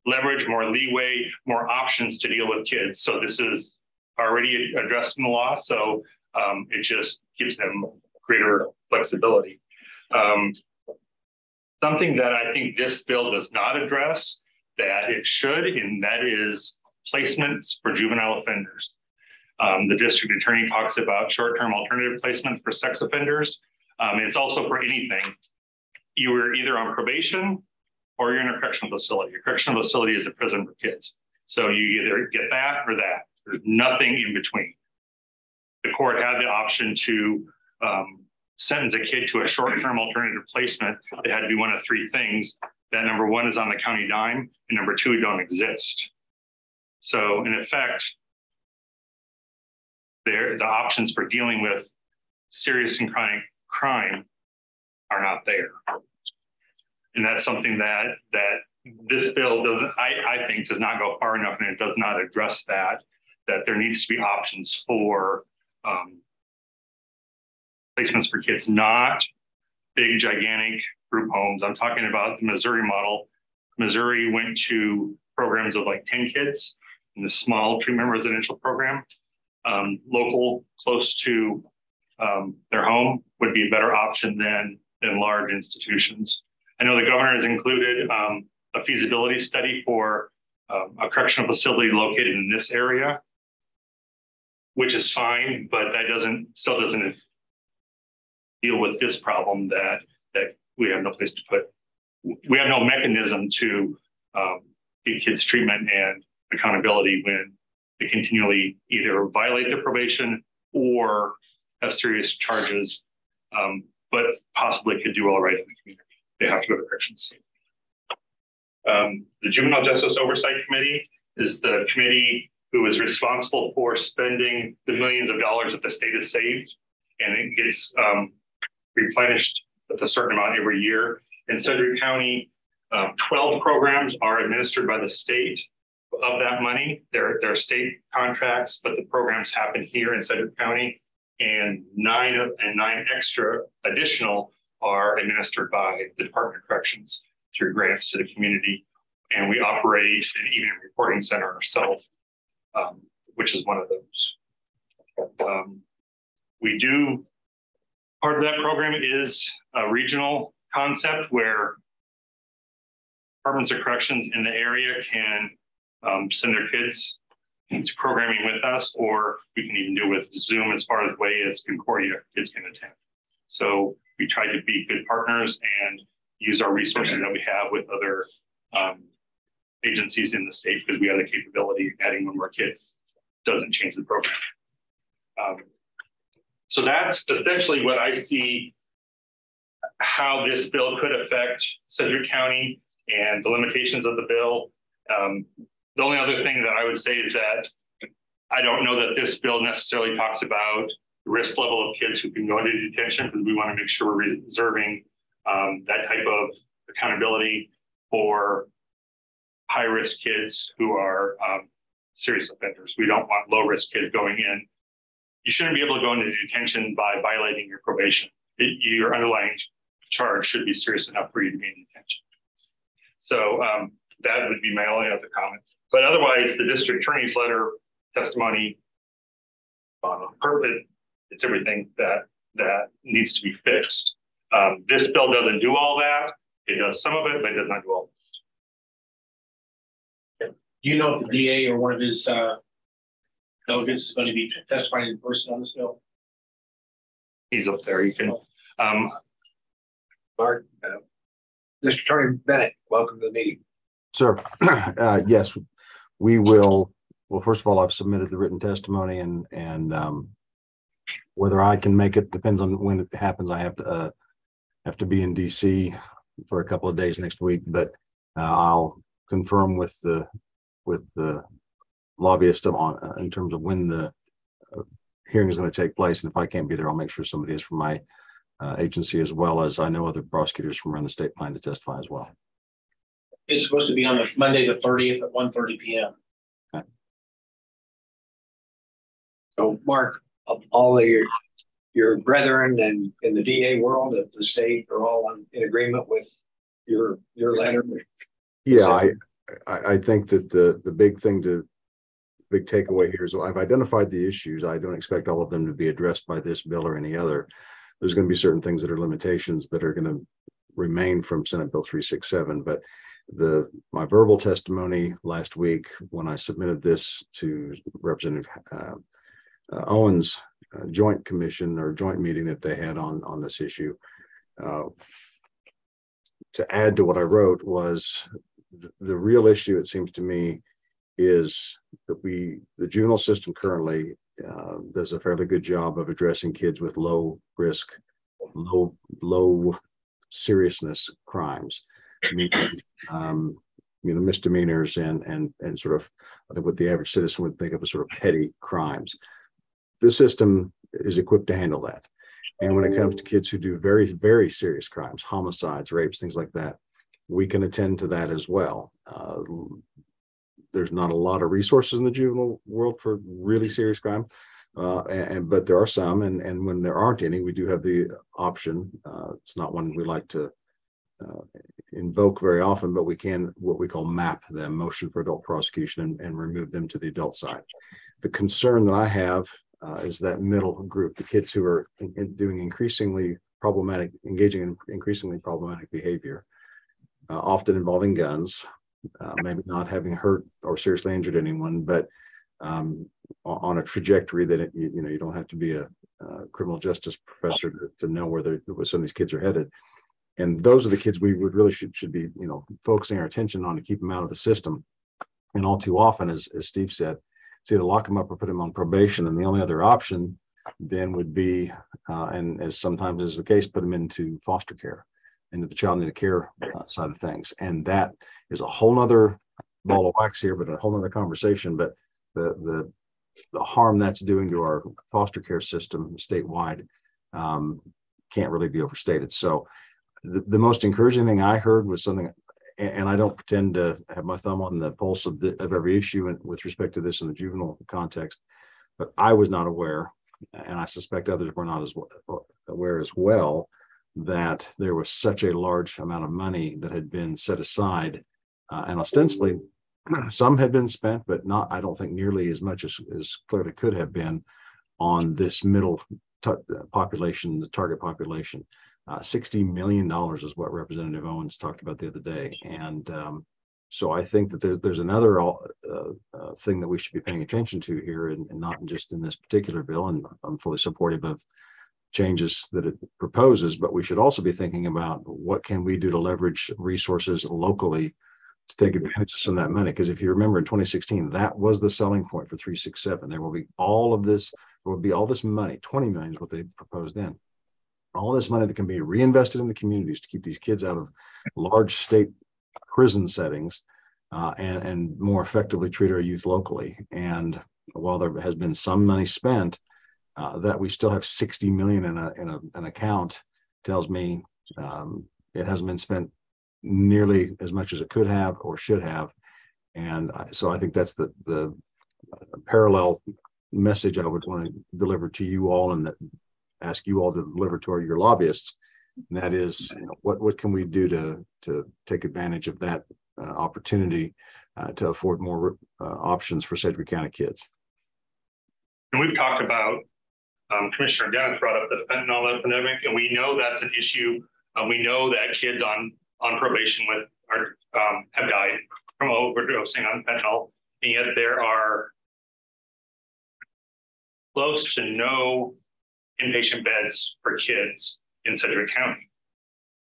leverage, more leeway, more options to deal with kids. So this is already addressed in the law. So it just gives them greater flexibility. Something that I think this bill does not address that it should, and that is placements for juvenile offenders. The district attorney talks about short-term alternative placement for sex offenders. It's also for anything. You were either on probation or you're in a correctional facility. A correctional facility is a prison for kids. So you either get that or that. There's nothing in between. The court had the option to sentence a kid to a short-term alternative placement. It had to be one of 3 things. That number 1 is on the county dime, and number 2, don't exist. So in effect, the options for dealing with serious and chronic crime are not there. And that's something that this bill doesn't, I think, does not go far enough, and it does not address that there needs to be options for placements for kids, not big, gigantic group homes. I'm talking about the Missouri model. Missouri went to programs of like 10 kids in the small treatment residential program. Local, close to their home would be a better option than large institutions. I know the governor has included a feasibility study for a correctional facility located in this area, which is fine, but that still doesn't deal with this problem that we have no place to put. We have no mechanism to give kids treatment and accountability when they continually either violate their probation or have serious charges, but possibly could do all right in the community. They have to go to corrections. The Juvenile Justice Oversight Committee is the committee who is responsible for spending the millions of dollars that the state has saved, and it gets replenished with a certain amount every year. In Sedgwick County, 12 programs are administered by the state. of that money. They're state contracts, but the programs happen here in Sedgwick County, and nine extra additional are administered by the Department of Corrections through grants to the community. And we operate an evening reporting center ourselves, which is one of those. We do, part of that program is a regional concept where departments of corrections in the area can send their kids into programming with us, or we can even do with Zoom as far as way as Concordia kids can attend. So we try to be good partners and use our resources that we have with other agencies in the state, because we have the capability of adding one more kid doesn't change the program. So that's essentially what I see how this bill could affect Sedgwick County and the limitations of the bill. The only other thing that I would say is that I don't know that this bill necessarily talks about the risk level of kids who can go into detention, because we want to make sure we're reserving that type of accountability for high-risk kids who are serious offenders. We don't want low-risk kids going in. You shouldn't be able to go into detention by violating your probation. Your underlying charge should be serious enough for you to be in detention. So that would be my only other comment. But otherwise, the district attorney's letter, testimony, it's everything that needs to be fixed. This bill doesn't do all that. It does some of it, but it does not do all of it. Do you know if the DA or one of his delegates is going to be testifying in person on this bill? He's up there. You can. Mark, Mr. Attorney Bennett, welcome to the meeting. Sir, yes, we will. Well, first of all, I've submitted the written testimony, and whether I can make it depends on when it happens. I have to be in DC for a couple of days next week, but I'll confirm with the lobbyist on in terms of when the hearing is going to take place. And if I can't be there, I'll make sure somebody is from my agency, as well as I know other prosecutors from around the state plan to testify as well. It's supposed to be on the Monday the 30th at 1:30 p.m. Okay. So, Mark, all of your brethren and in the DA world of the state are all in agreement with your letter? Yeah, I think that the big takeaway here is I've identified the issues. I don't expect all of them to be addressed by this bill or any other. There's going to be certain things that are limitations that are going to remain from Senate Bill 367. But my verbal testimony last week, when I submitted this to Representative Owens' joint commission or joint meeting that they had on this issue, to add to what I wrote was the real issue, it seems to me, is that the juvenile system currently does a fairly good job of addressing kids with low risk, low seriousness crimes, misdemeanors and sort of, I think, what the average citizen would think of as sort of petty crimes. This system is equipped to handle that. And when it comes to kids who do very, very serious crimes, homicides, rapes, things like that, we can attend to that as well. There's not a lot of resources in the juvenile world for really serious crime, but there are some, and when there aren't any, we do have the option. It's not one we like to invoke very often, but we can what we call MAP them, motion for adult prosecution, and remove them to the adult side. The concern that I have is that middle group, the kids who are engaging in increasingly problematic behavior, often involving guns, maybe not having hurt or seriously injured anyone, but on a trajectory that you don't have to be a criminal justice professor to know where some of these kids are headed. And those are the kids we would really should be focusing our attention on to keep them out of the system. And all too often, as Steve said, it's either lock them up or put them on probation, and the only other option then would be, and as sometimes is the case, put them into foster care, into the child needed care side of things. And that is a whole nother ball of wax here, but a whole nother conversation. But the harm that's doing to our foster care system statewide can't really be overstated. So the most encouraging thing I heard was something, and I don't pretend to have my thumb on the pulse of every issue with respect to this in the juvenile context, but I was not aware, and I suspect others were not as aware as well, that there was such a large amount of money that had been set aside, and ostensibly some had been spent, but not, I don't think, nearly as much as clearly could have been on this middle population, the target population. $60 million is what Representative Owens talked about the other day. And so I think that there's another thing that we should be paying attention to here, and not just in this particular bill. And I'm fully supportive of changes that it proposes, but we should also be thinking about what can we do to leverage resources locally to take advantage of some of that money. Because if you remember in 2016, that was the selling point for 367. There will be all this money, 20 million is what they proposed then. All this money that can be reinvested in the communities to keep these kids out of large state prison settings, and more effectively treat our youth locally. And while there has been some money spent, that we still have 60 million in an account tells me it hasn't been spent nearly as much as it could have or should have. And so I think that's the parallel message I would want to deliver to you all, and that ask you all to deliver to your lobbyists. And that is, what can we do to take advantage of that opportunity to afford more options for Sedgwick County kids. And we've talked about, Commissioner Dennis brought up the fentanyl epidemic, and we know that's an issue. We know that kids on probation have died from overdosing on fentanyl, and yet there are close to no inpatient beds for kids in Sedgwick County.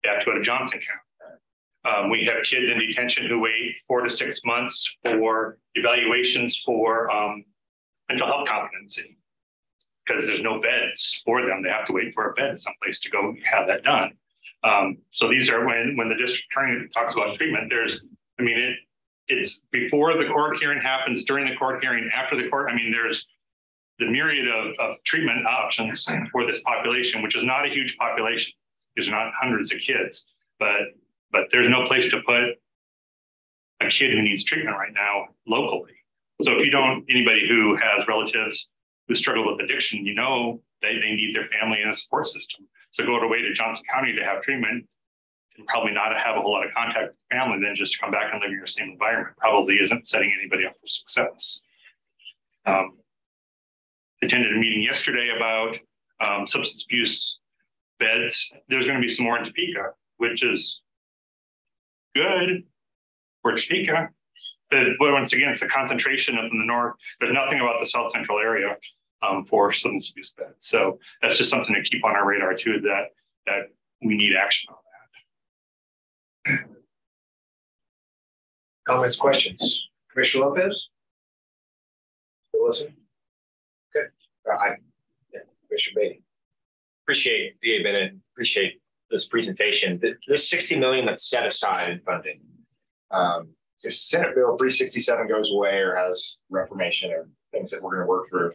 You have to go to Johnson County. We have kids in detention who wait 4 to 6 months for evaluations for mental health competency, because there's no beds for them. They have to wait for a bed someplace to go have that done. So these are when the district attorney talks about treatment, it's before the court hearing happens, during the court hearing, after the court. There's the myriad of treatment options for this population, which is not a huge population. There's not hundreds of kids, but there's no place to put a kid who needs treatment right now locally. So if you don't, anybody who has relatives who struggle with addiction, they need their family and a support system. So go away to Johnson County to have treatment and probably not have a whole lot of contact with the family, then just to come back and live in your same environment probably isn't setting anybody up for success. Attended a meeting yesterday about substance abuse beds. There's going to be some more in Topeka, which is good for Topeka. But once again, it's a concentration up in the north. There's nothing about the south central area for substance abuse beds. So that's just something to keep on our radar too, that we need action on that. Comments, questions? Commissioner Lopez? Still listening? Okay. Commissioner Beatty. Appreciate this presentation. This 60 million that's set aside in funding. If Senate Bill 367 goes away or has reformation or things that we're going to work through,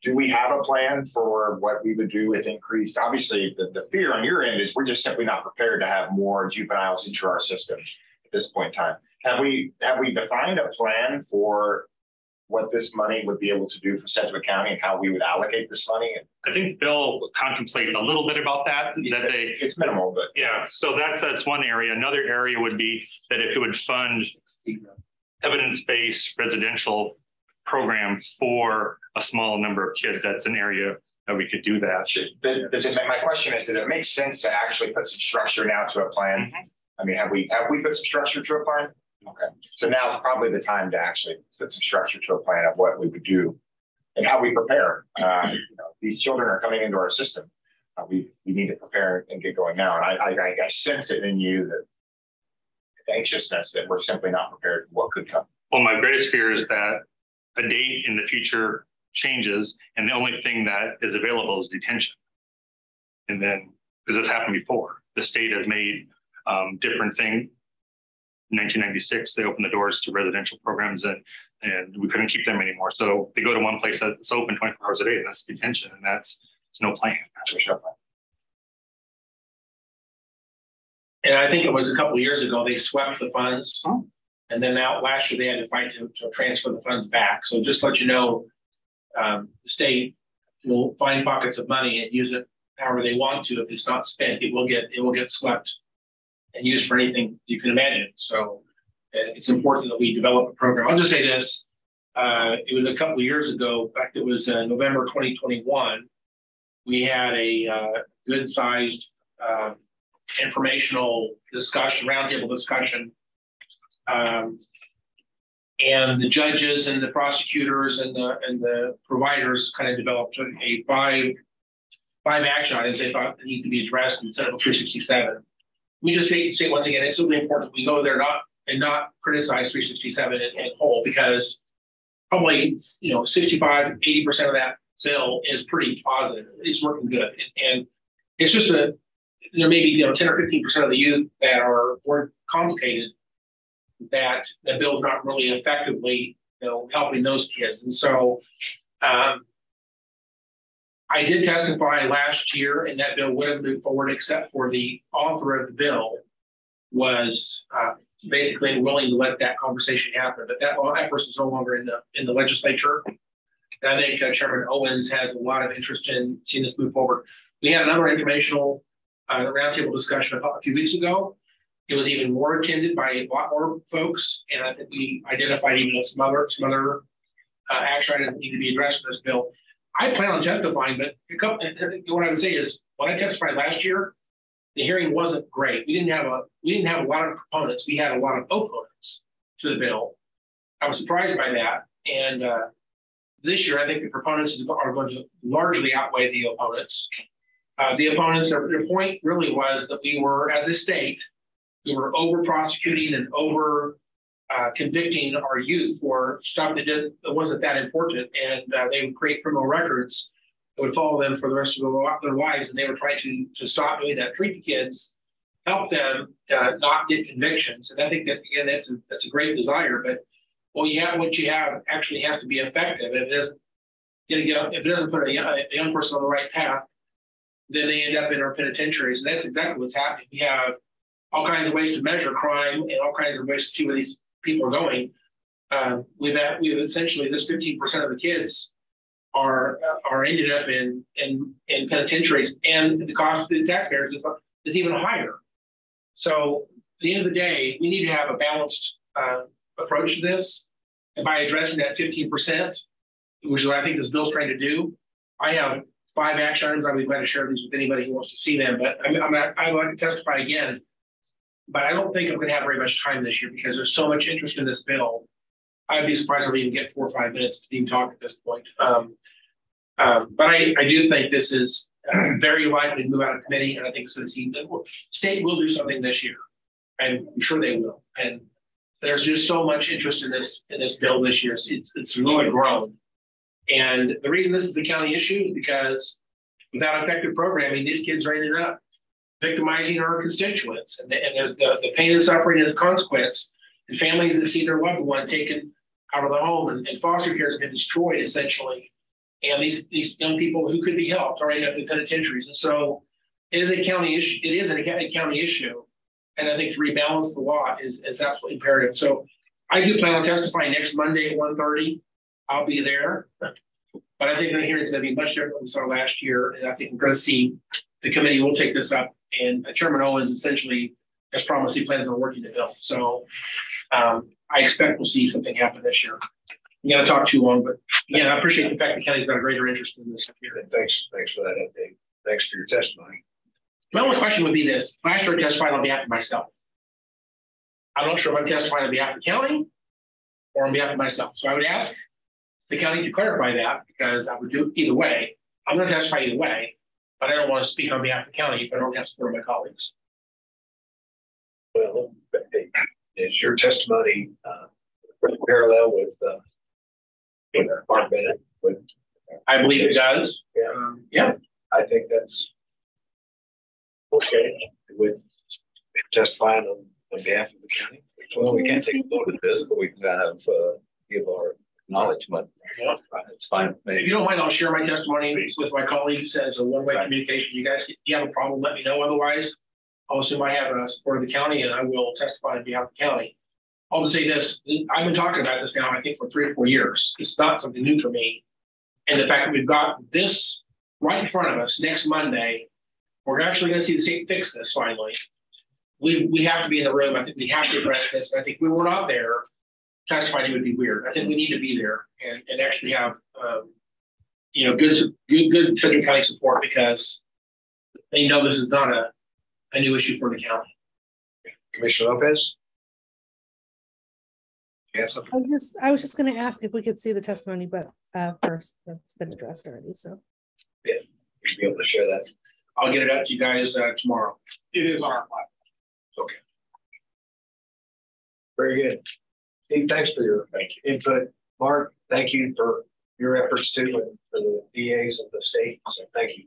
do we have a plan for what we would do with increased? Obviously, the fear on your end is we're just simply not prepared to have more juveniles into our system at this point in time. Have we defined a plan for what this money would be able to do for Sedgwick County and how we would allocate this money? I think Bill contemplates a little bit about that. It's minimal, but yeah. So that's one area. Another area would be that if it would fund evidence-based residential program for a small number of kids, that's an area that we could do that. My question is, does it make sense to actually put some structure now to a plan? Mm-hmm. Have we put some structure to a plan? Okay, so now is probably the time to actually put some structure to a plan of what we would do and how we prepare. These children are coming into our system. We need to prepare and get going now. And I sense it in you, that the anxiousness that we're simply not prepared for what could come. Well, my greatest fear is that a date in the future changes and the only thing that is available is detention. And then, because this happened before, the state has made different things. In 1996, they opened the doors to residential programs and we couldn't keep them anymore. So they go to one place that's open 24 hours a day, and that's detention, and it's no plan. And I think it was a couple of years ago, they swept the funds. And then now last year they had to fight to transfer the funds back. So just to let you know, the state will find pockets of money and use it however they want to. If it's not spent, it will get swept and used for anything you can imagine. So it's important that we develop a program. I'll just say this. It was a couple of years ago, in fact, it was November 2021. We had a good-sized informational discussion, roundtable discussion. And the judges and the prosecutors and the providers kind of developed a five action items they thought need to be addressed in Senate Bill 367. We just say once again, it's really important we go there not criticize 367 in whole, because probably 65, 80% of that bill is pretty positive. It's working good, and it's just there may be 10 or 15% of the youth that are more complicated that the bill's not really effectively helping those kids. And so I did testify last year, and that bill would have moved forward, except for the author of the bill was basically willing to let that conversation happen. But that person is no longer in the legislature. And I think Chairman Owens has a lot of interest in seeing this move forward. We had another informational roundtable discussion a few weeks ago. It was even more attended by a lot more folks, and I think we identified even some other action items that need to be addressed in this bill. I plan on testifying, but what I would say is, when I testified last year, the hearing wasn't great. We didn't have a lot of proponents. We had a lot of opponents to the bill. I was surprised by that, and this year I think the proponents are going to largely outweigh the opponents. The opponents, their point really was that we were, as a state, we were over prosecuting and over convicting our youth for stuff that wasn't that important, and they would create criminal records that would follow them for the rest of their lives, and they were trying to stop doing that, treat the kids, help them not get convictions. And I think that, again, that's a great desire, but what you have actually has to be effective. If it doesn't put a young person on the right path, then they end up in our penitentiaries, and that's exactly what's happening. We have all kinds of ways to measure crime and all kinds of ways to see where these people are going. We've essentially, this 15% of the kids are ended up in penitentiaries, and the cost to the taxpayers is even higher. So at the end of the day, we need to have a balanced approach to this. And by addressing that 15%, which is what I think this bill's trying to do, I have 5 action items. I'd be glad to share these with anybody who wants to see them, but I'd like to testify again. But I don't think I'm going to have very much time this year because there's so much interest in this bill. I'd be surprised if we even get 4 or 5 minutes to even talk at this point. But I do think this is very likely to move out of committee, and I think it's going to see the state will do something this year, and I'm sure they will. And there's just so much interest in this bill this year. It's really grown. And the reason this is a county issue is because without effective programming, these kids are ending up victimizing our constituents, and the pain and suffering as a consequence, and families that see their loved one taken out of the home, and foster care has been destroyed essentially, and these young people who could be helped are ending up in penitentiaries. And so it is a county issue. It is a county issue, and I think to rebalance the law is absolutely imperative. So I do plan on testifying next Monday at 1:30. I'll be there, but I think the hearing is going to be much different than we saw last year, and I think we're going to see the committee will take this up. And Chairman Owens essentially has promised he plans on working the bill. So I expect we'll see something happen this year. I'm going to talk too long, but again, I appreciate the fact that Kelly's got a greater interest in this here. Thanks for that update. Thanks for your testimony. My only question would be this: last year I testified on behalf of myself. I'm not sure if I'm testifying on behalf of the county or on behalf of myself. So I would ask the county to clarify that, because I would do it either way. I'm going to testify either way, but I don't want to speak on behalf of the county if I don't have support of my colleagues. Well, is your testimony parallel with Mark Bennett? I believe it does. Yeah. Yeah. I think that's okay with testifying on behalf of the county. Well, we can't take a vote of this, but we can kind of give our acknowledgement. Yeah. It's fine. If you don't mind, I'll share my testimony with my colleagues as a one-way communication. You guys, if you have a problem, let me know. Otherwise, I'll assume I have a support of the county, and I will testify on behalf of the county. I'll just say this, I've been talking about this now, I think, for 3 or 4 years. It's not something new for me. And the fact that we've got this right in front of us next Monday, we're actually going to see the state fix this finally. We have to be in the room. I think we have to address this. I think if we were not there, testifying would be weird. I think we need to be there and actually have good Sedgwick County support, because they know this is not a new issue for the county. Commissioner Lopez? You have something? I was just going to ask if we could see the testimony, but first that's been addressed already. So yeah, you'll be able to share that. I'll get it out to you guys tomorrow. It is on our platform. Okay. Very good. Steve, thanks for your input. Mark, thank you for your efforts too, and for the DAs of the state. So thank you.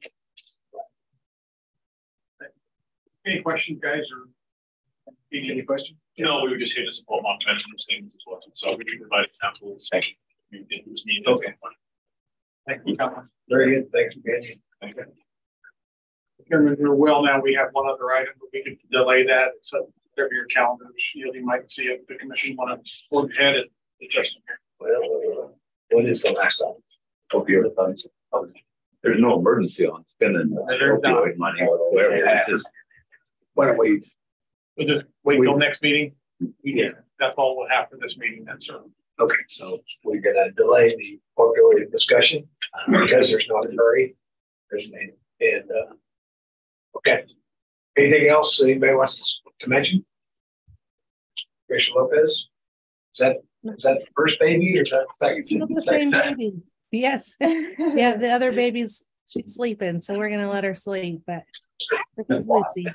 Any questions, guys, or any questions? No, we were just here to support Mark mentioned the statements as well. So we can provide examples. Thank you. If it was needed. Okay. Thank you. Very good. Thanks for being here. Thank you. Chairman, we're well now. We have one other item, but we could delay that. So whatever your calendars, you might see if the commission want to go ahead and adjust them here. Well, what is the last item? Opioid funds. There's no emergency on spending opioid money whatsoever. It's just, why don't we? We'll just wait till next meeting. Yeah. That's all we'll have for this meeting then, sir. Okay, so we're gonna delay the opioid discussion because there's no hurry. There's an okay. Anything else anybody wants to mention? Commissioner Lopez? Is that the first baby, or is that the still the same baby? Yes. Yeah, the other baby's she's sleeping, so we're gonna let her sleep, but it's Lucy.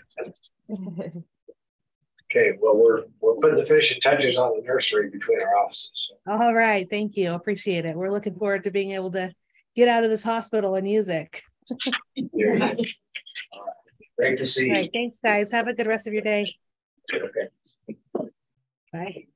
Okay, well, we're putting the finishing touches on the nursery between our offices. So. All right, thank you. Appreciate it. We're looking forward to being able to get out of this hospital and use it. All right. Great to see you. All right, thanks, guys. Have a good rest of your day. Okay. Bye.